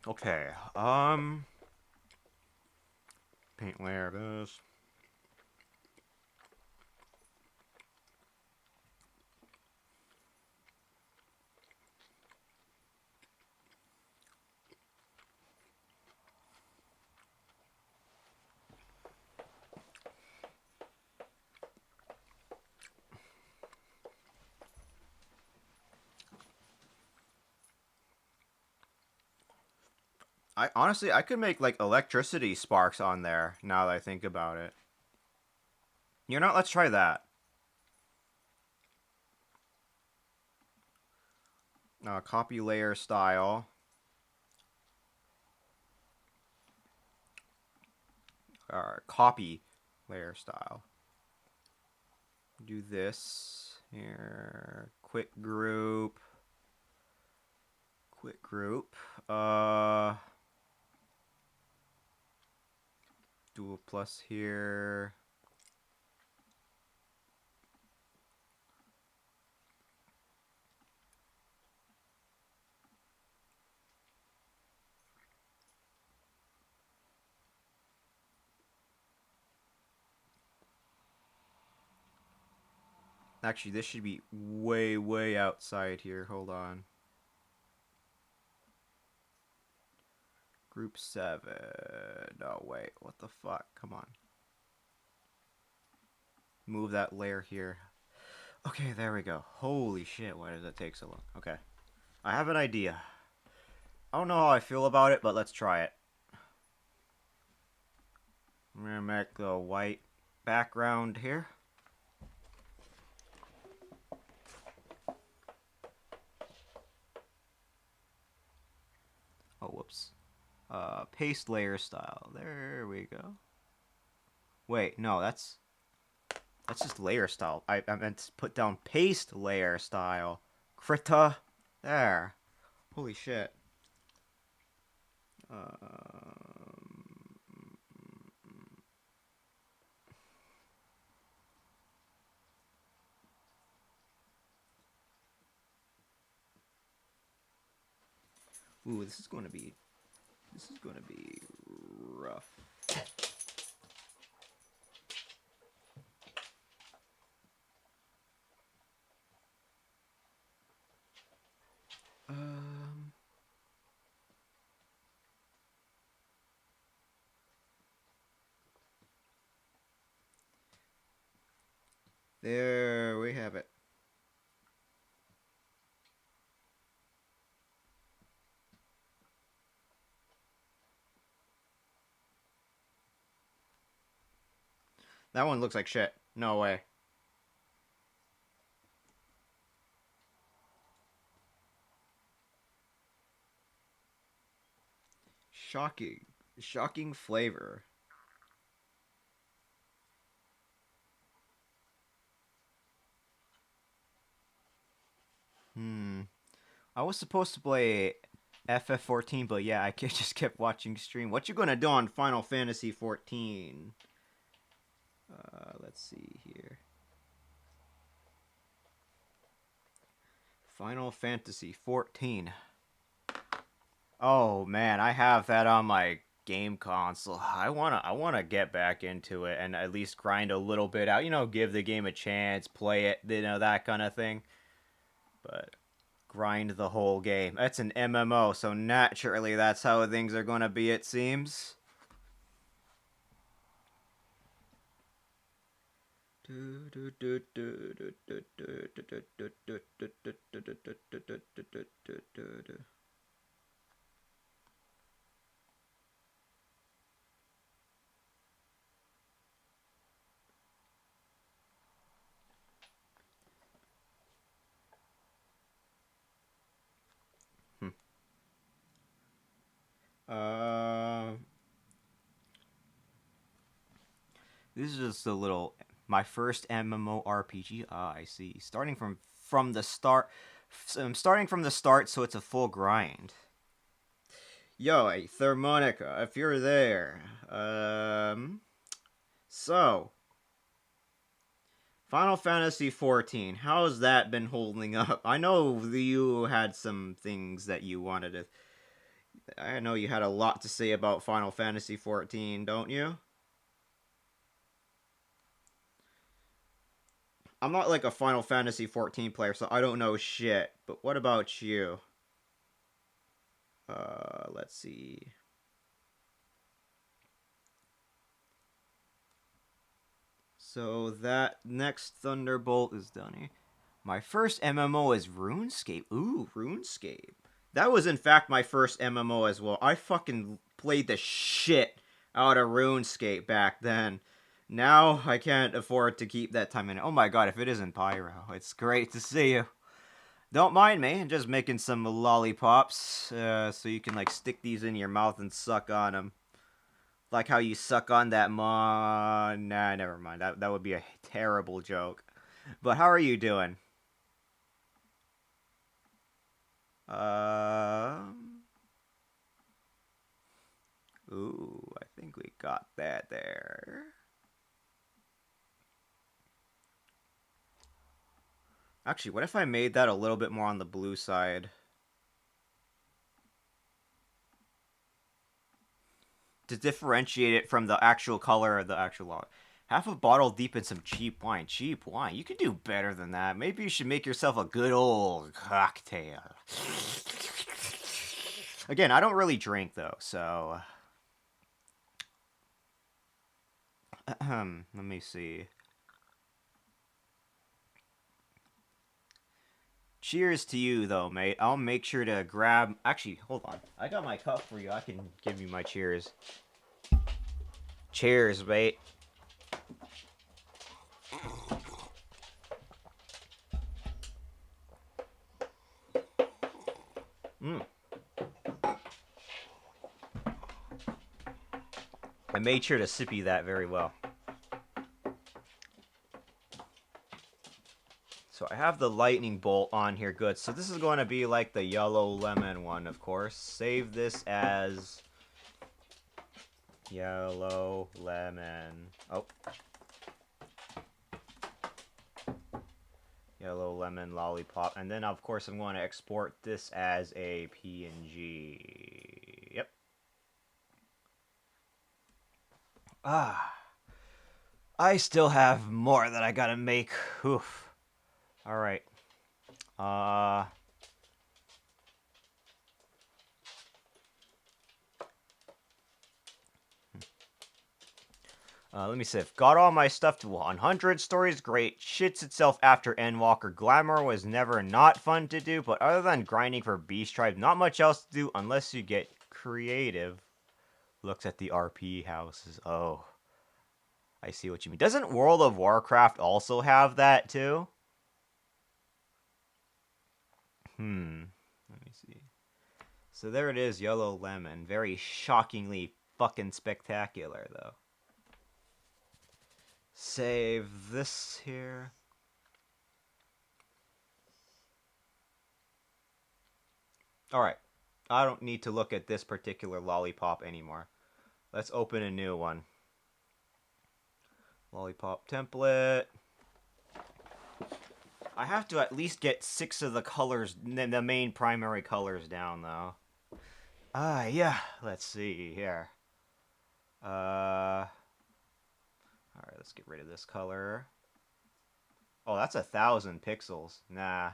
Okay. Paint layer this. I honestly, I could make like electricity sparks on there now that I think about it. You know, let's try that. Copy layer style. Copy layer style. Do this here. Quick group. Quick group. Do a plus here. Actually, this should be way, way outside here. Hold on. Group 7. No, wait. What the fuck? Come on. Move that layer here. Okay, there we go. Holy shit, why does that take so long? Okay. I have an idea. I don't know how I feel about it, but let's try it. I'm gonna make the white background here. Oh, whoops. Paste layer style. There we go. Wait, no, that's just layer style. I meant to put down paste layer style. Krita. There. Holy shit. Ooh, this is going to be rough. Um There we have it. That one looks like shit. No way. Shocking. Shocking flavor. I was supposed to play FF14, but yeah, I just kept watching stream. What you gonna do on Final Fantasy 14? Let's see here. Final Fantasy 14. Oh man, I have that on my game console. I wanna get back into it and at least grind a little bit out. You know, give the game a chance, play it, you know, that kind of thing. But grind the whole game. It's an MMO, so naturally that's how things are gonna be, it seems. Uh, this is just a little my first MMORPG. Ah, I see. Starting from the start. I'm starting from the start, so it's a full grind. Yo, hey, Thermonica, if you're there, so Final Fantasy 14. How's that been holding up? I know you had some things that you wanted to. I know you had a lot to say about Final Fantasy 14, don't you? I'm not like a Final Fantasy 14 player, so I don't know shit. But what about you? Let's see. So that next Thunderbolt is done here. My first MMO is RuneScape. Ooh, RuneScape. That was in fact my first MMO as well. I fucking played the shit out of RuneScape back then. Now I can't afford to keep that time in it. Oh my god, if it isn't Pyro, it's great to see you. Don't mind me, I'm just making some lollipops, so you can like stick these in your mouth and suck on them. Like how you suck on that Nah, never mind. That would be a terrible joke. But how are you doing? Um. Ooh, I think we got that there. Actually, what if I made that a little bit more on the blue side? To differentiate it from the actual color of the actual log. Half a bottle deep in some cheap wine. Cheap wine? You could do better than that. Maybe you should make yourself a good old cocktail. Again, I don't really drink, though, so... Let me see. Cheers to you, though, mate. I'll make sure to grab... Actually, hold on. I got my cup for you. I can give you my cheers. Cheers, mate. I made sure to sippy that very well. So I have the lightning bolt on here, good. So this is going to be like the yellow lemon one, of course. Save this as yellow lemon. Oh. Yellow lemon lollipop. And then, of course, I'm going to export this as a PNG. Yep. I still have more that I gotta make. Oof. Alright. Let me see. Got all my stuff to 100. Story's great. Shits itself after Endwalker. Glamour was never not fun to do, but other than grinding for Beast Tribe, not much else to do unless you get creative. Looks at the RP houses. Oh. I see what you mean. Doesn't World of Warcraft also have that, too? Let me see. So there it is, Yellow Lemon. Very shockingly fucking spectacular, though. Save this here. Alright. I don't need to look at this particular lollipop anymore. Let's open a new one. Lollipop template. I have to at least get 6 of the colors, the main primary colors down, though. Yeah. Let's see here. Alright, let's get rid of this color. Oh, that's 1,000 pixels. Nah.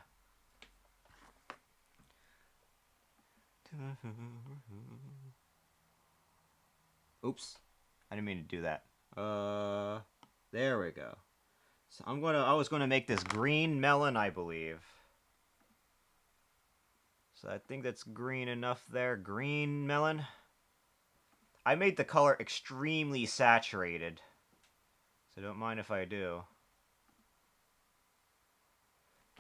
Oops. I didn't mean to do that. There we go. So I was gonna make this green melon, I believe. So I think that's green enough there. Green melon. I made the color extremely saturated. So don't mind if I do.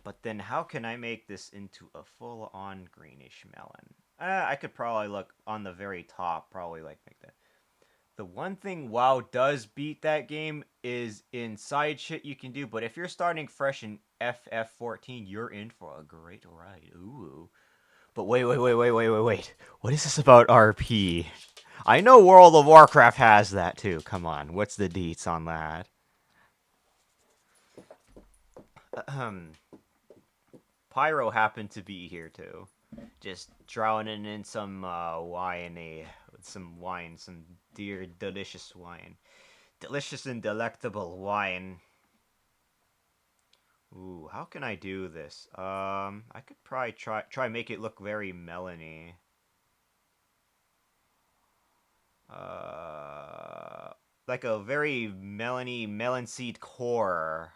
But then how can I make this into a full-on greenish melon? I could probably look on the very top, probably like make that. The one thing WoW does beat that game is in side shit you can do, but if you're starting fresh in FF14, you're in for a great ride. Ooh. But wait. What is this about RP? I know World of Warcraft has that too. Come on, what's the deets on that? Pyro happened to be here too. Just drowning in some wine, some dear delicious wine. Delicious and delectable wine. Ooh, how can I do this? I could probably try make it look very melony. Like a very melony melon seed core.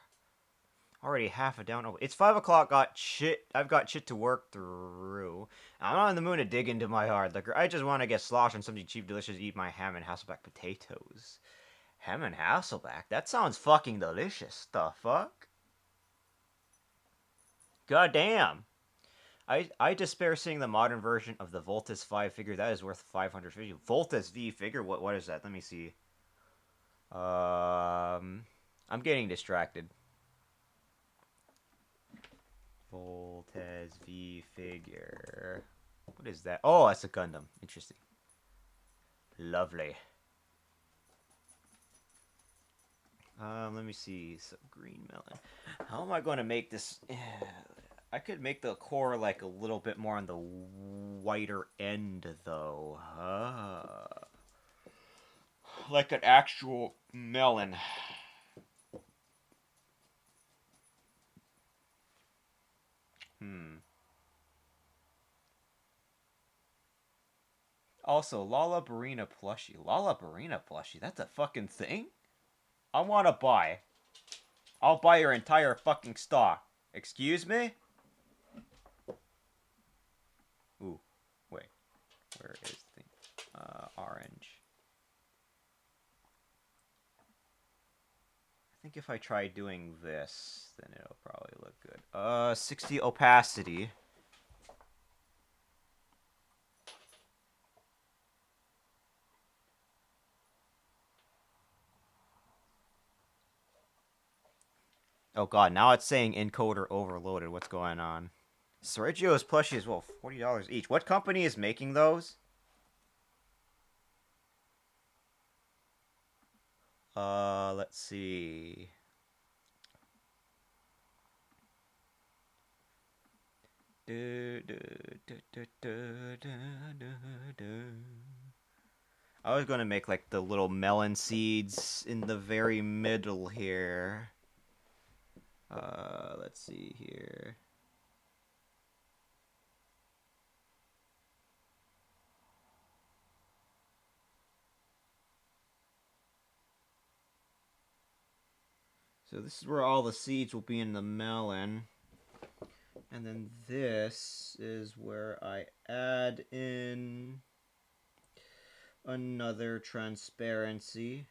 Already half a down. Oh, it's 5 o'clock. I've got shit to work through. I'm not in the mood to dig into my hard liquor. I just want to get sloshed on something cheap, delicious. Eat my ham and Hasselback potatoes. Ham and Hasselback. That sounds fucking delicious. The fuck? God damn. I despair seeing the modern version of the Voltus 5 figure. That is worth 550. Voltus V figure? What is that? Let me see. I'm getting distracted. Voltes V figure. What is that? Oh, that's a Gundam. Interesting. Lovely. Let me see. Some green melon. How am I going to make this? I could make the core like a little bit more on the whiter end, though. Like an actual melon. Also, Lollabarina plushie. Lollabarina plushie? That's a fucking thing? I want to buy. I'll buy your entire fucking stock. Excuse me? Ooh, wait. Where is the orange? I think if I try doing this, then it'll probably look good. 60 opacity. Oh god, now it's saying encoder overloaded. What's going on? Sergio's plushie as well, $40 each. What company is making those? Let's see. I was gonna make like the little melon seeds in the very middle here. Let's see here. So this is where all the seeds will be in the melon. And then this is where I add in another transparency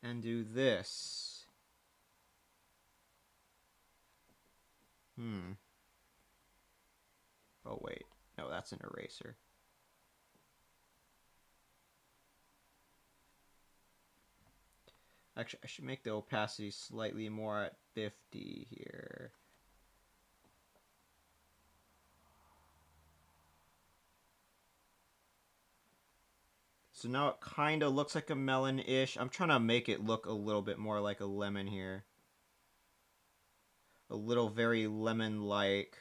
and do this. Oh wait, no, that's an eraser. Actually, I should make the opacity slightly more at 50 here. So now it kind of looks like a melon-ish. I'm trying to make it look a little bit more like a lemon here. A little very lemon-like.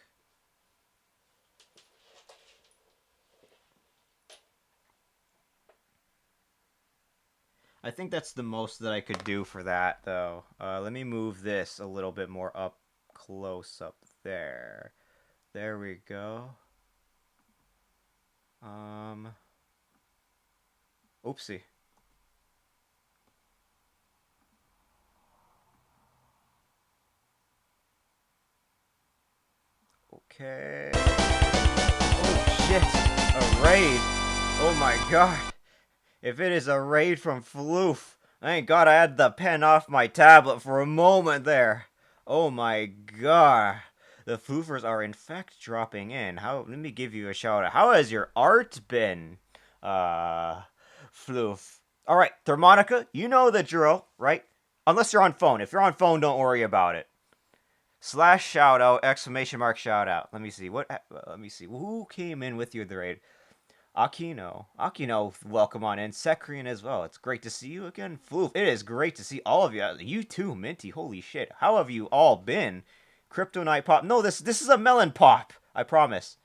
I think that's the most that I could do for that, though. Let me move this a little bit more up close up there. There we go. Oopsie. Okay. Oh shit! A raid! Oh my god! If it is a raid from Floof, thank god I had the pen off my tablet for a moment there. Oh my god. The Floofers are in fact dropping in. Let me give you a shout out. How has your art been? Floof. Alright, Thermonica, you know the drill, right? Unless you're on phone. If you're on phone, don't worry about it. / shout out, ! Shout out. Let me see. Let me see. Who came in with you the raid? Akino, welcome on in. Sekrian as well. It's great to see you again. Floof, it is great to see all of you. You too, Minty. Holy shit. How have you all been? Kryptonite Pop. No, this is a melon pop. I promise.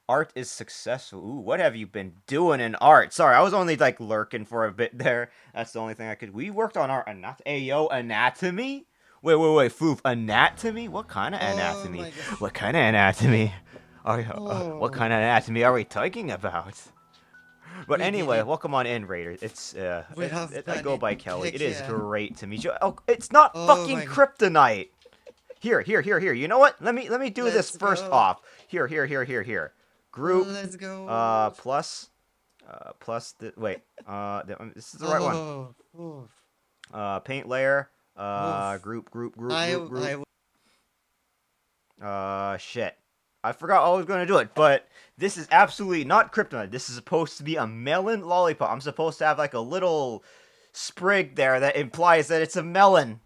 Art is successful. Ooh, what have you been doing in art? Sorry, I was only like lurking for a bit there. That's the only thing I could. We worked on our anatomy. Wait, Floof, anatomy? What kind of anatomy? What kind of anatomy? What kind of anatomy are we talking about? But anyway, welcome on in, Raider. It's I go by Kelly. It is great to meet you. Oh, it's not fucking kryptonite. Here. You know what? Let me do this first off. Here. Group. Let's go. Plus. Wait. This is the right one. Paint layer. Group. Shit. I forgot I was going to do it, but this is absolutely not kryptonite. This is supposed to be a melon lollipop. I'm supposed to have like a little sprig there that implies that it's a melon.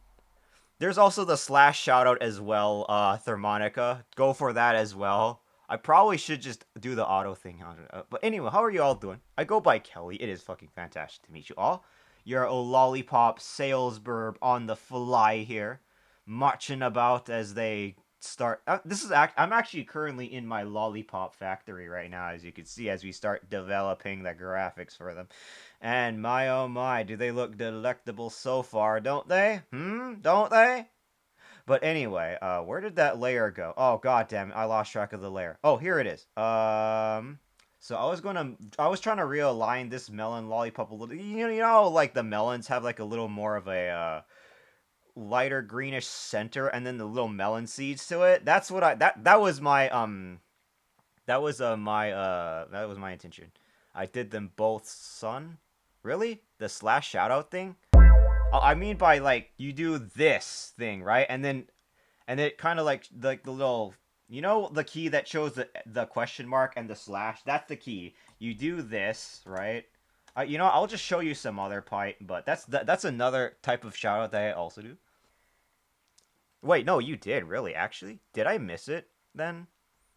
There's also the / shout out as well, Thermonica. Go for that as well. I probably should just do the auto thing. But anyway, how are you all doing? I go by Kelly. It is fucking fantastic to meet you all. You're a lollipop salesburb on the fly here, marching about as they start. I'm actually currently in my lollipop factory right now, as you can see, as we start developing the graphics for them. And my oh my, do they look delectable so far, don't they? Don't they? But anyway, where did that layer go? Oh god damn it, I lost track of the layer. Oh, here it is. So I was trying to realign this melon lollipop a little. You know, like the melons have like a little more of a lighter greenish center, and then the little melon seeds to it. That's what that was my that was my intention. I did them both sun. Really? The slash shoutout thing? I mean by like you do this thing, right? And it kind of like the little, you know, the key that shows the question mark and the slash. That's the key. You do this, right? You know, I'll just show you some other pipe, but that's another type of shout out that I also do. Wait, no, you did really actually. Did I miss it then?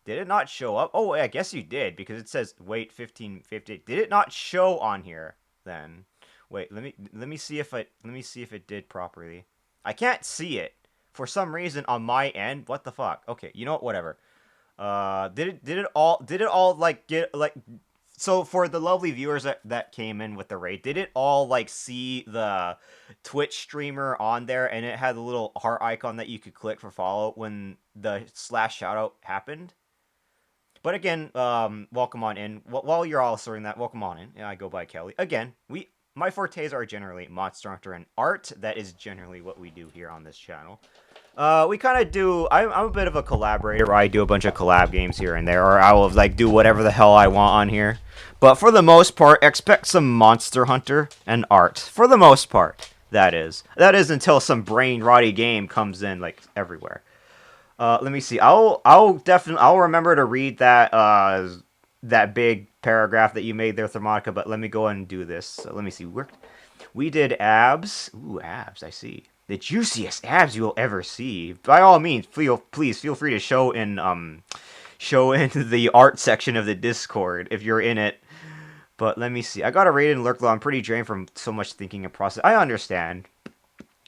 Did it not show up? Oh, I guess you did because it says wait 1550. Did it not show on here then? Wait, let me see if it did properly. I can't see it for some reason on my end. What the fuck? Okay, you know what? Whatever. Did it all like get like so for the lovely viewers that came in with the raid, did it all like see the Twitch streamer on there and it had the little heart icon that you could click for follow when the slash shoutout happened? But again, welcome on in. While you're all sorting that, welcome on in. Yeah, I go by Kelly. Again, my fortes are generally Monster Hunter and art. That is generally what we do here on this channel. We kind of do. I'm a bit of a collaborator. I do a bunch of collab games here and there, or I will like do whatever the hell I want on here. But for the most part, expect some Monster Hunter and art. For the most part, that is until some brain rotty game comes in like everywhere. Let me see. I'll remember to read that big paragraph that you made there, Thermonica. But let me go and do this. So let me see. We did abs. Ooh, abs. I see. The juiciest abs you will ever see. By all means, please feel free to show in the art section of the Discord if you're in it. But let me see. I got a raid in Lurklow. I'm pretty drained from so much thinking and process. I understand.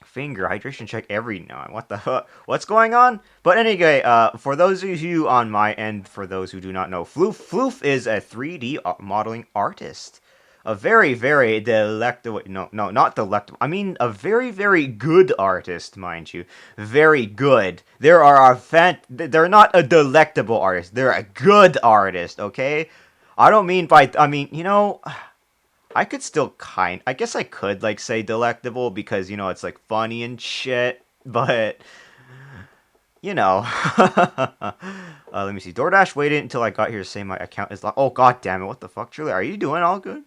Finger hydration check every now. What the fuck? What's going on? But anyway, for those of you on my end, for those who do not know, Floof is a 3D modeling artist. A very, very delectable. No, not delectable. I mean, a very, very good artist, mind you. Very good. They're not a delectable artist. They're a good artist. Okay. I mean, you know. I could still I guess I could, like, say delectable because, you know, it's, like, funny and shit, but, you know. Let me see. DoorDash waited until I got here to say my account is locked. Oh, god damn it, what the fuck, Truly? Are you doing all good?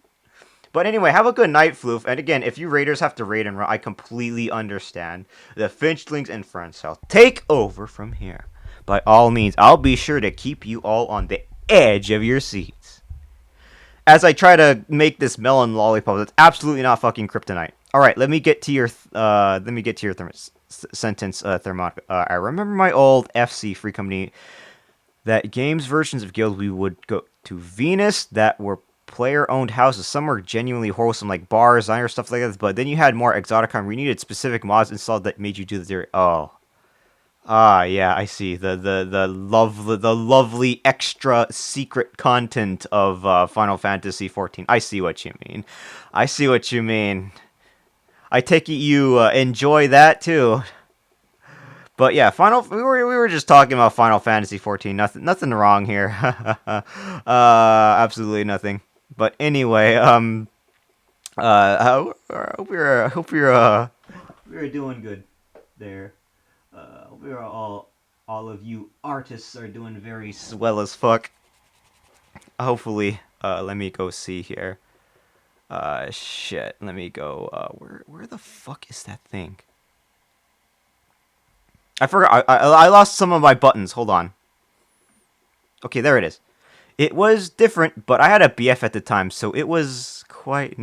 But anyway, have a good night, Floof. And again, if you raiders have to raid and run, I completely understand. The Finchlings and Friends shall take over from here. By all means, I'll be sure to keep you all on the edge of your seats as I try to make this melon lollipop that's absolutely not fucking kryptonite. All right, let me get to your sentence, Thermonica. I remember my old FC free company that games versions of Guild we would go to Venus that were player-owned houses. Some were genuinely wholesome, like bars, diner, stuff like that. But then you had more exotic where you needed specific mods installed that made you do the theory. Oh. Ah, yeah, I see. The lovely extra secret content of Final Fantasy XIV. I see what you mean. I see what you mean. I take it you enjoy that too. But yeah, we were just talking about Final Fantasy XIV. Nothing wrong here. Absolutely nothing. But anyway, I hope you're doing good there. We're all of you artists are doing very swell as fuck. Hopefully, let me go see here. Shit, let me go. Where the fuck is that thing? I forgot. I lost some of my buttons. Hold on. Okay, there it is. It was different, but I had a BF at the time, so it was quite.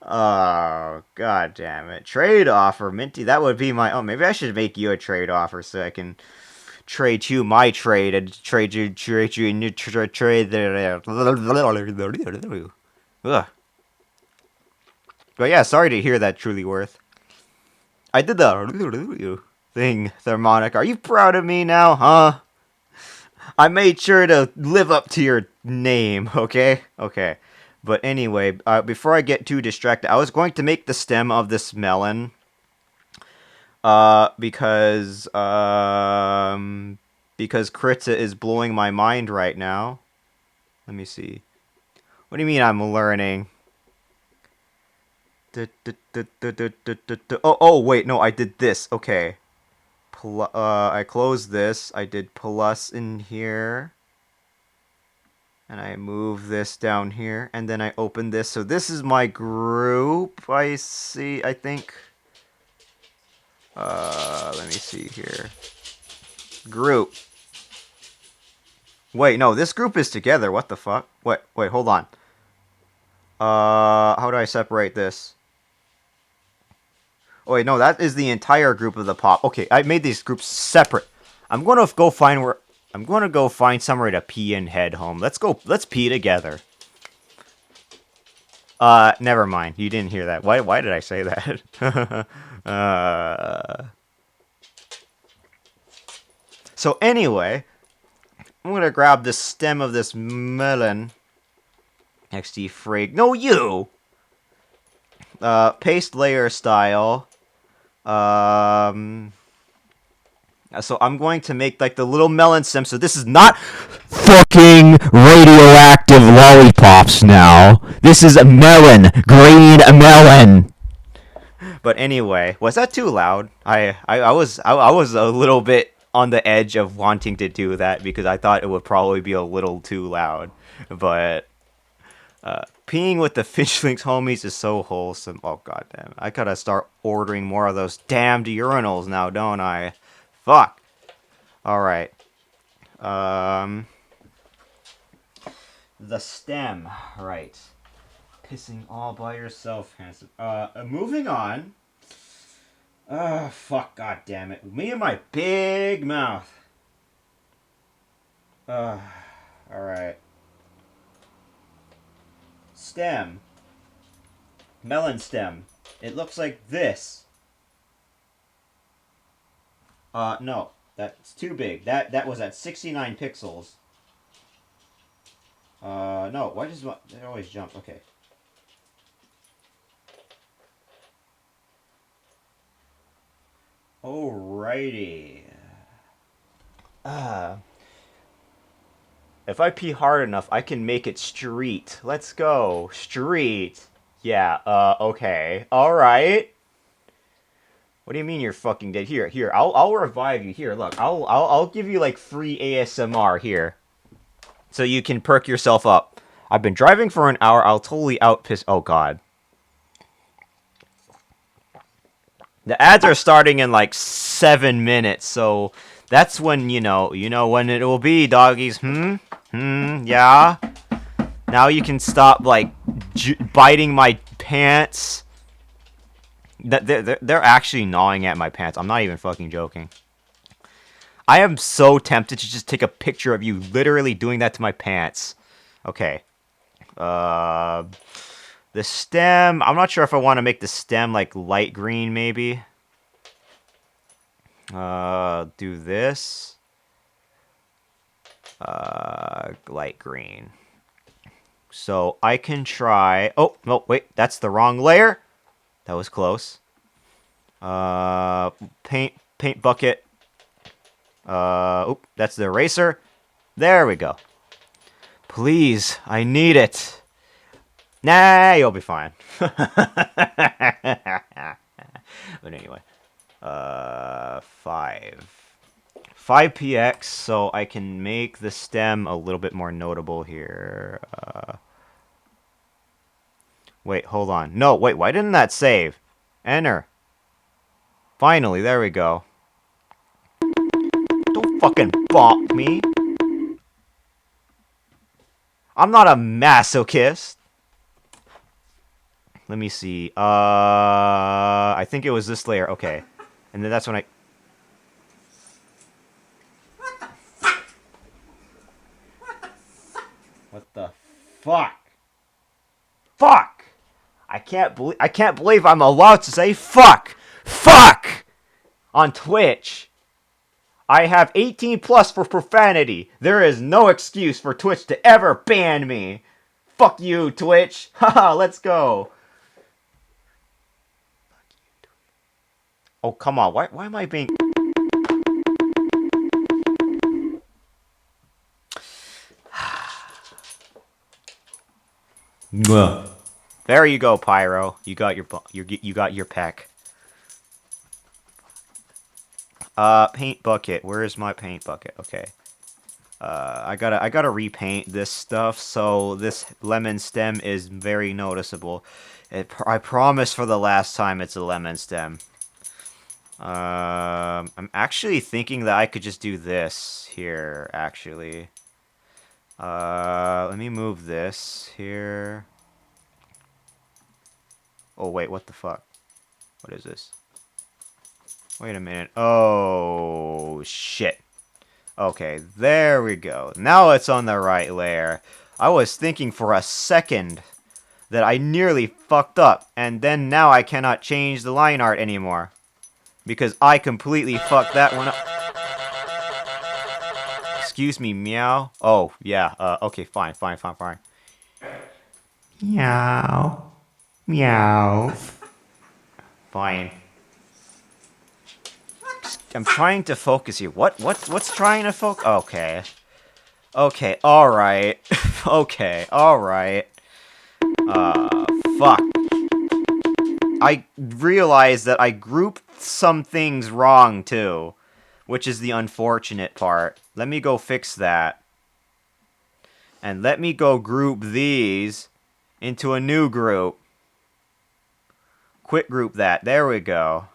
Oh, god damn it. Trade offer, Minty. That would be my... Oh, maybe I should make you a trade offer so I can trade you my trade and trade you in your trade. Ugh. But yeah, sorry to hear that, Truly Worth. I did the thing, Thermonic. Are you proud of me now, huh? I made sure to live up to your name, okay? Okay. But anyway, before I get too distracted, I was going to make the stem of this melon. Because Kritza is blowing my mind right now. Let me see. What do you mean I'm learning? Oh, wait, no, I did this. Okay. I closed this. I did plus in here. And I move this down here. And then I open this. So this is my group, I think. Let me see here. Group. Wait, no, this group is together. What the fuck? Wait, hold on. How do I separate this? Oh, wait, no, that is the entire group of the pop. Okay, I made these groups separate. I'm gonna go find somewhere to pee and head home. Let's pee together. Never mind. You didn't hear that. Why did I say that? So anyway, I'm gonna grab the stem of this melon. XD frig. No, you! Paste layer style. So I'm going to make like the little melon stem. So this is not fucking radioactive lollipops now. This is a melon. Green melon. But anyway, was that too loud? I was a little bit on the edge of wanting to do that because I thought it would probably be a little too loud. But peeing with the Finchlinks homies is so wholesome. Oh goddamn! I gotta start ordering more of those damned urinals now, don't I? Fuck. All right. The stem. Right. Pissing all by yourself, handsome. Moving on. Fuck. God damn it. Me and my big mouth. All right. Stem. Melon stem. It looks like this. No. That's too big. That was at 69 pixels. No. Why does it always jump? Okay. Alrighty. If I pee hard enough, I can make it street. Let's go. Street. Yeah, okay. Alright. What do you mean you're fucking dead? Here, I'll revive you. Here, look. I'll give you like free ASMR here. So you can perk yourself up. I've been driving for an hour. I'll totally outpiss. Oh god. The ads are starting in like 7 minutes, so that's when you know when it will be, doggies. Yeah. Now you can stop like biting my pants. They're actually gnawing at my pants. I'm not even fucking joking. I am so tempted to just take a picture of you literally doing that to my pants. Okay. The stem, I'm not sure if I want to make the stem like light green maybe. Do this. Light green. So I can try, oh, no, wait, that's the wrong layer. That was close. Paint bucket. Oop, that's the eraser. There we go. Please, I need it. Nah, you'll be fine. But anyway. 5px, so I can make the stem a little bit more notable here. Wait, hold on. No, wait, why didn't that save? Enter. Finally, there we go. Don't fucking bonk me. I'm not a masochist. Let me see. I think it was this layer. Okay. And then that's when I... What the fuck? Fuck! I can't believe I'm allowed to say fuck! Fuck! On Twitch. I have 18 plus for profanity. There is no excuse for Twitch to ever ban me. Fuck you, Twitch. Haha, let's go. Oh, come on. Why am I being... Mwah. There you go, Pyro. You got you got your peck. Paint bucket. Where is my paint bucket? Okay. I gotta repaint this stuff, so this lemon stem is very noticeable. I promise for the last time it's a lemon stem. I'm actually thinking that I could just do this here, actually. Let me move this here. Oh, wait, what the fuck? What is this? Wait a minute. Oh, shit. Okay, there we go. Now it's on the right layer. I was thinking for a second that I nearly fucked up, and then now I cannot change the line art anymore. Because I completely fucked that one up. Excuse me, meow? Oh, yeah, okay, fine. Meow. Meow. Fine. I'm trying to focus here. What's trying to focus? Okay. Okay, alright. Okay, alright. Fuck. I realized that I grouped some things wrong, too. Which is the unfortunate part. Let me go fix that. And let me go group these into a new group. Quick group that. There we go.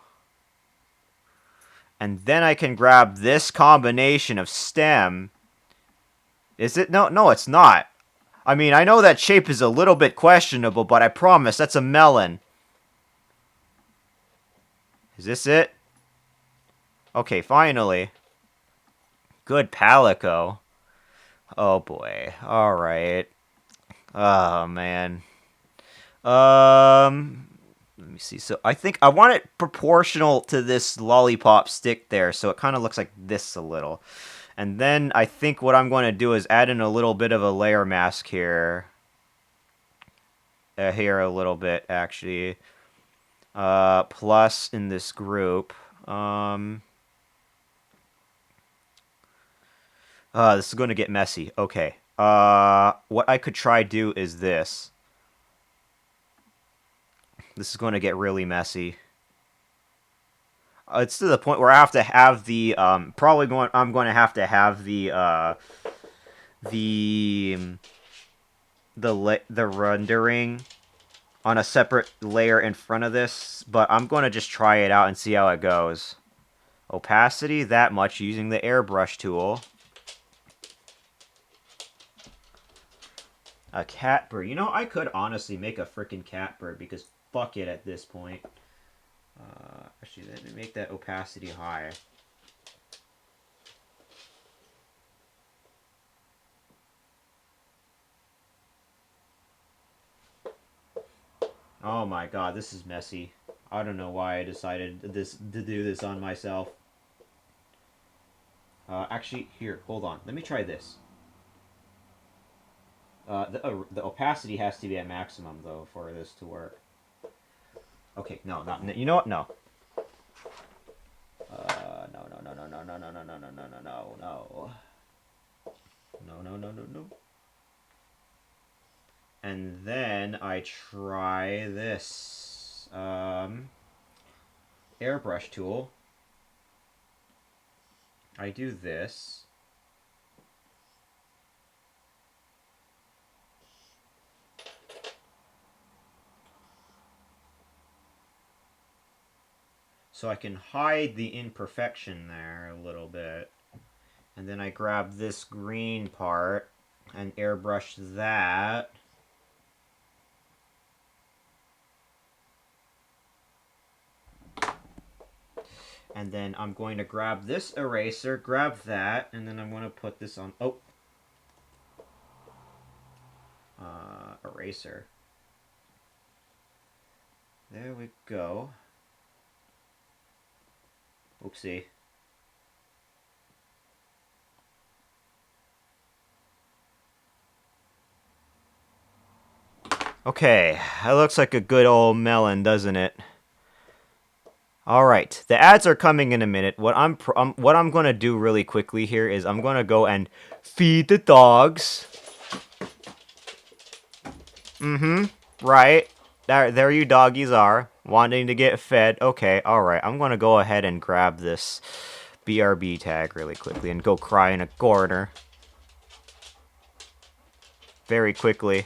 And then I can grab this combination of stem. Is it? No, it's not. I mean, I know that shape is a little bit questionable, but I promise that's a melon. Is this it? Okay, finally. Good Palico. Oh boy. Alright. Oh man. Let me see. So I think I want it proportional to this lollipop stick there, so it kind of looks like this a little. And then I think what I'm going to do is add in a little bit of a layer mask here. Here a little bit, actually. Plus in this group. This is going to get messy. Okay. What I could try do is this. This is going to get really messy. It's to the point where I have to have the I'm going to have the rendering on a separate layer in front of this, but I'm going to just try it out and see how it goes. Opacity that much using the airbrush tool. A catbird. You know, I could honestly make a freaking catbird because fuck it at this point. Actually, let me make that opacity high. Oh my god, this is messy. I don't know why I decided to do this on myself. Actually, here, hold on. Let me try this. The opacity has to be at maximum, though, for this to work. Okay, no, not... You know what? No. No. No. And then I try this. Airbrush tool. I do this. So I can hide the imperfection there a little bit. And then I grab this green part and airbrush that. And then I'm going to grab this eraser, grab that, and then I'm going to put this on... Oh! Eraser. There we go. Oopsie. Okay, that looks like a good old melon, doesn't it? All right, the ads are coming in a minute. What I'm gonna do really quickly here is I'm gonna go and feed the dogs. Mm-hmm. Right. There you doggies are, wanting to get fed. Okay, alright. I'm gonna go ahead and grab this BRB tag really quickly and go cry in a corner. Very quickly.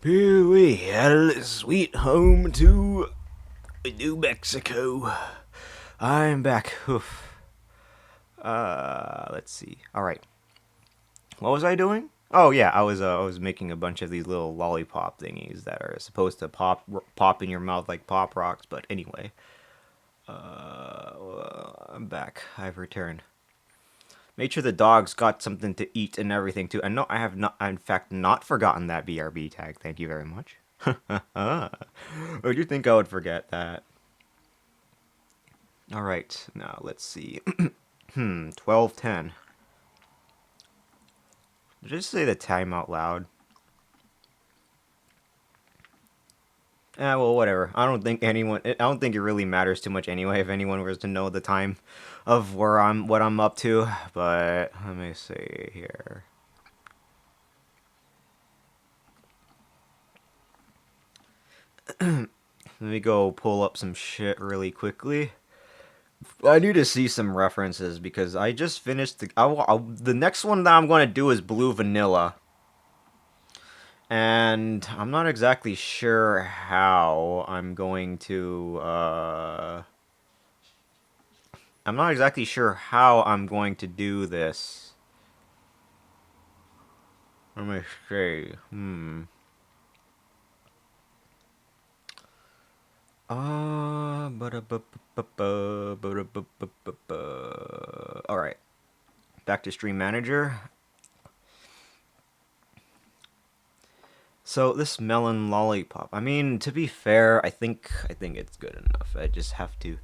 Here we had a sweet home to New Mexico. I'm back. Oof. Let's see. All right. What was I doing? Oh yeah, I was making a bunch of these little lollipop thingies that are supposed to pop in your mouth like pop rocks. But anyway, I'm back. I've returned. Made sure the dogs got something to eat and everything too. And no, I have not, in fact, not forgotten that BRB tag. Thank you very much. Would you think I would forget that? All right, now let's see. 12:10. Did I just say the time out loud? Well, whatever. I don't think it really matters too much anyway if anyone was to know the time of what I'm up to. But let me see here. Let me go pull up some shit really quickly. I need to see some references because I just finished the next one that I'm going to do is Blue Vanilla. And I'm not exactly sure how I'm going to, I'm not exactly sure how I'm going to do this. Let me see. Alright. Back to Stream Manager. So this melon lollipop. I mean, to be fair, I think it's good enough. I just have to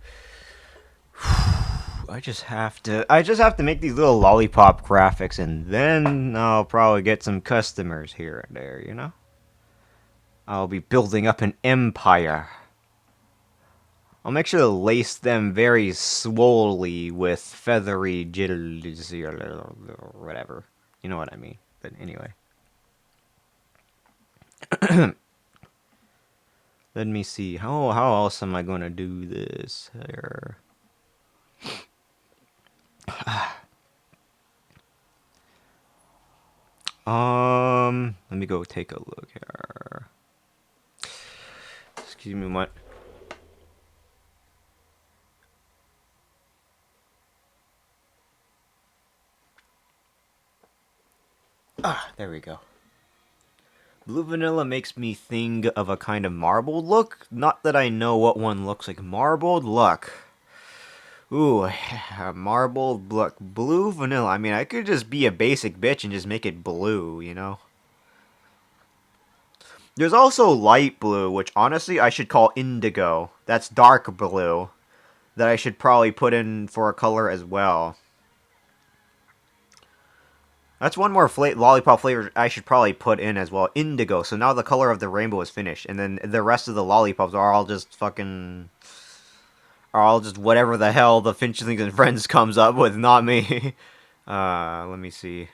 I just have to make these little lollipop graphics and then I'll probably get some customers here and there, you know? I'll be building up an empire. I'll make sure to lace them very slowly with feathery jitters or whatever. You know what I mean. But anyway. Let me see. How else am I going to do this here? Let me go take a look here. Excuse me, what? There we go. Blue Vanilla makes me think of a kind of marbled look. Not that I know what one looks like. Marbled look. Ooh, marbled look. Blue Vanilla. I mean, I could just be a basic bitch and just make it blue, you know? There's also light blue, which honestly I should call indigo. That's dark blue. That I should probably put in for a color as well. That's one more lollipop flavor I should probably put in as well. Indigo. So now the color of the rainbow is finished. And then the rest of the lollipops are all just fucking... Are all just whatever the hell the Finchling and Friends comes up with, not me. Let me see.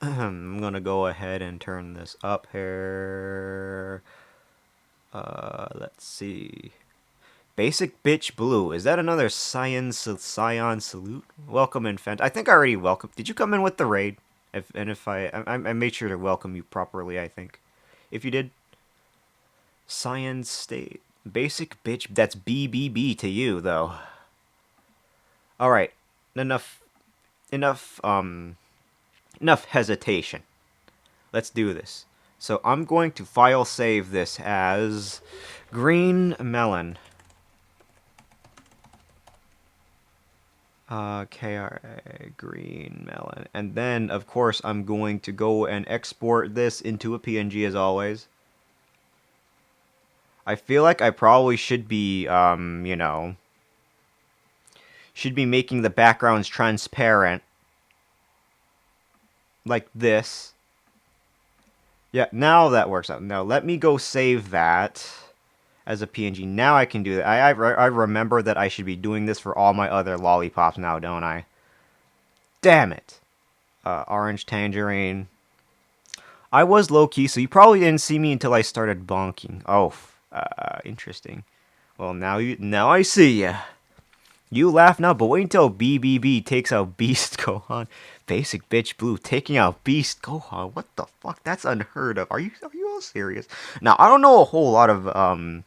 I'm gonna go ahead and turn this up here. Let's see. Basic Bitch Blue. Is that another Scion Salute? Welcome in, I think I already welcomed. Did you come in with the raid? If I made sure to welcome you properly, I think. If you did. Science State. Basic Bitch. That's BBB to you, though. Alright. Enough hesitation. Let's do this. So I'm going to file save this as Green Melon. KRA Green Melon. And then, of course, I'm going to go and export this into a PNG as always. I feel like I probably should be, you know, should be making the backgrounds transparent. Like this. Yeah, now that works out. Now, let me go save that as a PNG. Now I can do that. I remember that I should be doing this for all my other lollipops now, don't I? Damn it. Orange Tangerine. I was low-key, so you probably didn't see me until I started bonking. Oh, interesting. Well, now I see ya. You laugh now, but wait until BBB takes out Beast Gohan. Basic bitch blue taking out Beast Gohan. What the fuck? That's unheard of. Are you all serious? Now I don't know a whole lot of and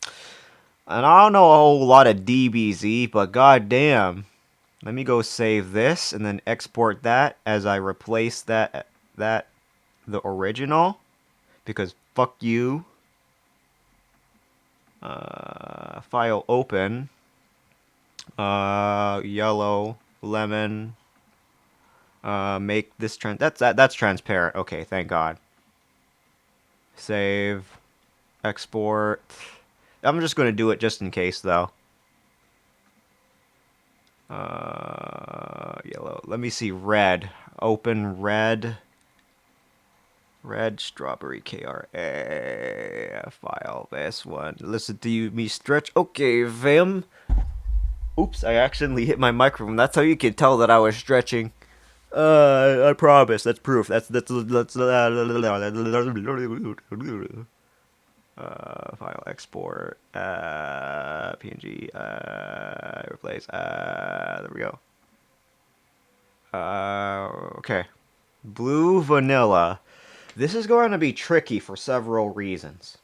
I don't know a whole lot of DBZ, but goddamn. Let me go save this and then export that as I replace that the original, because fuck you. File open. Yellow, lemon. Make this that's transparent. Okay, thank God. Save, export. I'm just gonna do it just in case though. Yellow. Let me see. Red. Open red. Red strawberry KRA file. This one. Listen to you, me stretch. Okay, Vim. Oops, I accidentally hit my microphone. That's how you can tell that I was stretching. I promise. That's proof. That's file export. PNG. Replace. There we go. Okay. Blue vanilla. This is going to be tricky for several reasons.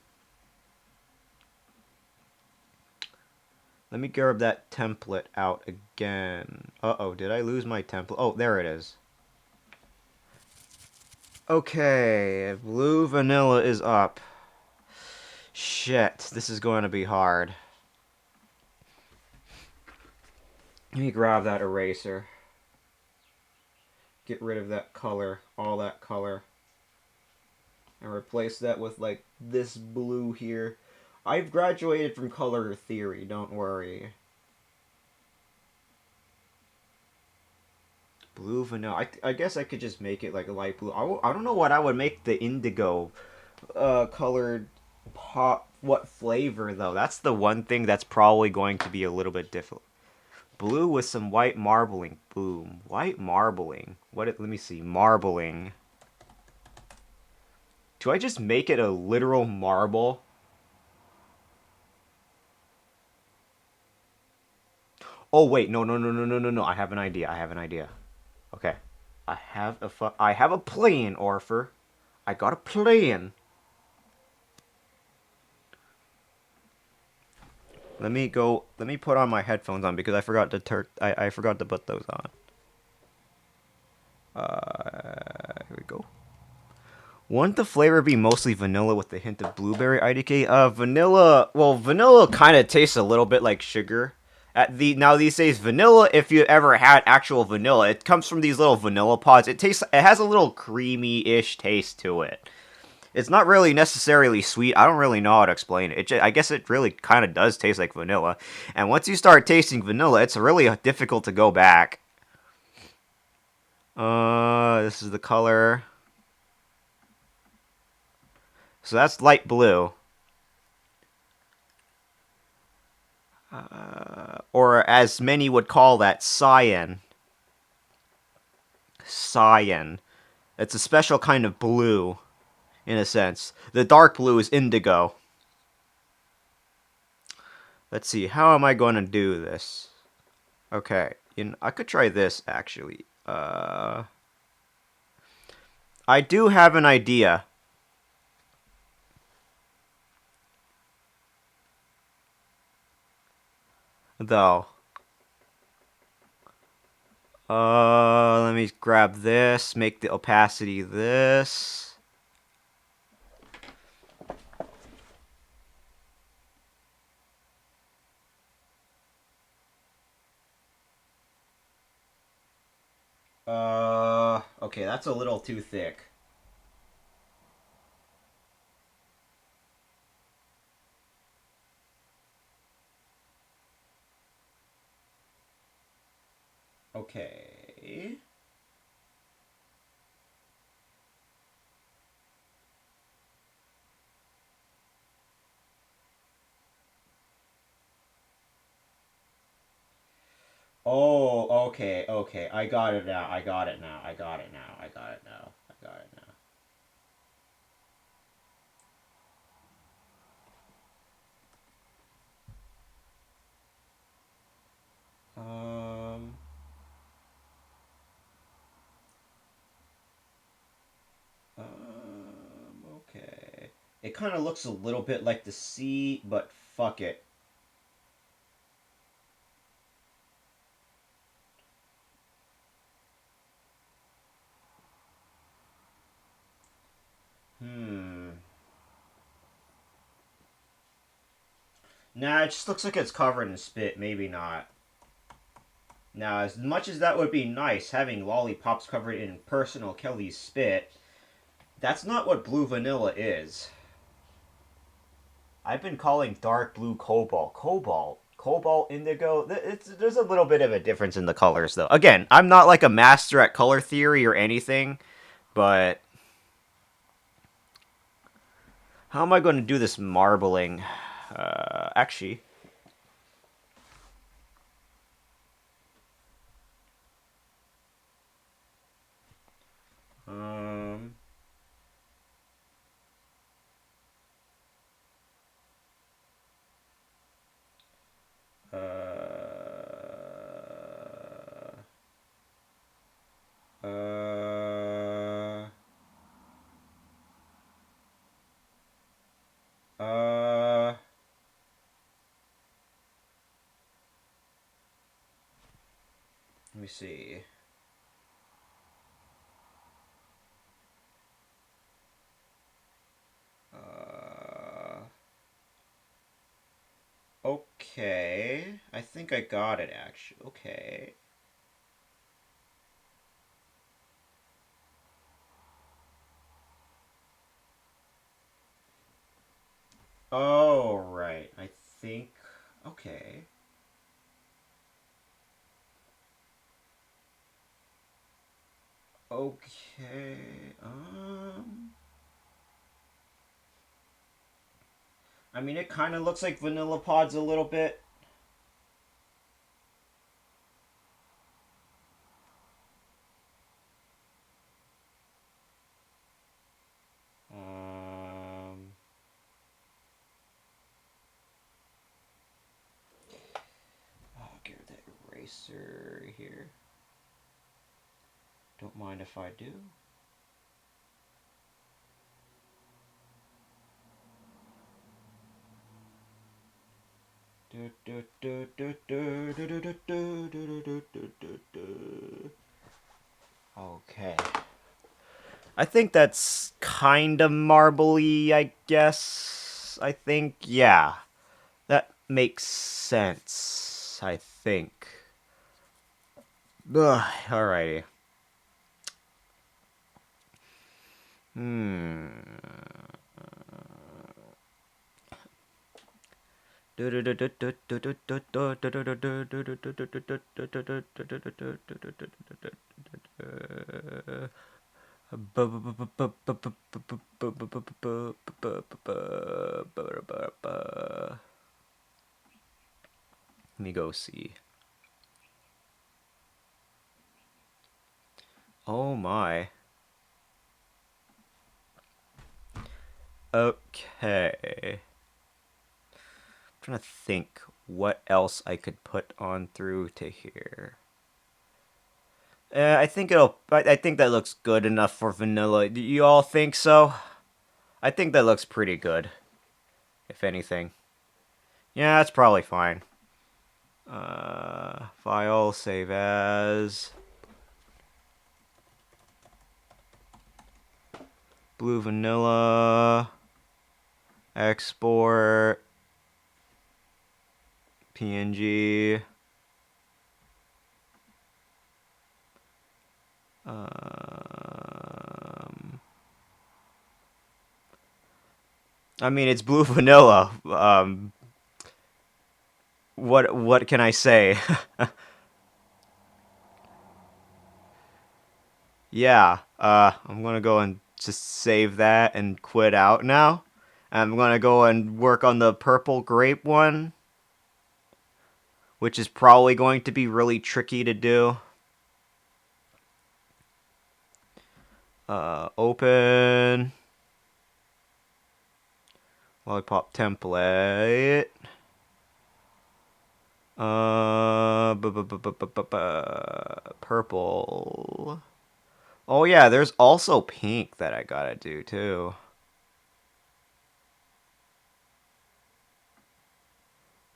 Let me grab that template out again. Uh-oh, did I lose my template? Oh, there it is. Okay, blue vanilla is up. Shit, this is going to be hard. Let me grab that eraser. Get rid of that color, all that color. And replace that with, like, this blue here. I've graduated from color theory, don't worry. Blue vanilla. I guess I could just make it like a light blue. I don't know what I would make the indigo colored pop. What flavor, though? That's the one thing that's probably going to be a little bit difficult. Blue with some white marbling. Boom. White marbling. Let me see. Marbling. Do I just make it a literal marble? Oh wait, no. I have an idea. Okay. I have a plan, Orpher. I got a plan. Let me put on my headphones on because I forgot to put those on. Here we go. Wouldn't the flavor be mostly vanilla with a hint of blueberry, IDK? Vanilla kind of tastes a little bit like sugar. Now these days, vanilla, if you ever had actual vanilla, it comes from these little vanilla pods. It has a little creamy-ish taste to it. It's not really necessarily sweet. I don't really know how to explain it. I guess it really kind of does taste like vanilla. And once you start tasting vanilla, it's really difficult to go back. This is the color. So that's light blue. Or as many would call that, cyan. Cyan. It's a special kind of blue, in a sense. The dark blue is indigo. Let's see, how am I going to do this? Okay, I could try this, actually. I do have an idea. Though. Let me grab this, make the opacity this. Okay, that's a little too thick. Okay. Oh, okay. I got it now. I got it now. It kind of looks a little bit like the sea, but fuck it. Hmm. Nah, it just looks like it's covered in spit. Maybe not. Now, as much as that would be nice, having lollipops covered in personal Kelly's spit, that's not what blue vanilla is. I've been calling dark blue cobalt. Cobalt indigo. There's a little bit of a difference in the colors, though. Again, I'm not like a master at color theory or anything, but how am I going to do this marbling? Actually, um, uh, uh, let me see. Okay. I think I got it, actually. Okay. Oh, right. I think. Okay. Okay. I mean, it kind of looks like Vanilla Pods a little bit. Um. I'll get that eraser here. Don't mind if I do. Okay. I think that's kind of marbly, I guess. I think, yeah. That makes sense, I think. Ugh, alrighty. Hmm. Let me go see. Oh my. Okay. I'm trying to think what else I could put on through to here. I think it'll. I think that looks good enough for vanilla. Do you all think so? I think that looks pretty good. If anything. Yeah, that's probably fine. File, save as. Blue vanilla. Export. PNG. I mean, it's blue vanilla. What can I say? Yeah. I'm gonna go and just save that and quit out now. I'm gonna go and work on the purple grape one, which is probably going to be really tricky to do. Open. Lollipop template. Purple. Oh yeah, there's also pink that I gotta do too.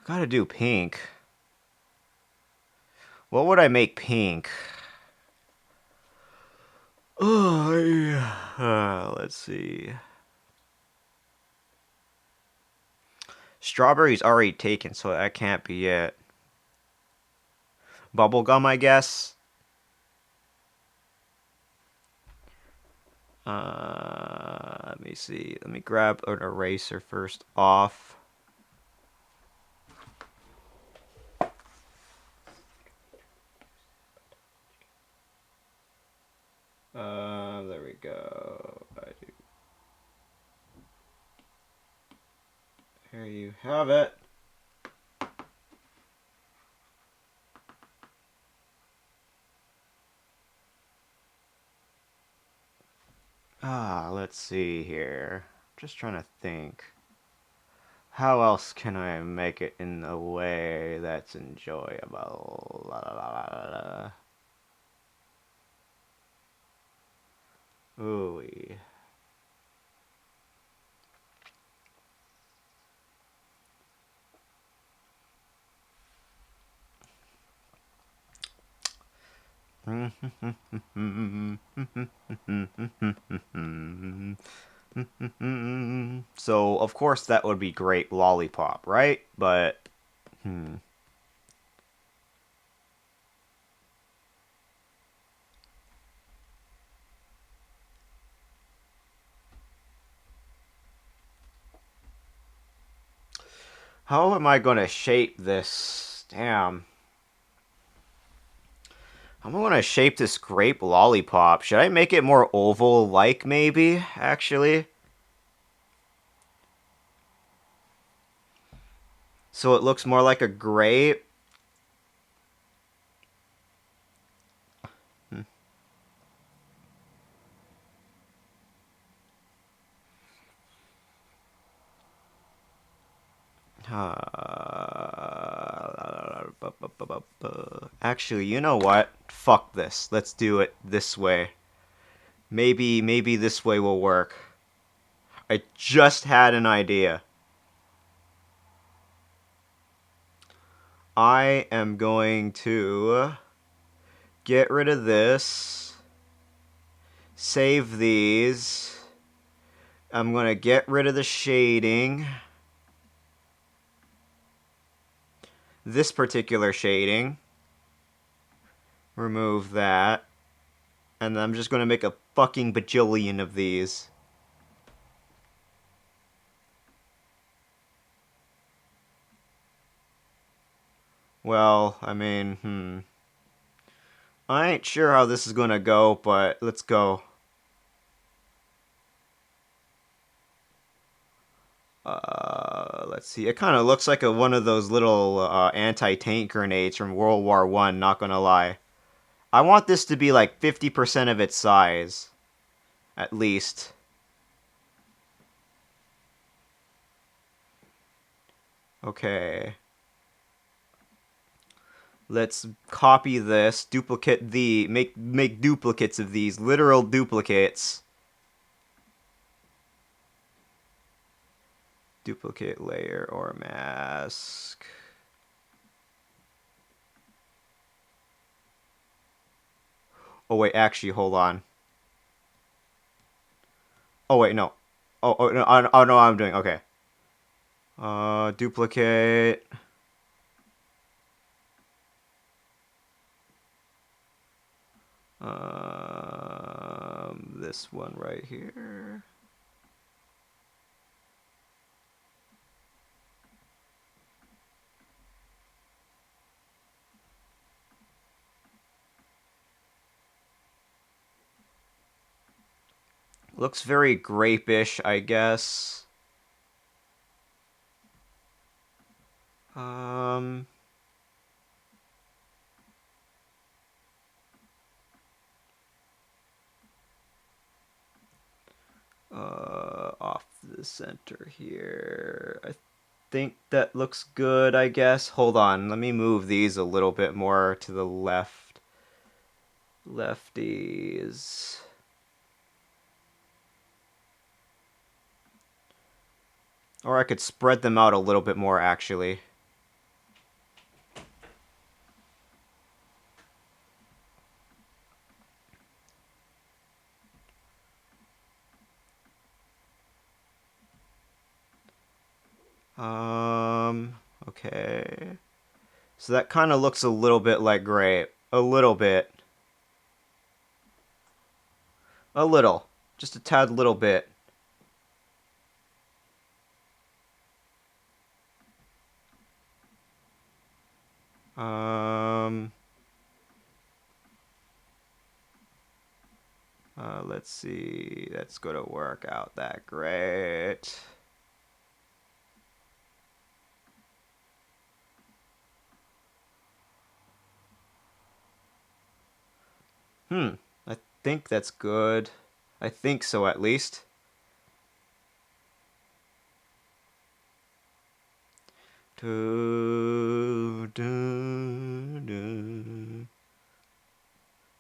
Gotta do pink. What would I make pink? Oh, yeah. Let's see. Strawberry's already taken, so that can't be it. Bubblegum, I guess. Let me see. Let me grab an eraser first off. There we go. Here you have it. Let's see here. Just trying to think. How else can I make it in a way that's enjoyable? La, la, la, la, la. Ooh. So, of course, that would be Grape Lollipop, right? But, how am I going to shape this? Damn. I'm going to shape this Grape Lollipop. Should I make it more oval-like, maybe, actually? So it looks more like a grape? Actually, you know what? Fuck this. Let's do it this way. Maybe this way will work. I just had an idea. I am going to get rid of this. Save these. I'm going to get rid of the shading. This particular shading. Remove that. And then I'm just going to make a fucking bajillion of these. Well, I mean, I ain't sure how this is going to go, but let's go. Let's see. It kind of looks like one of those little anti-tank grenades from World War One. Not gonna lie, I want this to be like 50% of its size, at least. Okay. Let's copy this, duplicate make duplicates of these, literal duplicates. Duplicate layer or mask. Oh wait, actually, hold on. Oh wait, no. Oh no, oh no, I'm doing okay. Duplicate. This one right here. Looks very grape-ish, I guess. Off the center here. I think that looks good, I guess. Hold on, let me move these a little bit more to the left. Lefties. Or I could spread them out a little bit more, actually. Okay. So that kind of looks a little bit like grape. A little bit. A little. Just a tad little bit. Um... let's see. That's gonna work out that great. I think that's good. I think so, at least. Do, do, do,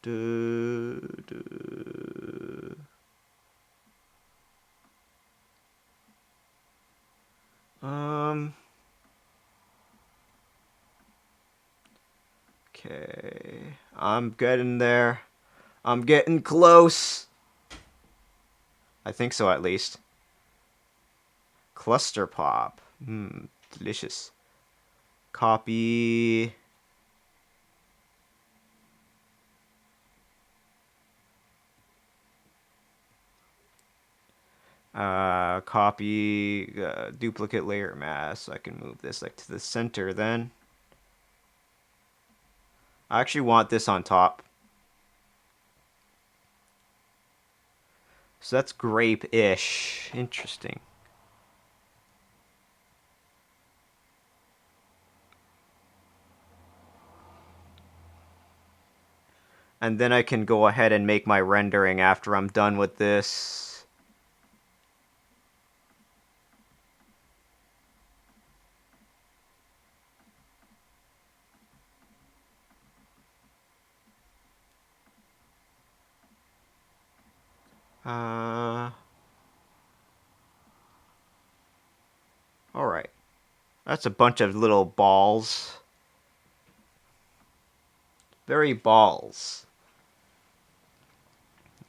do, do. Okay. I'm getting there. I'm getting close. I think so, at least. Cluster pop. Delicious. Copy. Copy duplicate layer mask. So I can move this like to the center then. I actually want this on top. So that's grape-ish. Interesting. And then I can go ahead and make my rendering after I'm done with this. Alright. That's a bunch of little balls. Very balls.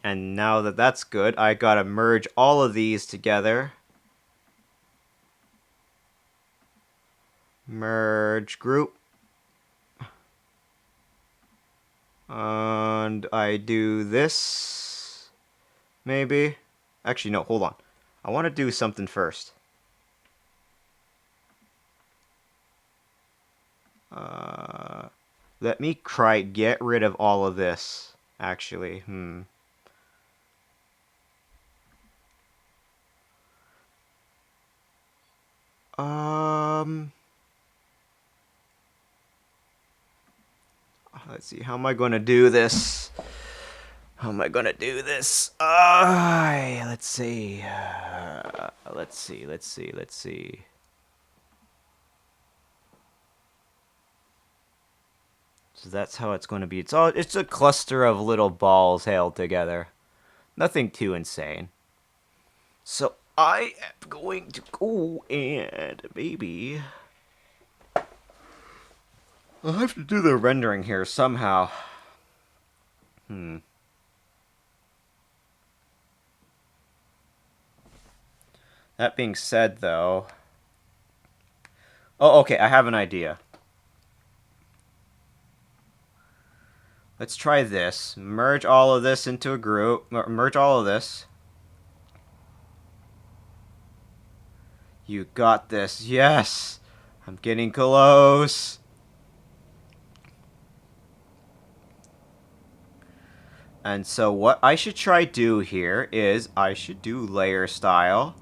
And now that that's good, I gotta merge all of these together. Merge group. And I do this. Maybe. Actually, no, hold on. I want to do something first. Let me try get rid of all of this. Actually, let's see. How am I going to do this? How am I going to do this? Let's see. Let's see. So that's how it's going to be. It's a cluster of little balls held together. Nothing too insane. So I am going to go and maybe I'll have to do the rendering here somehow. That being said, though... Oh, okay, I have an idea. Let's try this. Merge all of this into a group. Merge all of this. You got this. Yes! I'm getting close. And so what I should try do here is I should do layer style,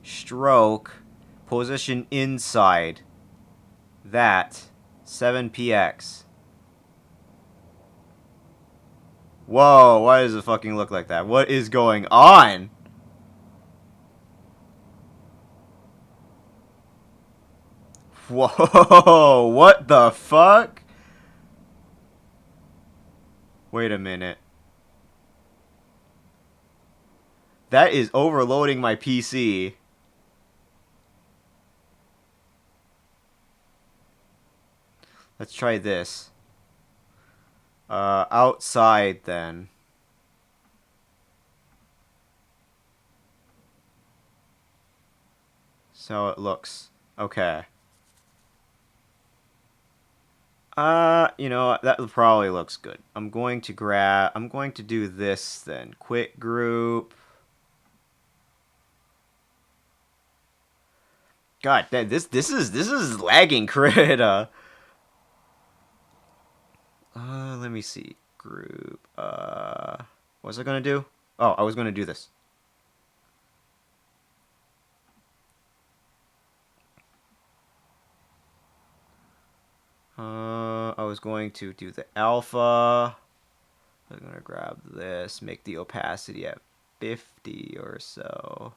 stroke, position inside. That 7px. Whoa, why does it fucking look like that? What is going on? Whoa, what the fuck? Wait a minute. That is overloading my PC. Let's try this. Outside then. So it looks. Okay. That probably looks good. I'm going to do this then. Quit group. God, this is lagging, crit. Let me see. Group. What was I gonna do? Oh, I was gonna do this. I was going to do the alpha. I'm gonna grab this, make the opacity at 50 or so.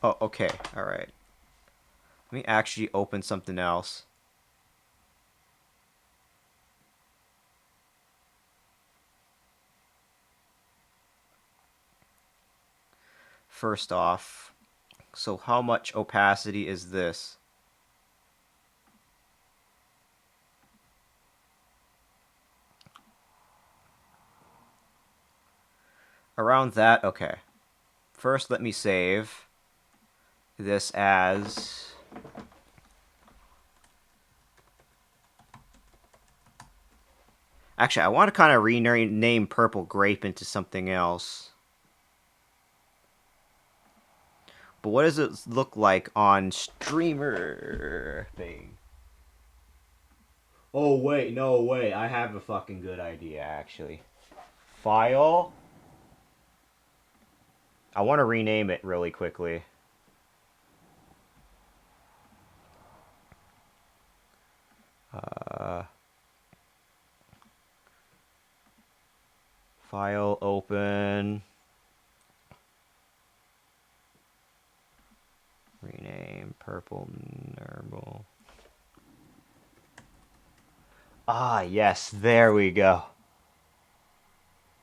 Oh, okay. All right. Let me actually open something else. First off, so how much opacity is this? Around that? Okay. First, let me save this as... Actually, I want to kind of rename Purple Grape into something else. But what does it look like on streamer thing? Oh, wait, no, wait. I have a fucking good idea, actually. File. I want to rename it really quickly. Uh, File open. Rename Purple Nurble. Ah, yes, there we go.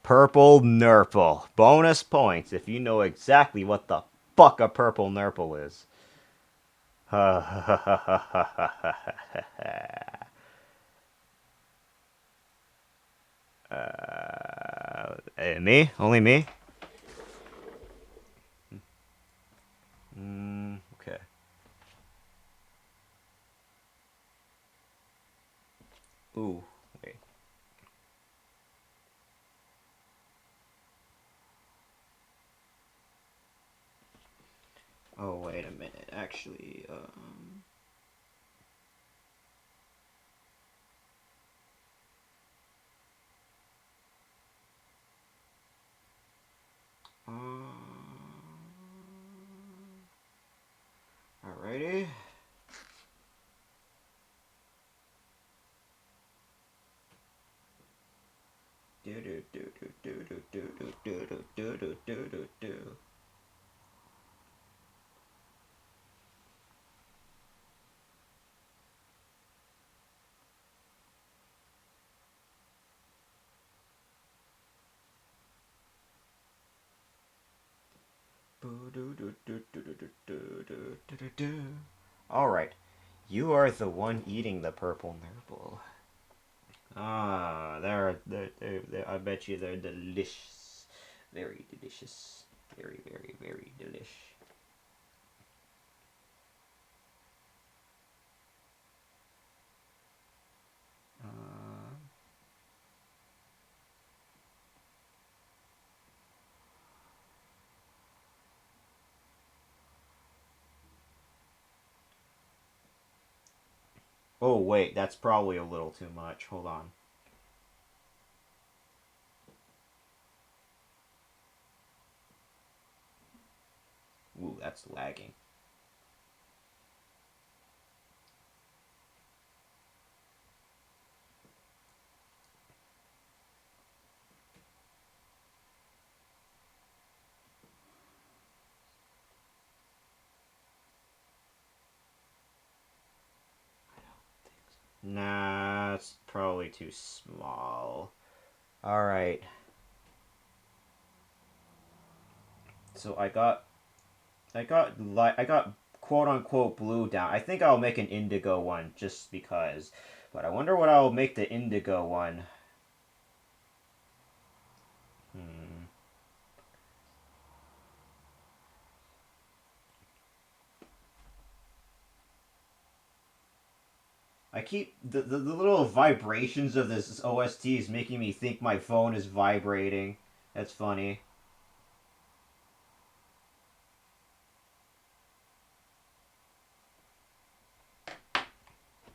Purple Nurple. Bonus points if you know exactly what the fuck a Purple Nurple is. Me? Only me? Okay. Ooh, wait. Oh, wait a minute. Actually, alrighty. Do do do do do do do do do do do do do do. Alright. You are the one eating the purple nurple. Ah, I bet you they're delicious. Very delicious. Very, very, very delish. Uh, oh, wait, that's probably a little too much. Hold on. Ooh, that's lagging. Nah, it's probably too small. Alright. So I got quote unquote blue down. I think I'll make an indigo one just because. But I wonder what I'll make the indigo one. Hmm. I keep the little vibrations of this OST is making me think my phone is vibrating. That's funny.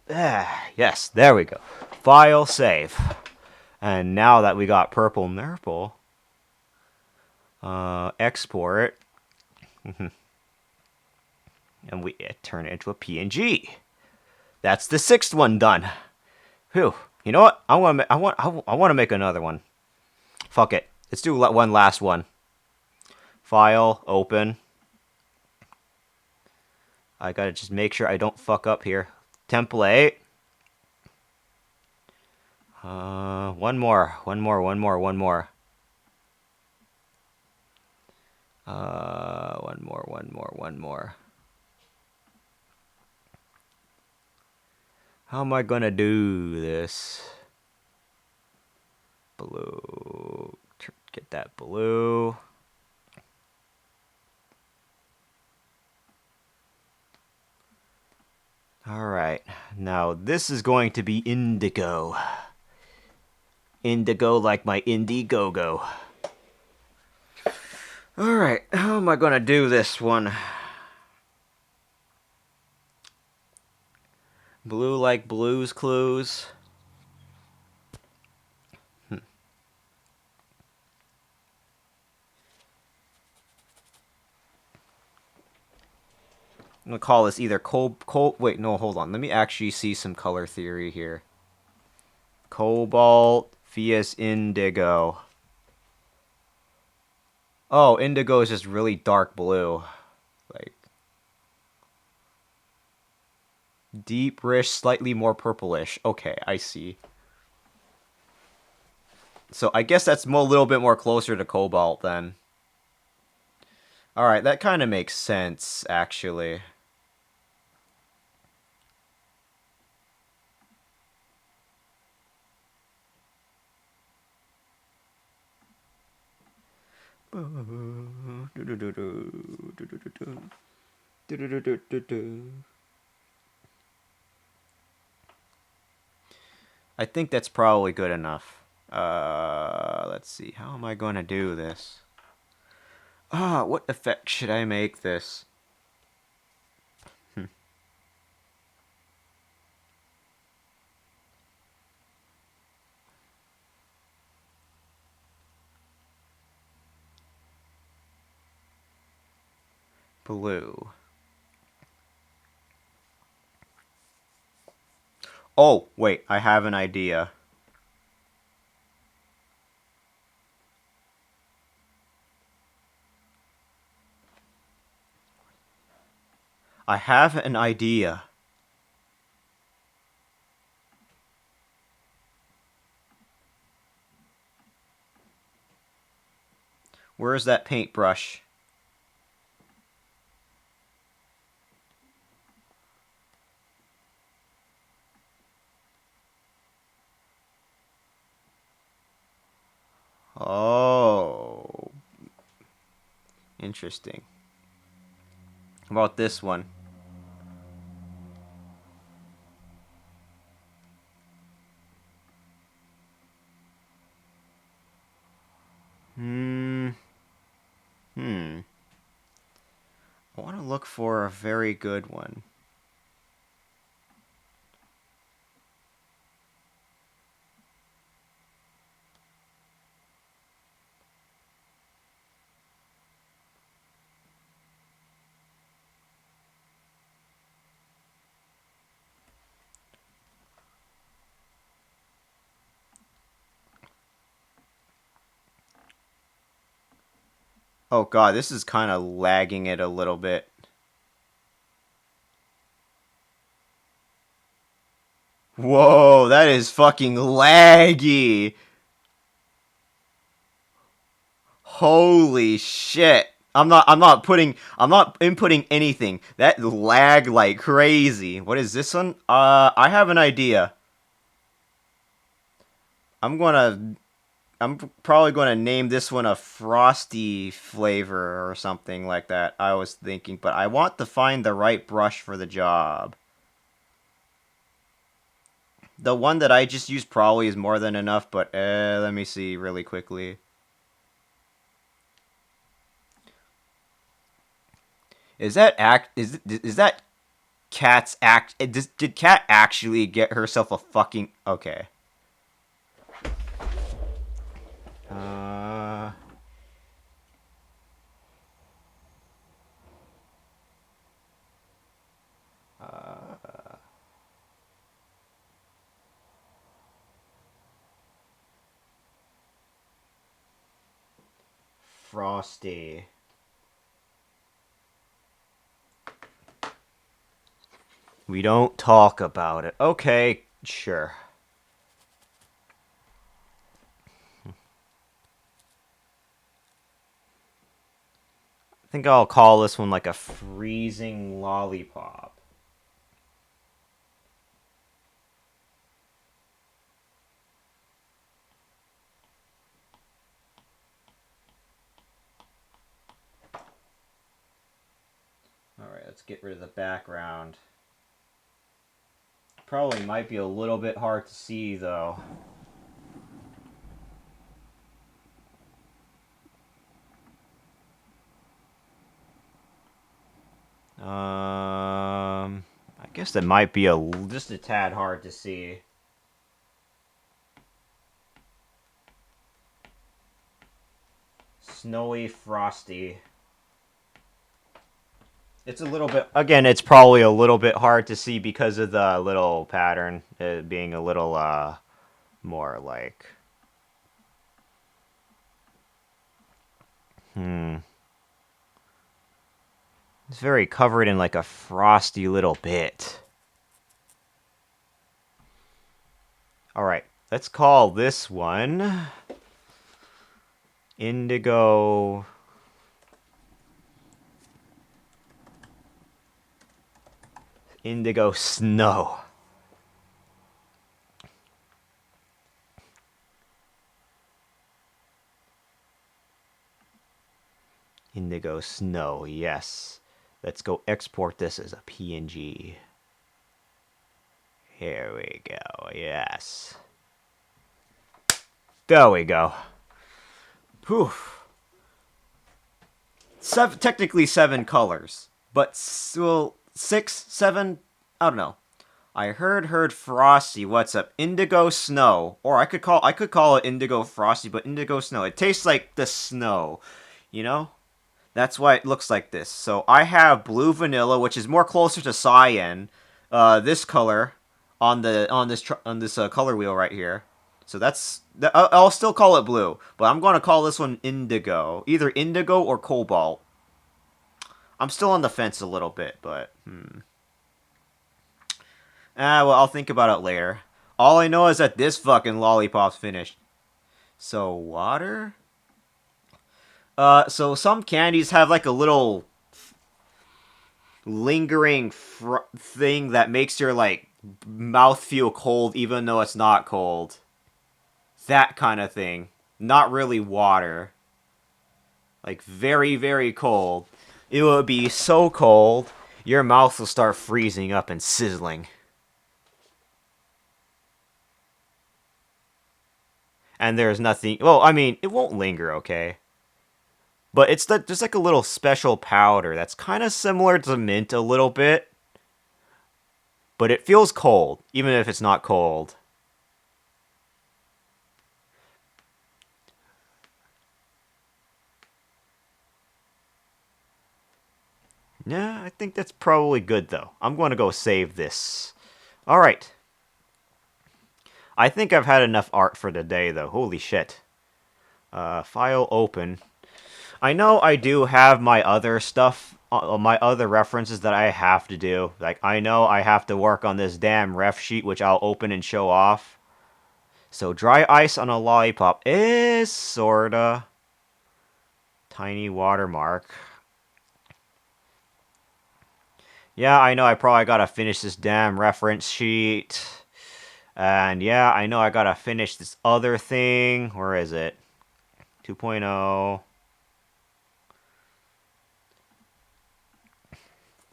Ah, yes, there we go. File save. And now that we got Purple Nurple, export, and we turn it into a PNG. That's the 6th one done. Phew. You know what? I want to make another one. Fuck it. Let's do one last one. File, open. I gotta just make sure I don't fuck up here. Template. One more. One more. One more. One more. One more. How am I gonna do this? Blue. Get that blue. Alright. Now this is going to be indigo. Indigo like my Indiegogo. Alright, how am I gonna do this one? Blue like Blue's Clues. I'm gonna call this either wait, no, hold on. Let me actually see some color theory here. Cobalt vs indigo. Oh, indigo is just really dark blue. Like deep rich, slightly more purplish. Okay, I see. So I guess that's a little bit more closer to cobalt then. Alright, that kind of makes sense, actually. I think that's probably good enough. Let's see. How am I going to do this? What effect should I make this? Blue. Oh, wait, I have an idea. I have an idea. Where's that paintbrush? Oh. Interesting. How about this one? I want to look for a very good one. Oh god, this is kind of lagging it a little bit. Whoa, that is fucking laggy. Holy shit. I'm not inputting anything. That lag like crazy. What is this one? I have an idea. I'm probably gonna name this one a frosty flavor or something like that. I was thinking, but I want to find the right brush for the job. The one that I just used probably is more than enough, but let me see really quickly. Is that Cat's act? Did Cat actually get herself a fucking okay? Uh. Frosty. We don't talk about it. Okay, sure. I think I'll call this one like a freezing lollipop. Alright, let's get rid of the background. Probably might be a little bit hard to see, though. I guess that might be just a tad hard to see. Snowy Frosty. It's a little bit... Again, it's probably a little bit hard to see because of the little pattern. It being a little, more like... It's very covered in like a frosty little bit. Alright, let's call this one... Indigo... Indigo Snow. Indigo Snow, yes. Let's go export this as a PNG. Here we go, yes. There we go. Whew. Technically 7 colors, but well, 6, 7, I don't know. I heard Frosty. What's up? Indigo Snow, or I could call it Indigo Frosty, but Indigo Snow. It tastes like the snow, you know. That's why it looks like this. So I have blue vanilla, which is more closer to cyan. This color on this color wheel right here. So I'll still call it blue, but I'm going to call this one indigo, either indigo or cobalt. I'm still on the fence a little bit, but well, I'll think about it later. All I know is that this fucking lollipop's finished. So water. So some candies have like a little lingering thing that makes your like mouth feel cold even though it's not cold. That kind of thing. Not really water. Like very, very cold. It will be so cold, your mouth will start freezing up and sizzling. And there's nothing... Well, I mean, it won't linger, okay? But it's just like a little special powder that's kind of similar to mint a little bit. But it feels cold, even if it's not cold. Yeah, I think that's probably good, though. I'm going to go save this. Alright. I think I've had enough art for today, though. Holy shit. File open. I know I do have my other stuff, my other references that I have to do. Like, I know I have to work on this damn ref sheet, which I'll open and show off. So, dry ice on a lollipop is sorta tiny watermark. Yeah, I know I probably gotta finish this damn reference sheet. And yeah, I know I gotta finish this other thing. Where is it? 2.0.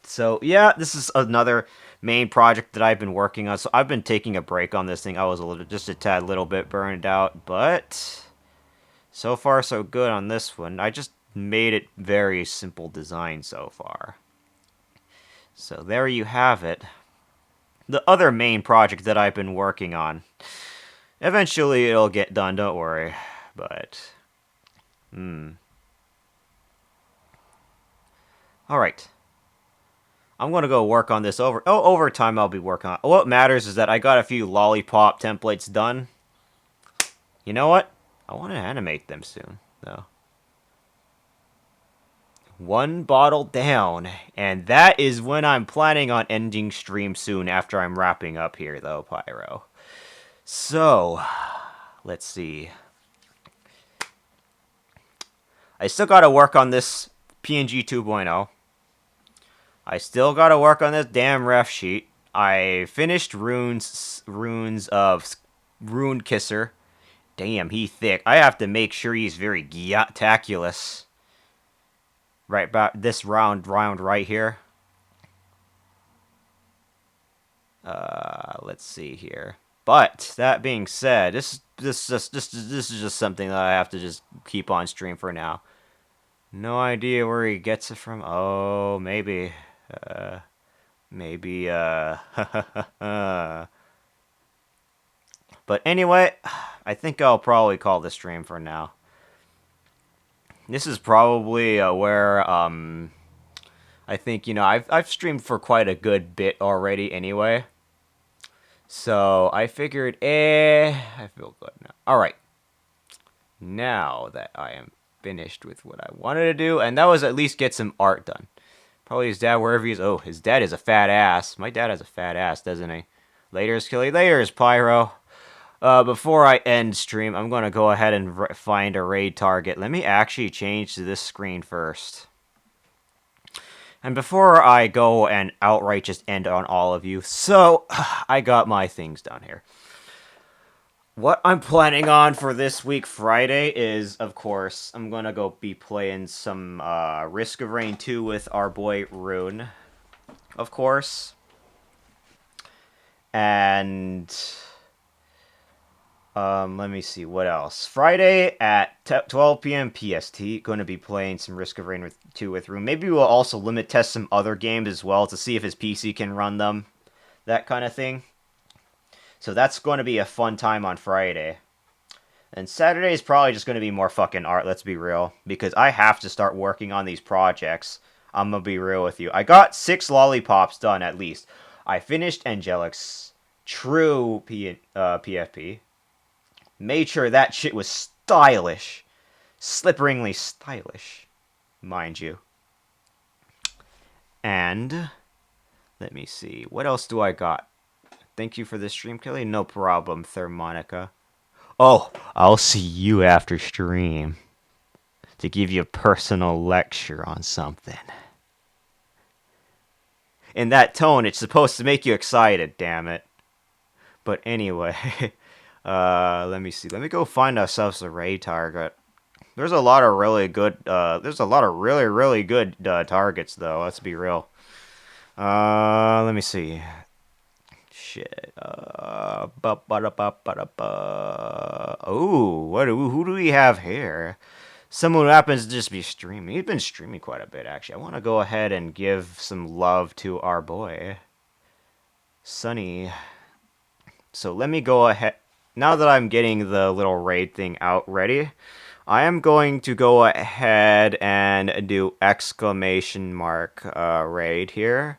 So, yeah, this is another main project that I've been working on. So I've been taking a break on this thing. I was just a tad little bit burned out, but so far so good on this one. I just made it very simple design so far. So there you have it. The other main project that I've been working on. Eventually it'll get done, don't worry. But, Alright. I'm gonna go work on this overtime I'll be working on. What matters is that I got a few lollipop templates done. You know what? I want to animate them soon, though. One bottle down, and that is when I'm planning on ending stream soon after I'm wrapping up here, though, Pyro. So, let's see. I still gotta work on this PNG 2.0. I still gotta work on this damn ref sheet. I finished runes of Rune Kisser. Damn, he thick. I have to make sure he's very gyataculous. Right about this round right here. Let's see here. But that being said, this is just something that I have to just keep on stream for now. No idea where he gets it from. Oh, maybe. Maybe. But anyway, I think I'll probably call this stream for now. This is probably where I think, you know, I've streamed for quite a good bit already anyway. So I figured, I feel good now. Alright. Now that I am finished with what I wanted to do, and that was at least get some art done. Probably his dad, wherever he is. Oh, his dad is a fat ass. My dad has a fat ass, doesn't he? Later's Killy. Later's Pyro. Before I end stream, I'm going to go ahead and find a raid target. Let me actually change to this screen first. And before I go and outright just end on all of you, so I got my things down here. What I'm planning on for this week, Friday, is, of course, I'm going to go be playing some Risk of Rain 2 with our boy Rune, of course. And let me see, what else? Friday at 12 p.m. PST, going to be playing some Risk of Rain 2 with Rune. Maybe we'll also limit test some other games as well to see if his PC can run them. That kind of thing. So that's going to be a fun time on Friday. And Saturday is probably just going to be more fucking art, let's be real. Because I have to start working on these projects. I'm going to be real with you. I got 6 lollipops done, at least. I finished Angelic's true PFP. Made sure that shit was stylish. Slipperingly stylish. Mind you. And let me see. What else do I got? Thank you for the stream, Kelly. No problem, Thermonica. Oh, I'll see you after stream to give you a personal lecture on something. In that tone, it's supposed to make you excited, damn it. But anyway, let me see. Let me go find ourselves a raid target. There's a lot of really good, really good targets, though. Let's be real. Let me see. Shit. Oh, who do we have here? Someone who happens to just be streaming. He's been streaming quite a bit, actually. I want to go ahead and give some love to our boy, Sunny. So let me go ahead. Now that I'm getting the little raid thing out ready, I am going to go ahead and do exclamation mark raid here.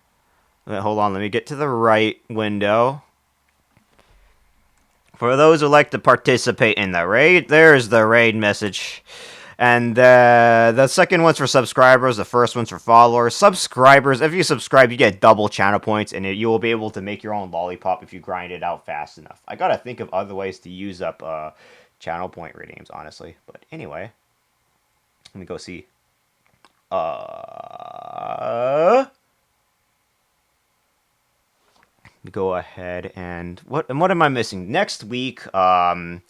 Hold on, let me get to the right window. For those who like to participate in the raid, there's the raid message. And the second one's for subscribers, the first one's for followers. Subscribers, if you subscribe, you get double channel points, and you will be able to make your own lollipop if you grind it out fast enough. I gotta think of other ways to use up channel point redeems, honestly. But anyway, let me go see. Go ahead and what am I missing next week? I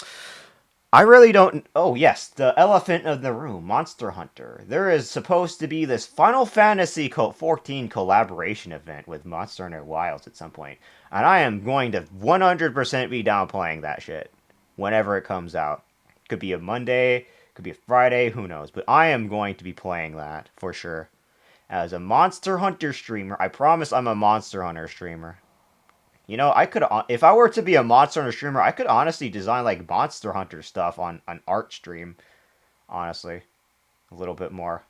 I really don't. Oh, yes, the elephant of the room, Monster Hunter. There is supposed to be this Final Fantasy 14 collaboration event with Monster Hunter Wilds at some point, and I am going to 100% be down playing that shit whenever it comes out. Could be a Monday, could be a Friday, who knows? But I am going to be playing that for sure. As a Monster Hunter streamer, I promise I'm a Monster Hunter streamer. You know, I could, if I were to be a Monster Hunter streamer, I could honestly design like Monster Hunter stuff on an art stream. Honestly, a little bit more.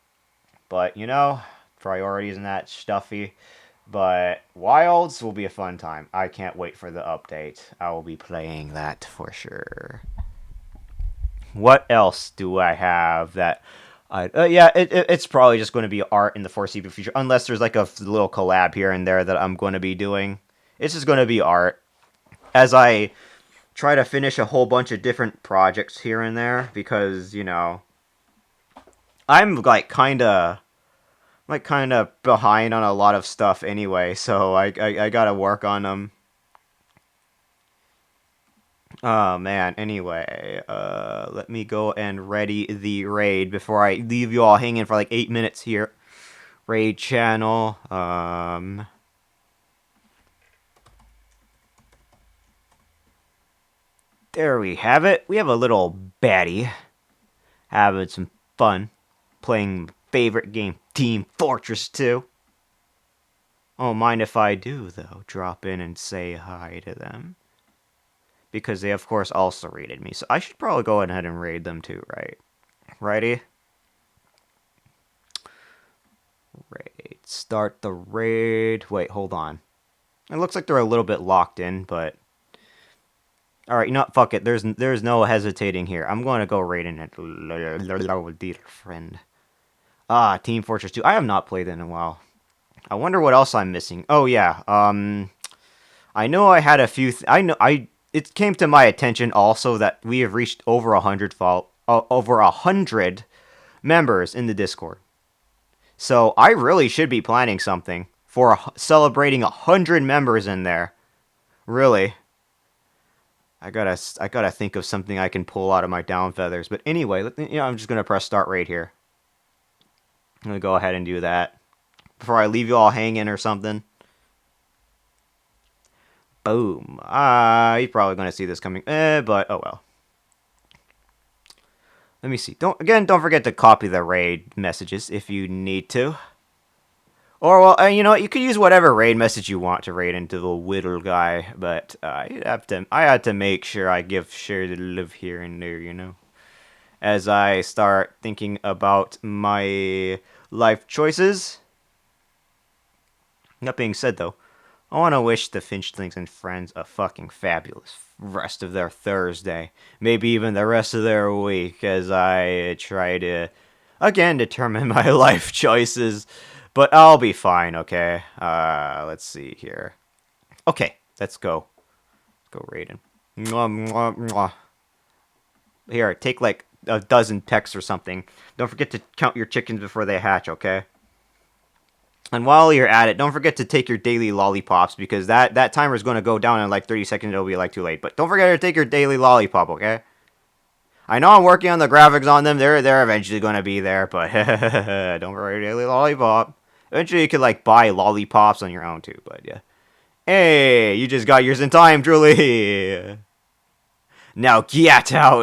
But you know, priorities and that stuffy. But Wilds will be a fun time. I can't wait for the update. I will be playing that for sure. What else do I have that? Yeah, it's probably just going to be art in the foreseeable future, unless there's like a little collab here and there that I'm going to be doing. It's just going to be art. As I try to finish a whole bunch of different projects here and there, because, you know, I'm like kind of behind on a lot of stuff anyway, so I got to work on them. Oh man, anyway, let me go and ready the raid before I leave you all hanging for like 8 minutes here. Raid channel, there we have it. We have a little baddie having some fun playing favorite game, Team Fortress 2. Oh, mind if I do, though, drop in and say hi to them. Because they, of course, also raided me. So I should probably go ahead and raid them too, right? Righty? Raid. Start the raid. Wait, hold on. It looks like they're a little bit locked in, but... Alright, you know what? Fuck it. There's no hesitating here. I'm going to go raid in it. Dear friend. Ah, Team Fortress 2. I have not played it in a while. I wonder what else I'm missing. Oh, yeah. I know I had a few... It came to my attention also that we have reached over 100 members in the Discord. So I really should be planning something for celebrating 100 members in there. Really. I gotta think of something I can pull out of my down feathers. But anyway, I'm just gonna press start right here. I'm gonna go ahead and do that before I leave you all hanging or something. Boom. You're probably gonna see this coming, but oh well. Let me see. Don't forget to copy the raid messages if you need to. Or, well, you know what? You could use whatever raid message you want to raid into the whittle guy, but I had to make sure I give share to live here and there, you know. As I start thinking about my life choices. That being said, though, I want to wish the Finchlings and friends a fucking fabulous rest of their Thursday. Maybe even the rest of their week, as I try to, again, determine my life choices. But I'll be fine, okay? Let's see here. Okay, let's go. Let's go raiding. Mwah, mwah, mwah. Here, take like a dozen pecks or something. Don't forget to count your chickens before they hatch, okay? And while you're at it, don't forget to take your daily lollipops, because that timer is going to go down in like 30 seconds. It'll be like too late. But don't forget to take your daily lollipop, okay? I know I'm working on the graphics on them. They're eventually going to be there, but don't forget your daily lollipop. Eventually, you could, like, buy lollipops on your own, too, but, yeah. Hey, you just got yours in time, Julie! Now get out!